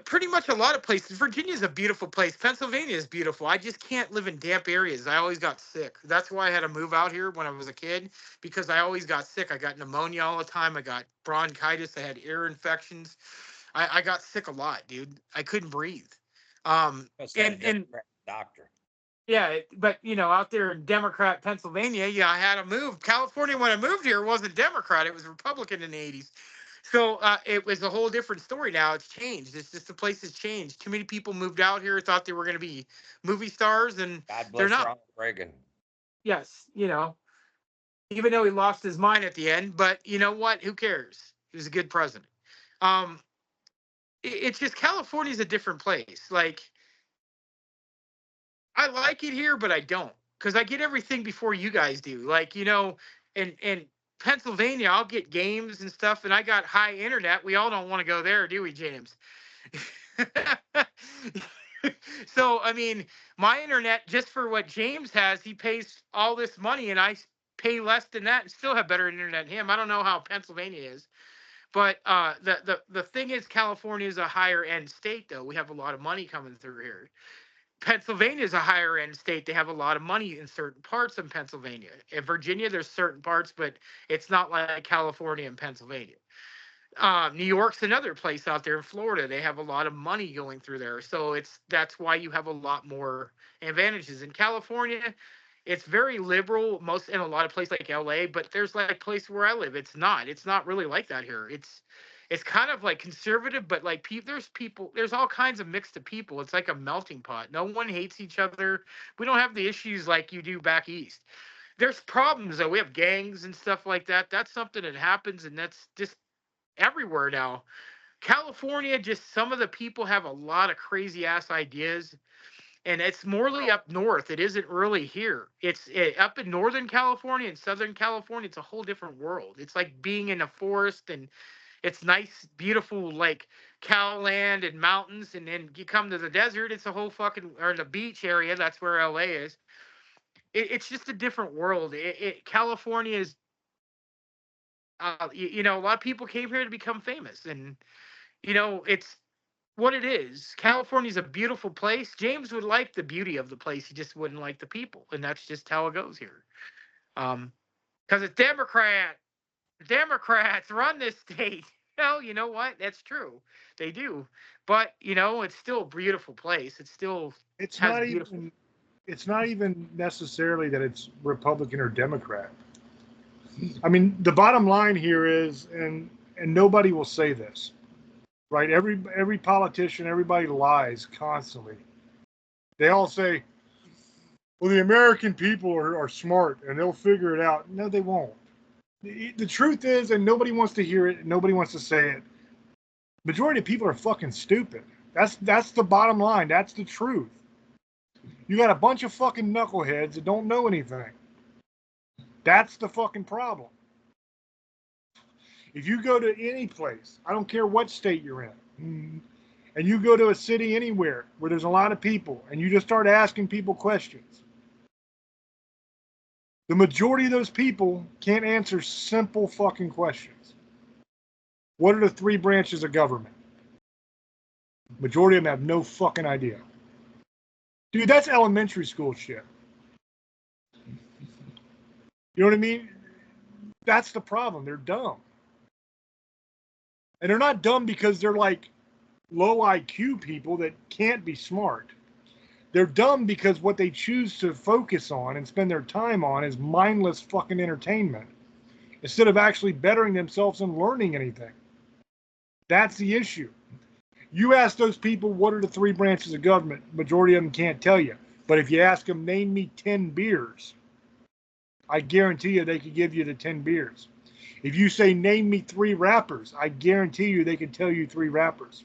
Speaker 3: pretty much a lot of places. Virginia is a beautiful place. Pennsylvania is beautiful. I just can't live in damp areas. I always got sick. That's why I had to move out here when I was a kid, because I always got sick. I got pneumonia all the time. I got bronchitis. I had ear infections. I got sick a lot, dude. I couldn't breathe. And
Speaker 2: doctor.
Speaker 3: Yeah, but you know, out there in Democrat Pennsylvania, yeah, I had to move. California, when I moved here, wasn't Democrat; it was Republican in the '80s. So it was a whole different story. Now it's changed. It's just the place has changed. Too many people moved out here, thought they were going to be movie stars, and
Speaker 2: God
Speaker 3: they're
Speaker 2: bless
Speaker 3: not.
Speaker 2: Ronald Reagan.
Speaker 3: Yes, you know, even though he lost his mind at the end, but you know what? Who cares? He was a good president. Um, it's just California's a different place. Like, I like it here, but I don't, because I get everything before you guys do. Like, you know, in Pennsylvania, I'll get games and stuff, and I got high internet. We all don't want to go there, do we, James? So, I mean, my internet, just for what James has, he pays all this money, and I pay less than that and still have better internet than him. I don't know how Pennsylvania is. But the thing is, California is a higher end state, though. We have a lot of money coming through here. Pennsylvania is a higher end state. They have a lot of money in certain parts of Pennsylvania. In Virginia, there's certain parts, but it's not like California and Pennsylvania. New York's another place out there in Florida. They have a lot of money going through there. So that's why you have a lot more advantages. In California, it's very liberal, most in a lot of places like LA, but there's like places where I live. It's not really like that here. It's kind of like conservative, but like there's all kinds of mixed of people. It's like a melting pot. No one hates each other. We don't have the issues like you do back east. There's problems though. We have gangs and stuff like that. That's something that happens, and that's just everywhere now. California, just some of the people have a lot of crazy ass ideas, and it's morely up north. It isn't really here. Up in Northern California and Southern California. It's a whole different world. It's like being in a forest, and it's nice, beautiful, like cow land and mountains, and then you come to the desert. It's a whole fucking or the beach area. That's where LA is. It's just a different world. California is. A lot of people came here to become famous, and it's what it is. California's a beautiful place. James would like the beauty of the place. He just wouldn't like the people, and that's just how it goes here. Because it's Democrats run this state. You know what? That's true. They do, but it's still a beautiful place. It still has beautiful.
Speaker 1: It's not even necessarily that it's Republican or Democrat. I mean, the bottom line here is, and nobody will say this, right? Every politician, everybody lies constantly. They all say, well, the American people are smart and they'll figure it out. No, they won't. The truth is, and nobody wants to hear it, nobody wants to say it, majority of people are fucking stupid. That's the bottom line. That's the truth. You got a bunch of fucking knuckleheads that don't know anything. That's the fucking problem. If you go to any place, I don't care what state you're in, and you go to a city anywhere where there's a lot of people and you just start asking people questions, the majority of those people can't answer simple fucking questions. What are the 3 branches of government? Majority of them have no fucking idea. Dude, that's elementary school shit. You know what I mean? That's the problem. They're dumb. And they're not dumb because they're like low IQ people that can't be smart. They're dumb because what they choose to focus on and spend their time on is mindless fucking entertainment instead of actually bettering themselves and learning anything. That's the issue. You ask those people, what are the 3 branches of government? Majority of them can't tell you. But if you ask them, name me 10 beers, I guarantee you they could give you the 10 beers. If you say, name me 3 rappers, I guarantee you they can tell you 3 rappers.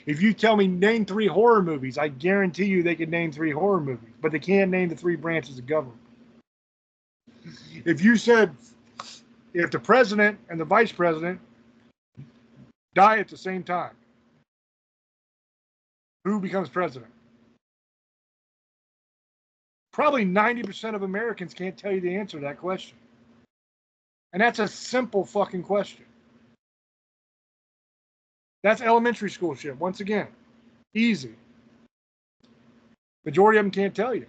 Speaker 1: If you tell me, name 3 horror movies, I guarantee you they can name 3 horror movies. But they can't name the 3 branches of government. If you said, if the president and the vice president die at the same time, who becomes president? Probably 90% of Americans can't tell you the answer to that question. And that's a simple fucking question. That's elementary school shit. Once again, easy. Majority of them can't tell you.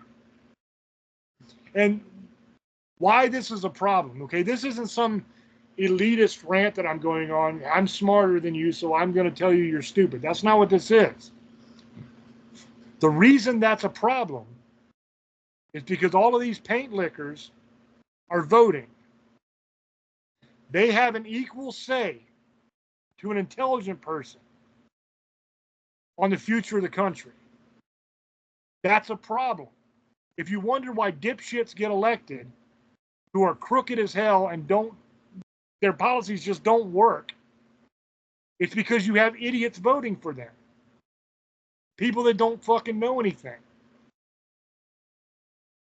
Speaker 1: And why this is a problem, okay? This isn't some elitist rant that I'm going on. I'm smarter than you, so I'm going to tell you you're stupid. That's not what this is. The reason that's a problem is because all of these paint lickers are voting. They have an equal say to an intelligent person on the future of the country. That's a problem. If you wonder why dipshits get elected who are crooked as hell and their policies just don't work, it's because you have idiots voting for them. People that don't fucking know anything.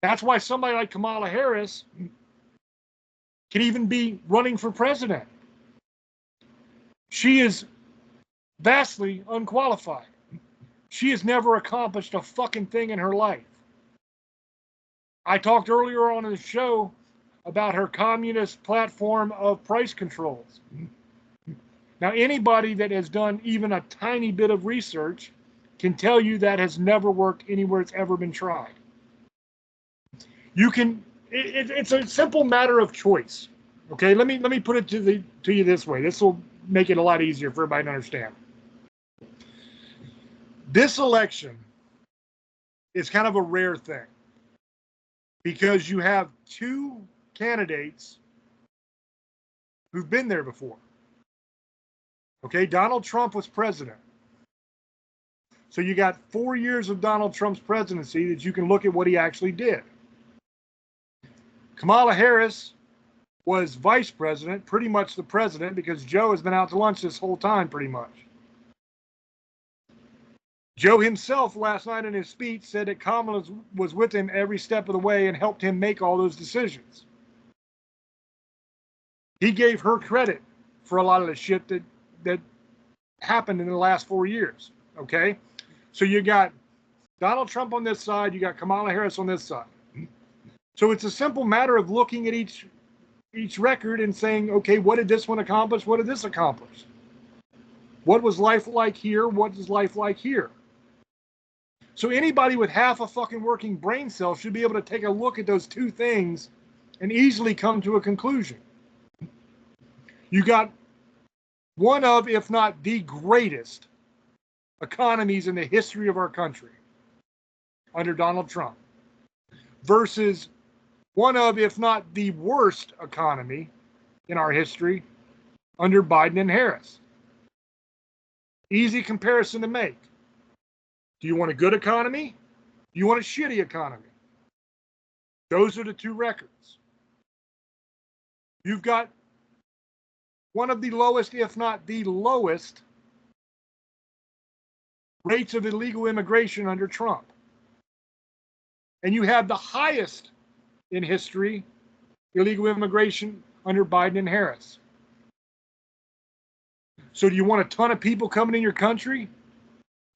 Speaker 1: That's why somebody like Kamala Harris can even be running for president. She is vastly unqualified. She has never accomplished a fucking thing in her life. I talked earlier on in the show about her communist platform of price controls. Now, anybody that has done even a tiny bit of research can tell you that has never worked anywhere it's ever been tried. You can, it's a simple matter of choice. Okay, let me put it to you this way. This will make it a lot easier for everybody to understand. This election is kind of a rare thing because you have two candidates who've been there before. Okay, Donald Trump was president. So you got 4 years of Donald Trump's presidency that you can look at what he actually did. Kamala Harris was vice president, pretty much the president, because Joe has been out to lunch this whole time, pretty much. Joe himself last night in his speech said that Kamala was with him every step of the way and helped him make all those decisions. He gave her credit for a lot of the shit that happened in the last 4 years, okay? So you got Donald Trump on this side, you got Kamala Harris on this side. So it's a simple matter of looking at each record and saying, okay, what did this one accomplish? What did this accomplish? What was life like here? What is life like here? So anybody with half a fucking working brain cell should be able to take a look at those two things and easily come to a conclusion. You got one of, if not the greatest economies in the history of our country under Donald Trump versus one of, if not the worst economy in our history under Biden and Harris. Easy comparison to make. Do you want a good economy? Do you want a shitty economy? Those are the two records. You've got one of the lowest, if not the lowest, rates of illegal immigration under Trump. And you have the highest in history illegal immigration under Biden and Harris. So do you want a ton of people coming in your country,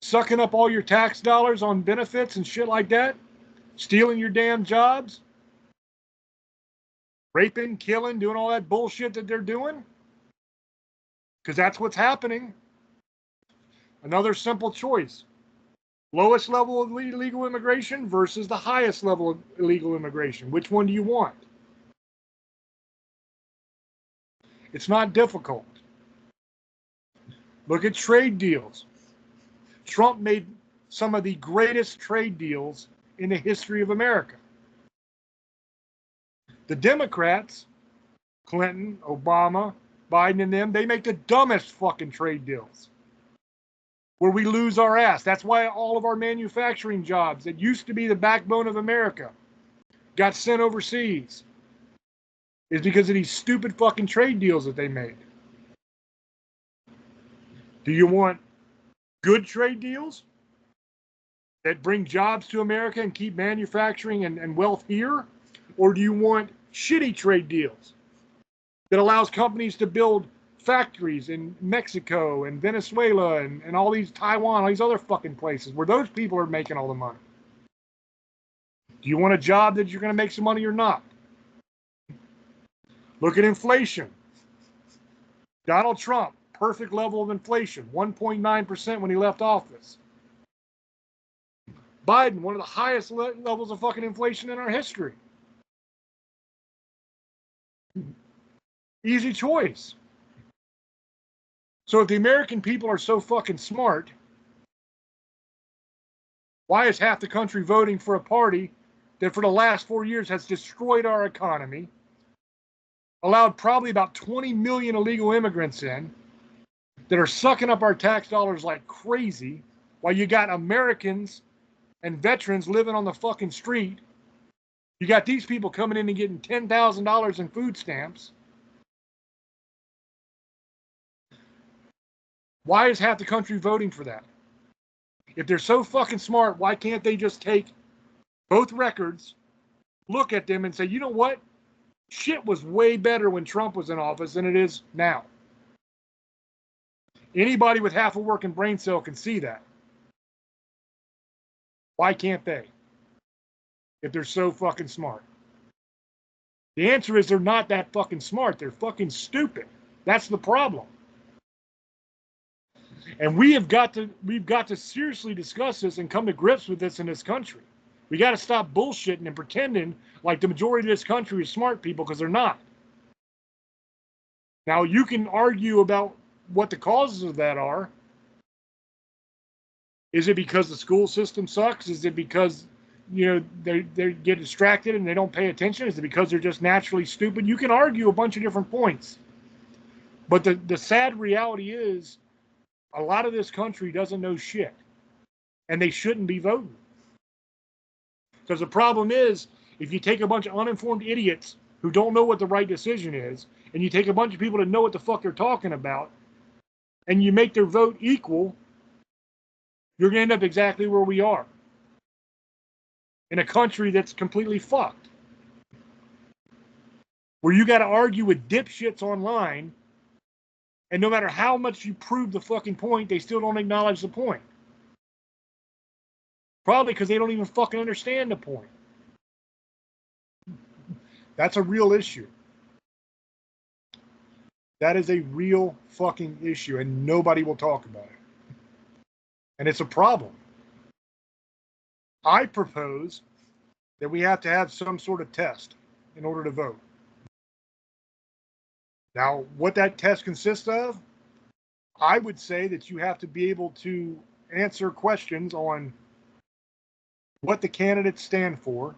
Speaker 1: sucking up all your tax dollars on benefits and shit like that, stealing your damn jobs, raping, killing, doing all that bullshit that they're doing? Because that's what's happening. Another simple choice. Lowest level of illegal immigration versus the highest level of illegal immigration. Which one do you want? It's not difficult. Look at trade deals. Trump made some of the greatest trade deals in the history of America. The Democrats, Clinton, Obama, Biden and them, they make the dumbest fucking trade deals where we lose our ass. That's why all of our manufacturing jobs that used to be the backbone of America got sent overseas. Is because of these stupid fucking trade deals that they made. Do you want good trade deals that bring jobs to America and keep manufacturing and wealth here? Or do you want shitty trade deals that allows companies to build factories in Mexico and Venezuela and all these Taiwan, all these other fucking places where those people are making all the money? Do you want a job that you're going to make some money or not? Look at inflation. Donald Trump, perfect level of inflation, 1.9% when he left office. Biden, one of the highest levels of fucking inflation in our history. Easy choice. So if the American people are so fucking smart, why is half the country voting for a party that for the last 4 years has destroyed our economy, allowed probably about 20 million illegal immigrants in, that are sucking up our tax dollars like crazy, while you got Americans and veterans living on the fucking street? You got these people coming in and getting $10,000 in food stamps. Why is half the country voting for that? If they're so fucking smart, why can't they just take both records, look at them and say, you know what? Shit was way better when Trump was in office than it is now. Anybody with half a working brain cell can see that. Why can't they? If they're so fucking smart. The answer is they're not that fucking smart. They're fucking stupid. That's the problem. And we've got to seriously discuss this and come to grips with this in this country. We got to stop bullshitting and pretending like the majority of this country is smart people, because they're not. Now, you can argue about what the causes of that are. Is it because the school system sucks? Is it because, they get distracted and they don't pay attention? Is it because they're just naturally stupid? You can argue a bunch of different points. But the sad reality is, a lot of this country doesn't know shit. And they shouldn't be voting. Because the problem is, if you take a bunch of uninformed idiots who don't know what the right decision is, and you take a bunch of people that know what the fuck they're talking about, and you make their vote equal, you're going to end up exactly where we are. In a country that's completely fucked. Where you got to argue with dipshits online, and no matter how much you prove the fucking point, they still don't acknowledge the point. Probably because they don't even fucking understand the point. That's a real issue. That is a real fucking issue, and nobody will talk about it. And it's a problem. I propose that we have to have some sort of test in order to vote. Now, what that test consists of, I would say that you have to be able to answer questions on what the candidates stand for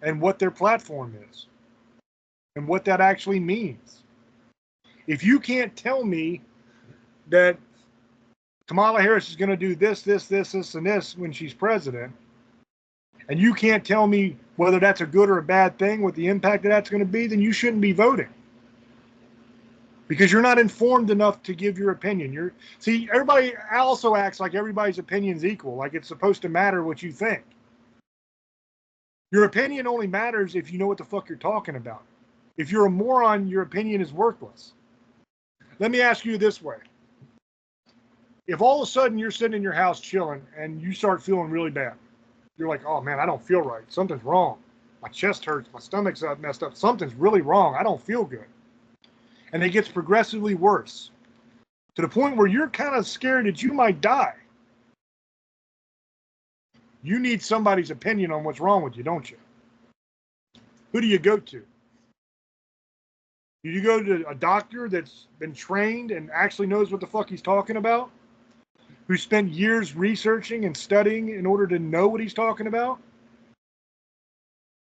Speaker 1: and what their platform is and what that actually means. If you can't tell me that Kamala Harris is going to do this, and this when she's president, and you can't tell me whether that's a good or a bad thing, what the impact of that's going to be, then you shouldn't be voting. Because you're not informed enough to give your opinion. Everybody also acts like everybody's opinion's equal, like it's supposed to matter what you think. Your opinion only matters if you know what the fuck you're talking about. If you're a moron, your opinion is worthless. Let me ask you this way. If all of a sudden you're sitting in your house chilling and you start feeling really bad, you're like, oh man, I don't feel right. Something's wrong. My chest hurts. My stomach's messed up. Something's really wrong. I don't feel good. And it gets progressively worse to the point where you're kind of scared that you might die. You need somebody's opinion on what's wrong with you, don't you? Who do you go to? Do you go to a doctor that's been trained and actually knows what the fuck he's talking about? Who spent years researching and studying in order to know what he's talking about?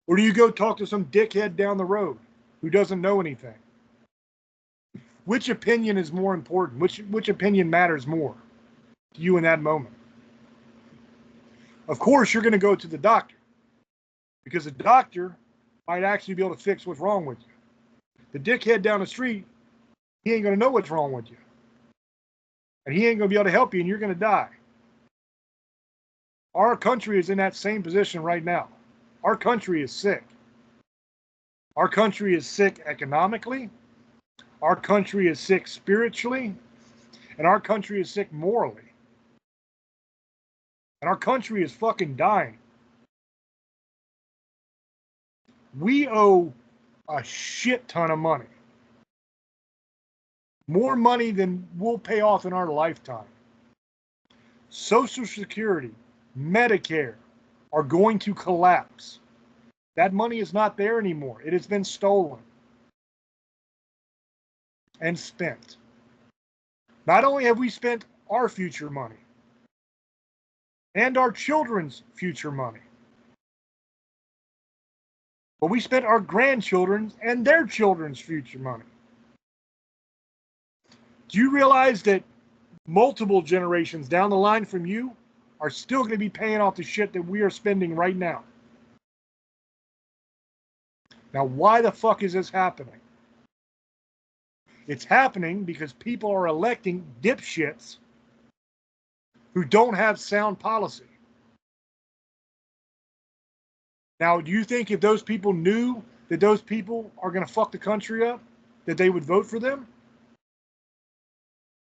Speaker 1: Or do you go talk to some dickhead down the road who doesn't know anything? Which opinion is more important? Which opinion matters more to you in that moment? Of course, you're going to go to the doctor, because the doctor might actually be able to fix what's wrong with you. The dickhead down the street, he ain't going to know what's wrong with you. And he ain't going to be able to help you, and you're going to die. Our country is in that same position right now. Our country is sick. Our country is sick economically. Our country is sick spiritually. And our country is sick morally. And our country is fucking dying. We owe a shit ton of money. More money than we'll pay off in our lifetime. Social Security, Medicare are going to collapse. That money is not there anymore. It has been stolen and spent. Not only have we spent our future money and our children's future money, but we spent our grandchildren's and their children's future money. Do you realize that multiple generations down the line from you are still going to be paying off the shit that we are spending right now? Now, why the fuck is this happening? It's happening because people are electing dipshits who don't have sound policy. Now, do you think if those people knew that those people are going to fuck the country up, that they would vote for them?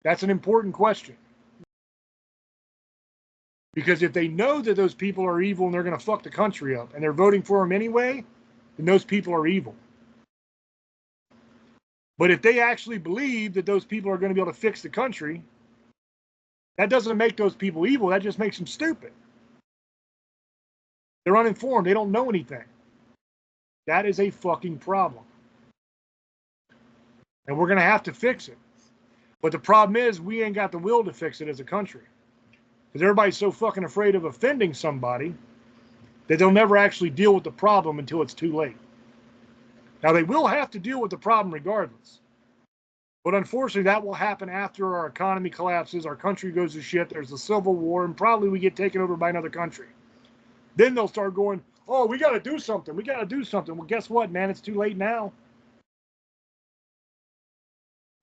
Speaker 1: That's an important question. Because if they know that those people are evil and they're going to fuck the country up and they're voting for them anyway, then those people are evil. But if they actually believe that those people are going to be able to fix the country, That doesn't make those people evil. That just makes them stupid. They're uninformed. They don't know anything. That is a fucking problem. And we're going to have to fix it. But the problem is we ain't got the will to fix it as a country. Because everybody's so fucking afraid of offending somebody that they'll never actually deal with the problem until it's too late. Now, they will have to deal with the problem regardless. But unfortunately, that will happen after our economy collapses, our country goes to shit, there's a civil war, and probably we get taken over by another country. Then they'll start going, oh, we got to do something. We got to do something. Well, guess what, man? It's too late now.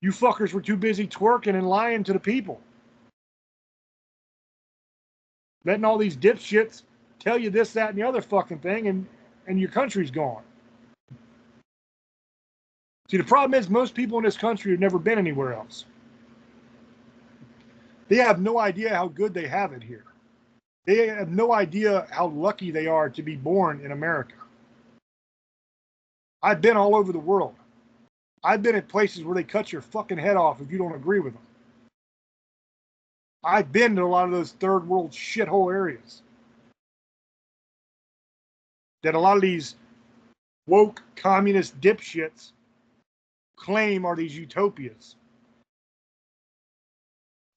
Speaker 1: You fuckers were too busy twerking and lying to the people. Letting all these dipshits tell you this, that, and the other fucking thing, and your country's gone. See, the problem is most people in this country have never been anywhere else. They have no idea how good they have it here. They have no idea how lucky they are to be born in America. I've been all over the world. I've been at places where they cut your fucking head off if you don't agree with them. I've been to a lot of those third world shithole areas that a lot of these woke communist dipshits claim are these utopias.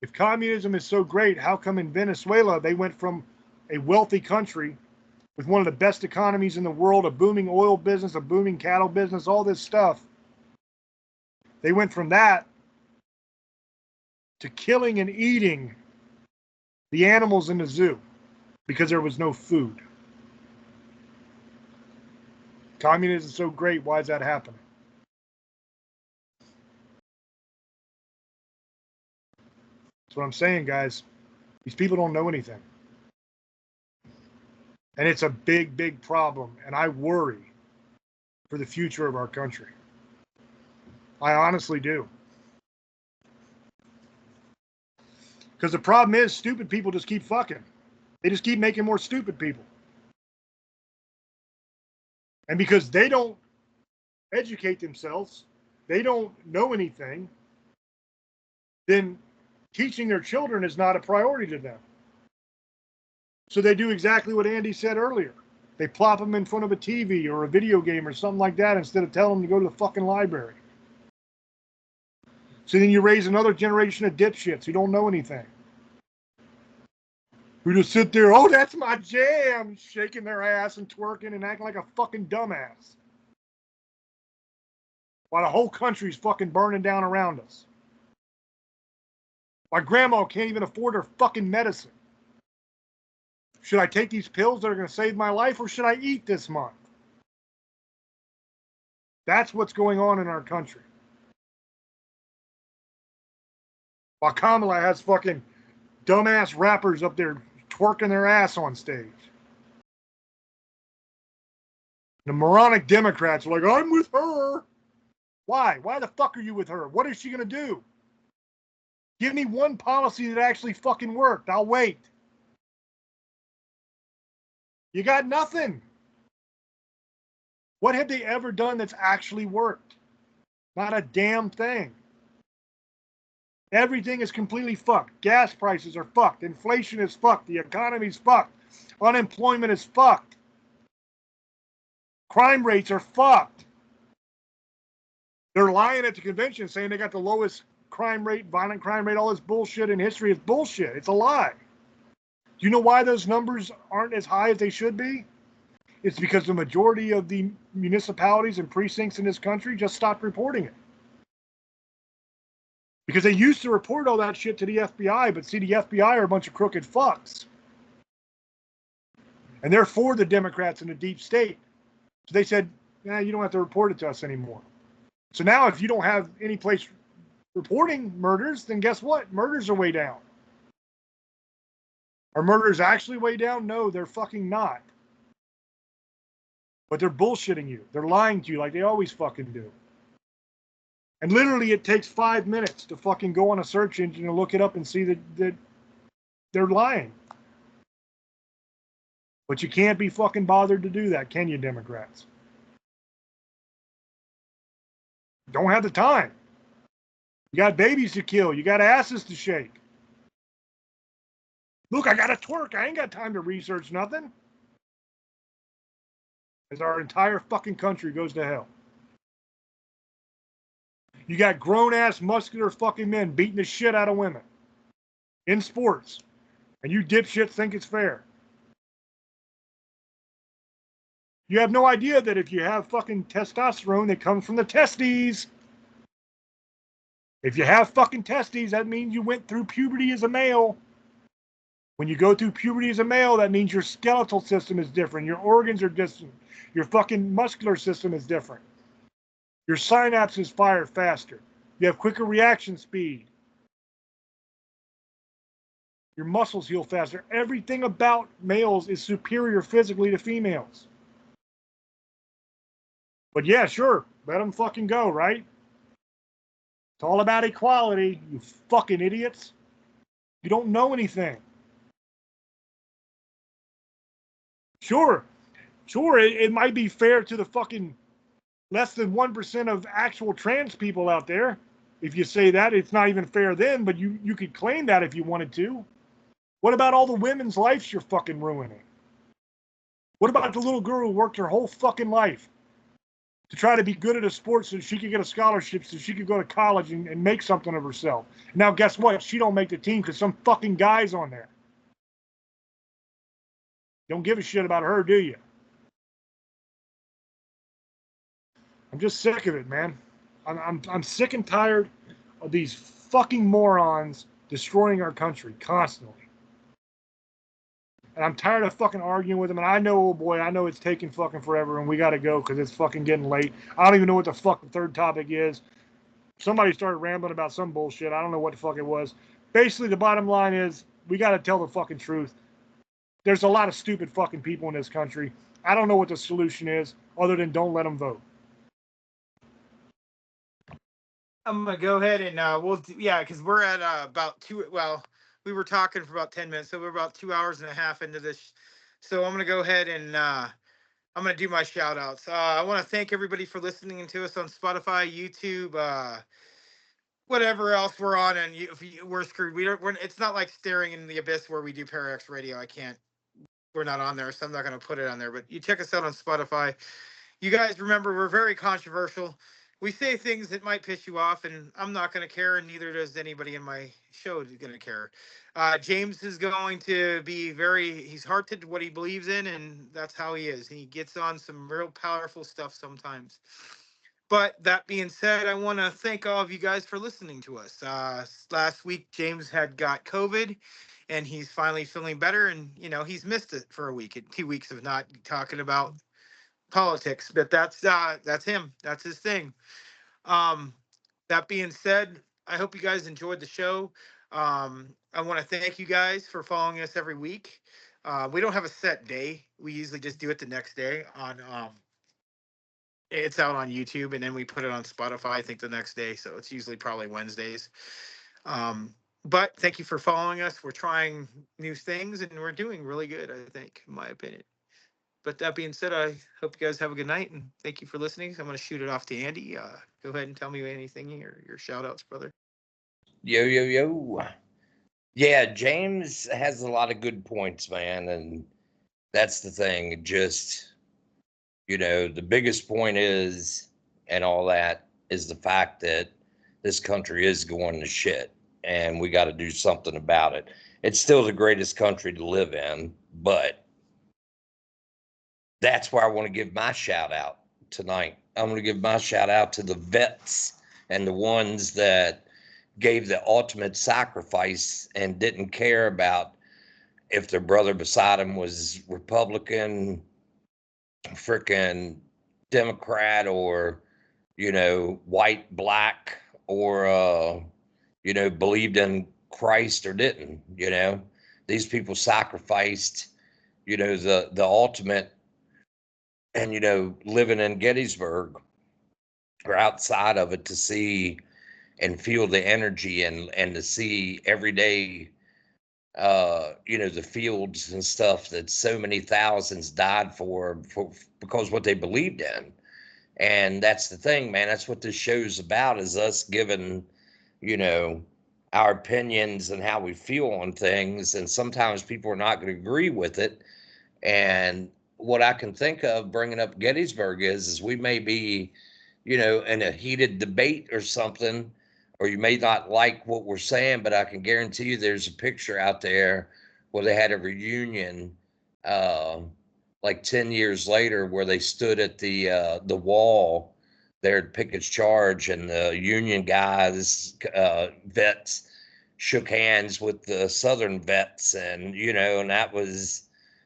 Speaker 1: If communism is so great, how come in Venezuela they went from a wealthy country with one of the best economies in the world, a booming oil business, a booming cattle business, all this stuff? They went from that to killing and eating the animals in the zoo because there was no food. Communism is so great, why is that happening? That's what I'm saying, guys. These people don't know anything. And it's a big, big problem. And I worry for the future of our country. I honestly do. Because the problem is stupid people just keep fucking. They just keep making more stupid people. And because they don't educate themselves, they don't know anything, then teaching their children is not a priority to them. So they do exactly what Andy said earlier. They plop them in front of a TV or a video game or something like that instead of telling them to go to the fucking library. So then you raise another generation of dipshits who don't know anything. Who just sit there, oh, that's my jam, shaking their ass and twerking and acting like a fucking dumbass. While the whole country's fucking burning down around us. My grandma can't even afford her fucking medicine. Should I take these pills that are going to save my life, or should I eat this month? That's what's going on in our country. While Kamala has fucking dumbass rappers up there twerking their ass on stage. The moronic Democrats are like, I'm with her. Why? Why the fuck are you with her? What is she going to do? Give me one policy that actually fucking worked. I'll wait. You got nothing. What have they ever done that's actually worked? Not a damn thing. Everything is completely fucked. Gas prices are fucked. Inflation is fucked. The economy's fucked. Unemployment is fucked. Crime rates are fucked. They're lying at the convention saying they got the lowest crime rate, violent crime rate, all this bullshit in history. It's bullshit. It's a lie. Do you know why those numbers aren't as high as they should be? It's because the majority of the municipalities and precincts in this country just stopped reporting it. Because they used to report all that shit to the FBI, but see, the FBI are a bunch of crooked fucks. And they're for the Democrats and the deep state. So they said, nah, you don't have to report it to us anymore. So now if you don't have any place reporting murders, then guess what? Murders are way down. Are murders actually way down? No, they're fucking not. But they're bullshitting you. They're lying to you like they always fucking do. And literally it takes 5 minutes to fucking go on a search engine and look it up and see that they're lying. But you can't be fucking bothered to do that, can you, Democrats? Don't have the time. You got babies to kill. You got asses to shake. Look, I got to twerk. I ain't got time to research nothing. As our entire fucking country goes to hell. You got grown-ass, muscular fucking men beating the shit out of women in sports. And you dipshits think it's fair. You have no idea that if you have fucking testosterone that comes from the testes, if you have fucking testes, that means you went through puberty as a male. When you go through puberty as a male, that means your skeletal system is different. Your organs are different. Your fucking muscular system is different. Your synapses fire faster. You have quicker reaction speed. Your muscles heal faster. Everything about males is superior physically to females. But yeah, sure, let them fucking go, right? It's all about equality, you fucking idiots. You don't know anything. Sure, it might be fair to the fucking less than 1% of actual trans people out there. If you say that, it's not even fair then, but you could claim that if you wanted to. What about all the women's lives you're fucking ruining? What about the little girl who worked her whole fucking life to try to be good at a sport so she could get a scholarship so she could go to college and make something of herself? Now, guess what? She don't make the team because some fucking guy's on there. Don't give a shit about her, do you? I'm just sick of it, man. I'm sick and tired of these fucking morons destroying our country constantly. And I'm tired of fucking arguing with them. And I know, oh boy, I know it's taking fucking forever and we got to go because it's fucking getting late. I don't even know what the fuck the third topic is. Somebody started rambling about some bullshit. I don't know what the fuck it was. Basically, the bottom line is we got to tell the fucking truth. There's a lot of stupid fucking people in this country. I don't know what the solution is other than don't let them vote.
Speaker 3: I'm gonna go ahead and because we're at about two. Well, we were talking for about 10 minutes, so we're about 2 hours and a half into this. So I'm gonna go ahead and I'm gonna do my shout outs. I want to thank everybody for listening to us on Spotify, YouTube, whatever else we're on, and we're screwed. It's not like staring in the abyss where we do Parax Radio. We're not on there, so I'm not gonna put it on there. But you check us out on Spotify. You guys remember we're very controversial. We say things that might piss you off, and I'm not going to care, and neither does anybody in my show is going to care. James is going to be he's hearted to what he believes in, and that's how he is. He gets on some real powerful stuff sometimes. But that being said, I want to thank all of you guys for listening to us. Last week, James had got COVID, and he's finally feeling better, and, he's missed it for a week, 2 weeks of not talking about politics, but that's him. That's his thing. That being said, I hope you guys enjoyed the show. I want to thank you guys for following us every week. We don't have a set day. We usually just do it the next day on it's out on YouTube, and then we put it on Spotify, I think, the next day. So it's usually probably Wednesdays. But thank you for following us. We're trying new things, and we're doing really good, I think, in my opinion. But that being said, I hope you guys have a good night, and thank you for listening. I'm going to shoot it off to Andy. Go ahead and tell me anything, your shout outs, brother.
Speaker 2: Yo. Yeah, James has a lot of good points, man. And that's the thing. Just, the biggest point is, and all that, is the fact that this country is going to shit. And we got to do something about it. It's still the greatest country to live in, but that's where I want to give my shout out tonight. I'm going to give my shout out to the vets and the ones that gave the ultimate sacrifice and didn't care about if their brother beside him was Republican, freaking Democrat, or, white, black, or, believed in Christ or didn't. These people sacrificed, the ultimate. And, living in Gettysburg or outside of it to see and feel the energy and to see every day, the fields and stuff that so many thousands died for because what they believed in. And that's the thing, man. That's what this show's about, is us giving, our opinions and how we feel on things, and sometimes people are not going to agree with it. And what I can think of bringing up Gettysburg is we may be, in a heated debate or something, or you may not like what we're saying, but I can guarantee you there's a picture out there where they had a reunion, uh, like 10 years later, where they stood at the wall there at Pickett's Charge, and the Union guys, vets, shook hands with the Southern vets, and and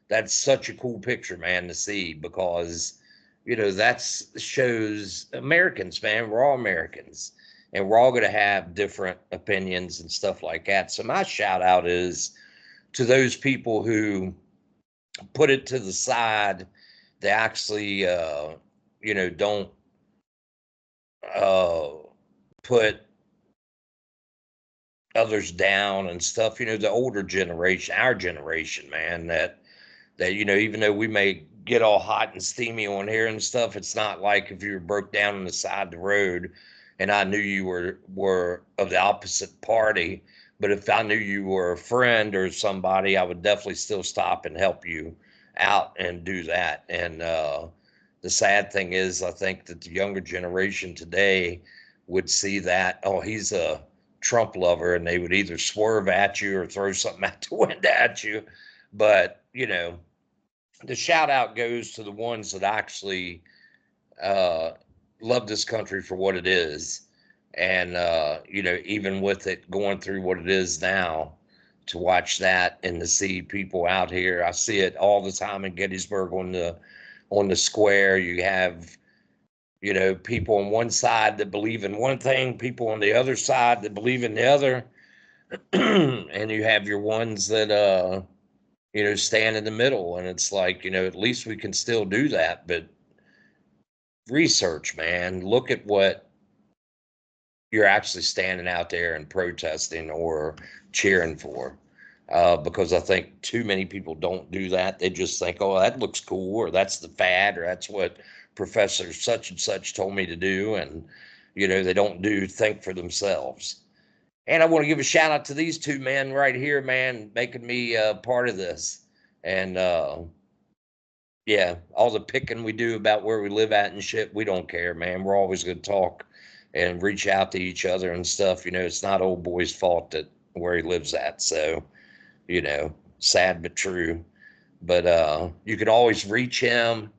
Speaker 2: that's such a cool picture, man, to see, because that's shows Americans, man. We're all Americans, and we're all going to have different opinions and stuff like that. So my shout out is to those people who put it to the side. They actually, don't uh, put others down and stuff. The older generation, our generation, man, that even though we may get all hot and steamy on here and stuff, it's not like if you were broke down on the side of the road and I knew you were of the opposite party. But if I knew you were a friend or somebody, I would definitely still stop and help you out and do that. And the sad thing is, I think that the younger generation today would see that, oh, he's a Trump lover, and they would either swerve at you or throw something out the window at you. But the shout out goes to the ones that actually love this country for what it is. And even with it going through what it is now, to watch that and to see people out here, I see it all the time in Gettysburg on the square. You have people on one side that believe in one thing, people on the other side that believe in the other, and you have your ones that stand in the middle. And it's like, at least we can still do that. But research, man, look at what you're actually standing out there and protesting or cheering for. Because I think too many people don't do that. They just think, oh, that looks cool, or that's the fad, or that's what Professor such and such told me to do. And, they don't think for themselves. And I want to give a shout out to these two men right here, man, making me part of this. And yeah, all the picking we do about where we live at and shit, we don't care, man. We're always going to talk and reach out to each other and stuff. It's not old boy's fault that where he lives at. So, sad but true. But you can always reach him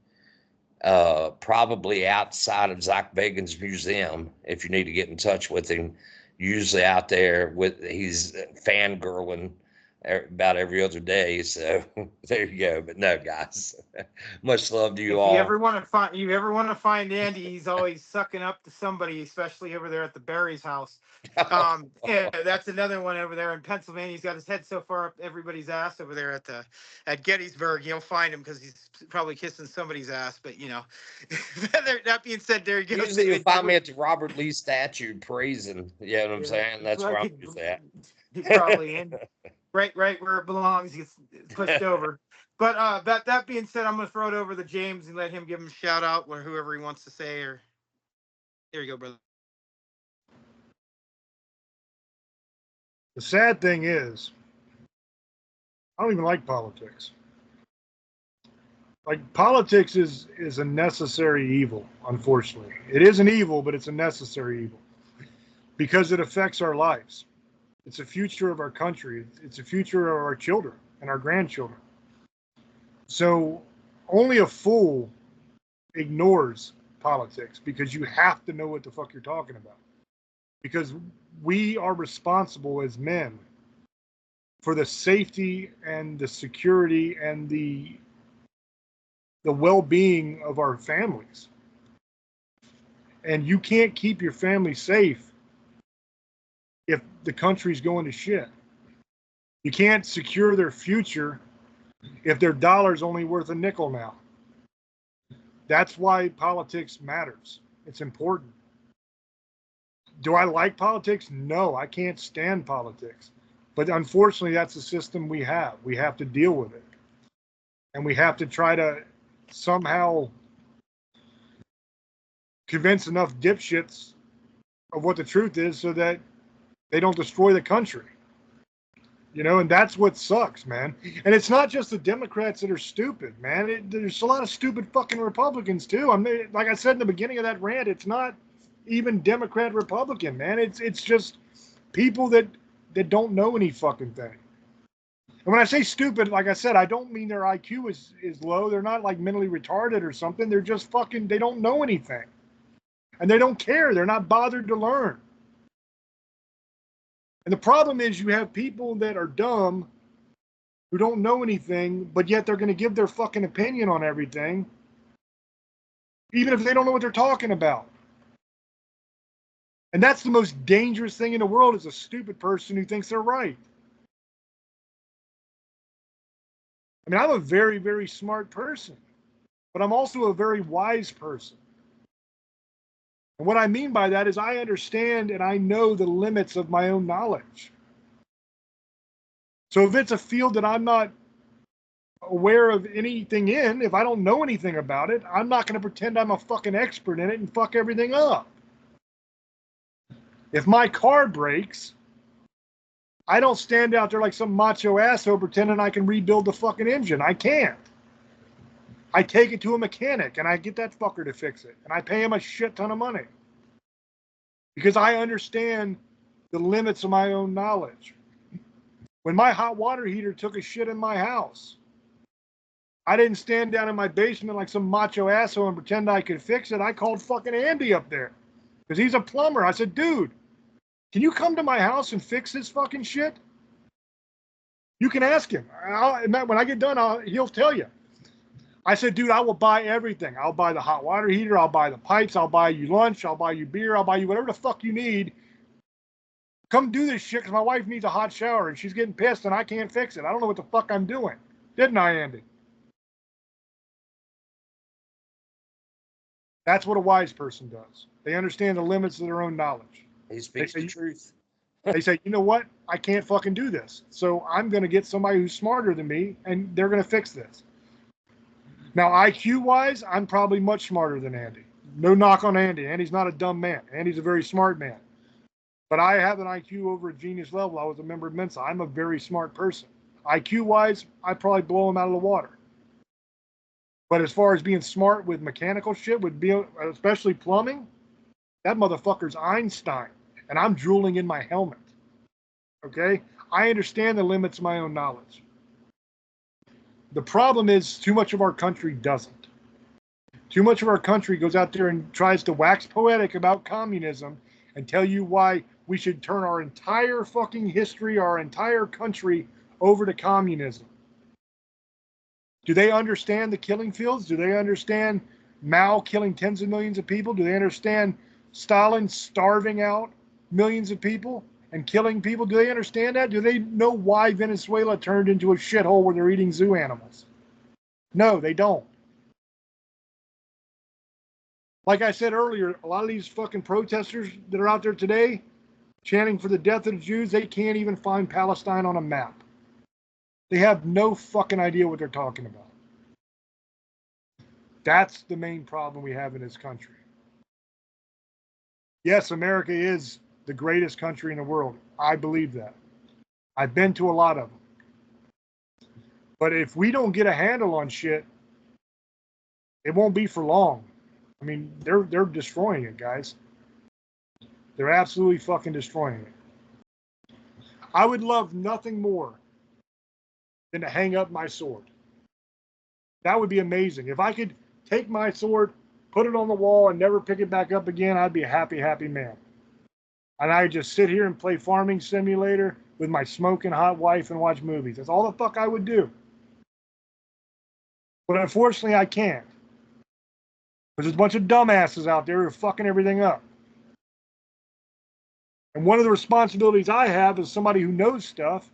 Speaker 2: probably outside of Zach Bagans' museum if you need to get in touch with him. Usually out there he's fangirling about every other day. So there you go. But no, guys, much love to you all.
Speaker 3: If you ever want to find Andy, he's always sucking up to somebody, especially over there at the Barry's house. Yeah, that's another one over there in Pennsylvania. He's got his head so far up everybody's ass over there at Gettysburg. You'll find him because he's probably kissing somebody's ass. But that being said, there you go.
Speaker 2: Usually you'll find me at the Robert Lee statue praising. You know what I'm saying? That's where I'm usually at.
Speaker 3: He's probably in right where it belongs. He gets pushed over. But that being said, I'm gonna throw it over to James and let him give him a shout out or whoever he wants to say. Or there you go, brother.
Speaker 1: The sad thing is, I don't even like politics. Like, politics is a necessary evil, unfortunately. It is an evil, but it's a necessary evil because it affects our lives. It's the future of our country. It's the future of our children and our grandchildren. So only a fool ignores politics, because you have to know what the fuck you're talking about. Because we are responsible as men for the safety and the security and the well-being of our families. And you can't keep your family safe if the country's going to shit. You can't secure their future if their dollar's only worth a nickel now. That's why politics matters. It's important. Do I like politics? No, I can't stand politics. But unfortunately, that's the system we have. We have to deal with it. And we have to try to somehow convince enough dipshits of what the truth is so that They don't destroy the country. And that's what sucks, man. And it's not just the Democrats that are stupid, man. There's a lot of stupid fucking Republicans too. I mean, like I said in the beginning of that rant, it's not even Democrat Republican, man. It's just people that don't know any fucking thing. And when I say stupid, like I said, I don't mean their IQ is low. They're not like mentally retarded or something. They're just fucking, they don't know anything. And they don't care. They're not bothered to learn. And the problem is you have people that are dumb who don't know anything, but yet they're going to give their fucking opinion on everything, even if they don't know what they're talking about. And that's the most dangerous thing in the world, is a stupid person who thinks they're right. I mean, I'm a very, very smart person, but I'm also a very wise person. And what I mean by that is I understand and I know the limits of my own knowledge. So if it's a field that I'm not aware of anything in, if I don't know anything about it, I'm not going to pretend I'm a fucking expert in it and fuck everything up. If my car breaks, I don't stand out there like some macho asshole pretending I can rebuild the fucking engine. I can't. I take it to a mechanic and I get that fucker to fix it. And I pay him a shit ton of money. Because I understand the limits of my own knowledge. When my hot water heater took a shit in my house, I didn't stand down in my basement like some macho asshole and pretend I could fix it. I called fucking Andy up there. Because he's a plumber. I said, dude, can you come to my house and fix this fucking shit? You can ask him. When I get done, he'll tell you. I said, dude, I will buy everything. I'll buy the hot water heater. I'll buy the pipes. I'll buy you lunch. I'll buy you beer. I'll buy you whatever the fuck you need. Come do this shit because my wife needs a hot shower and she's getting pissed and I can't fix it. I don't know what the fuck I'm doing. Didn't I, Andy? That's what a wise person does. They understand the limits of their own knowledge.
Speaker 2: He speaks the truth.
Speaker 1: They say, you know what? I can't fucking do this. So I'm going to get somebody who's smarter than me and they're going to fix this. Now, IQ-wise, I'm probably much smarter than Andy. No knock on Andy. Andy's not a dumb man. Andy's a very smart man. But I have an IQ over a genius level. I was a member of Mensa. I'm a very smart person. IQ-wise, I probably blow him out of the water. But as far as being smart with mechanical shit, especially plumbing, that motherfucker's Einstein. And I'm drooling in my helmet. Okay? I understand the limits of my own knowledge. The problem is too much of our country doesn't. Too much of our country goes out there and tries to wax poetic about communism and tell you why we should turn our entire fucking history, our entire country over to communism. Do they understand the killing fields? Do they understand Mao killing tens of millions of people? Do they understand Stalin starving out millions of people and killing people? Do they understand that? Do they know why Venezuela turned into a shithole where they're eating zoo animals? No, they don't. Like I said earlier, a lot of these fucking protesters that are out there today chanting for the death of the Jews, they can't even find Palestine on a map. They have no fucking idea what they're talking about. That's the main problem we have in this country. Yes, America is the greatest country in the world. I believe that. I've been to a lot of them. But if we don't get a handle on shit, it won't be for long. I mean, they're destroying it, guys. They're absolutely fucking destroying it. I would love nothing more than to hang up my sword. That would be amazing. If I could take my sword, put it on the wall, and never pick it back up again, I'd be a happy, happy man. And I'd just sit here and play Farming Simulator with my smoking hot wife and watch movies. That's all the fuck I would do. But unfortunately, I can't. Because there's a bunch of dumbasses out there who are fucking everything up. And one of the responsibilities I have as somebody who knows stuff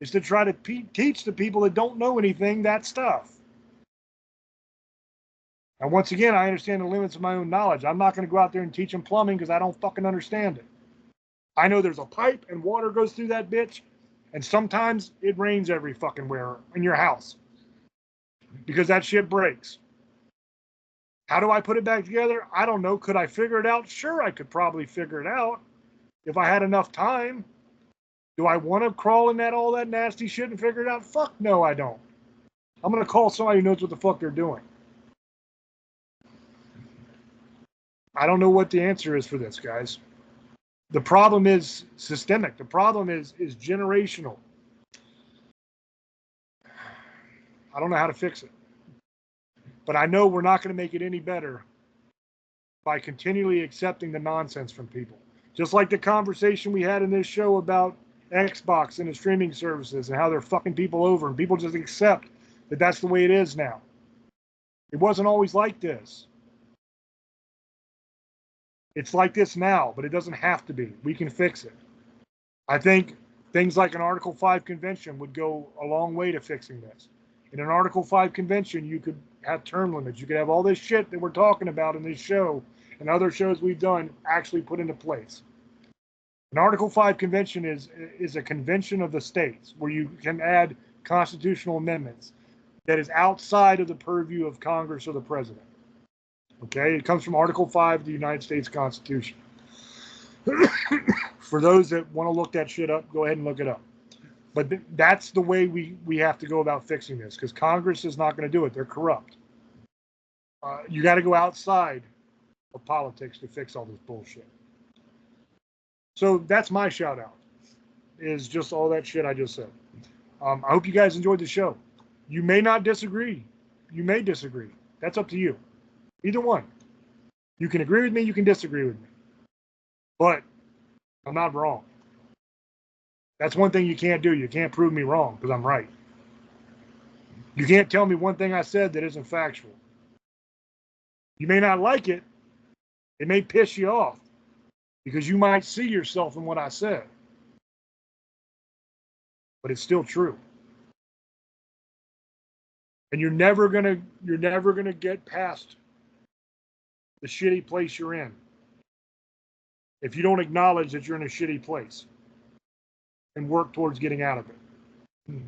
Speaker 1: is to try to teach the people that don't know anything that stuff. And once again, I understand the limits of my own knowledge. I'm not going to go out there and teach them plumbing because I don't fucking understand it. I know there's a pipe and water goes through that bitch, and sometimes it rains every fucking where in your house because that shit breaks. How do I put it back together? I don't know. Could I figure it out? Sure, I could probably figure it out. if I had enough time. Do I want to crawl in all that nasty shit and figure it out? Fuck no, I don't. I'm going to call somebody who knows what the fuck they're doing. I don't know what the answer is for this, guys. The problem is systemic. The problem is generational. I don't know how to fix it. But I know we're not going to make it any better by continually accepting the nonsense from people. Just like the conversation we had in this show about Xbox and the streaming services and how they're fucking people over, and people just accept that that's the way it is now. It wasn't always like this. It's like this now, but it doesn't have to be. We can fix it. I think things like an Article 5 convention would go a long way to fixing this. In an Article 5 convention, you could have term limits. You could have all this shit that we're talking about in this show and other shows we've done actually put into place. An Article 5 convention is a convention of the states where you can add constitutional amendments that is outside of the purview of Congress or the president. Okay? It comes from Article 5 of the United States Constitution. For those that want to look that shit up, go ahead and look it up. But that's the way we have to go about fixing this, because Congress is not going to do it. They're corrupt. You got to go outside of politics to fix all this bullshit. So that's my shout out, is just all that shit I just said. I hope you guys enjoyed the show. You may not disagree. You may disagree. That's up to you. Either one. You can agree with me. You can disagree with me. But I'm not wrong. That's one thing you can't do. You can't prove me wrong because I'm right. You can't tell me one thing I said that isn't factual. You may not like it. It may piss you off because you might see yourself in what I said. But it's still true. And you're never gonna get past the shitty place you're in if you don't acknowledge that you're in a shitty place and work towards getting out of it.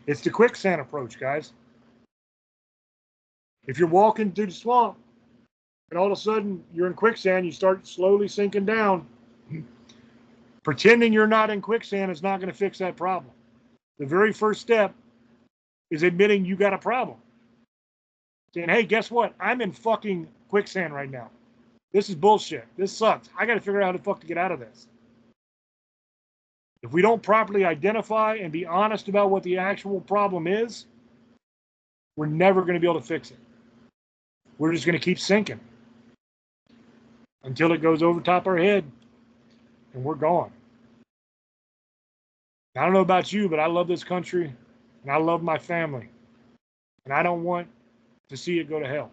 Speaker 1: It's the quicksand approach, guys. If you're walking through the swamp and all of a sudden you're in quicksand, you start slowly sinking down. Pretending you're not in quicksand is not going to fix that problem. The very first step is admitting you got a problem. Saying, hey, guess what? I'm in fucking quicksand right now. This is bullshit. This sucks. I got to figure out how the fuck to get out of this. If we don't properly identify and be honest about what the actual problem is, we're never going to be able to fix it. We're just going to keep sinking until it goes over top our head and we're gone. I don't know about you, but I love this country and I love my family. And I don't want to see it go to hell.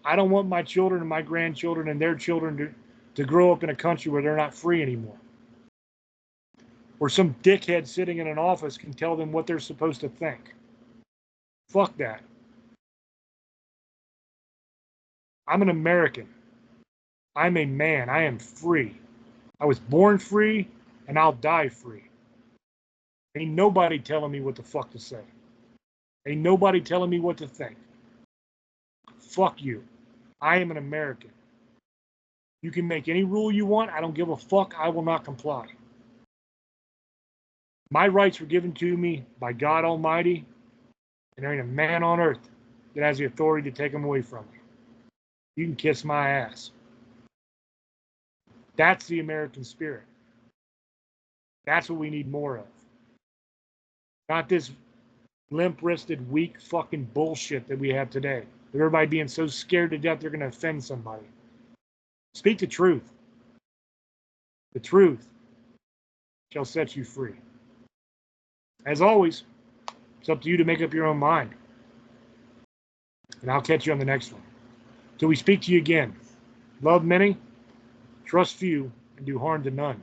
Speaker 1: I don't want my children and my grandchildren and their children to grow up in a country where they're not free anymore. Where some dickhead sitting in an office can tell them what they're supposed to think. Fuck that. I'm an American. I'm a man. I am free. I was born free and I'll die free. Ain't nobody telling me what the fuck to say. Ain't nobody telling me what to think. Fuck you. I am an American. You can make any rule you want. I don't give a fuck. I will not comply. My rights were given to me by God Almighty, and there ain't a man on earth that has the authority to take them away from me. You can kiss my ass. That's the American spirit. That's what we need more of. Not this limp-wristed, weak fucking bullshit that we have today. With everybody being so scared to death they're going to offend somebody. Speak the truth. The truth shall set you free. As always, it's up to you to make up your own mind. And I'll catch you on the next one. Till we speak to you again. Love many, trust few, and do harm to none.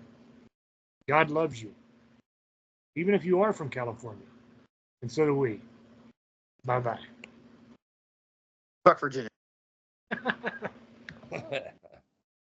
Speaker 1: God loves you. Even if you are from California. And so do we. Bye-bye.
Speaker 3: Fuck Virginia.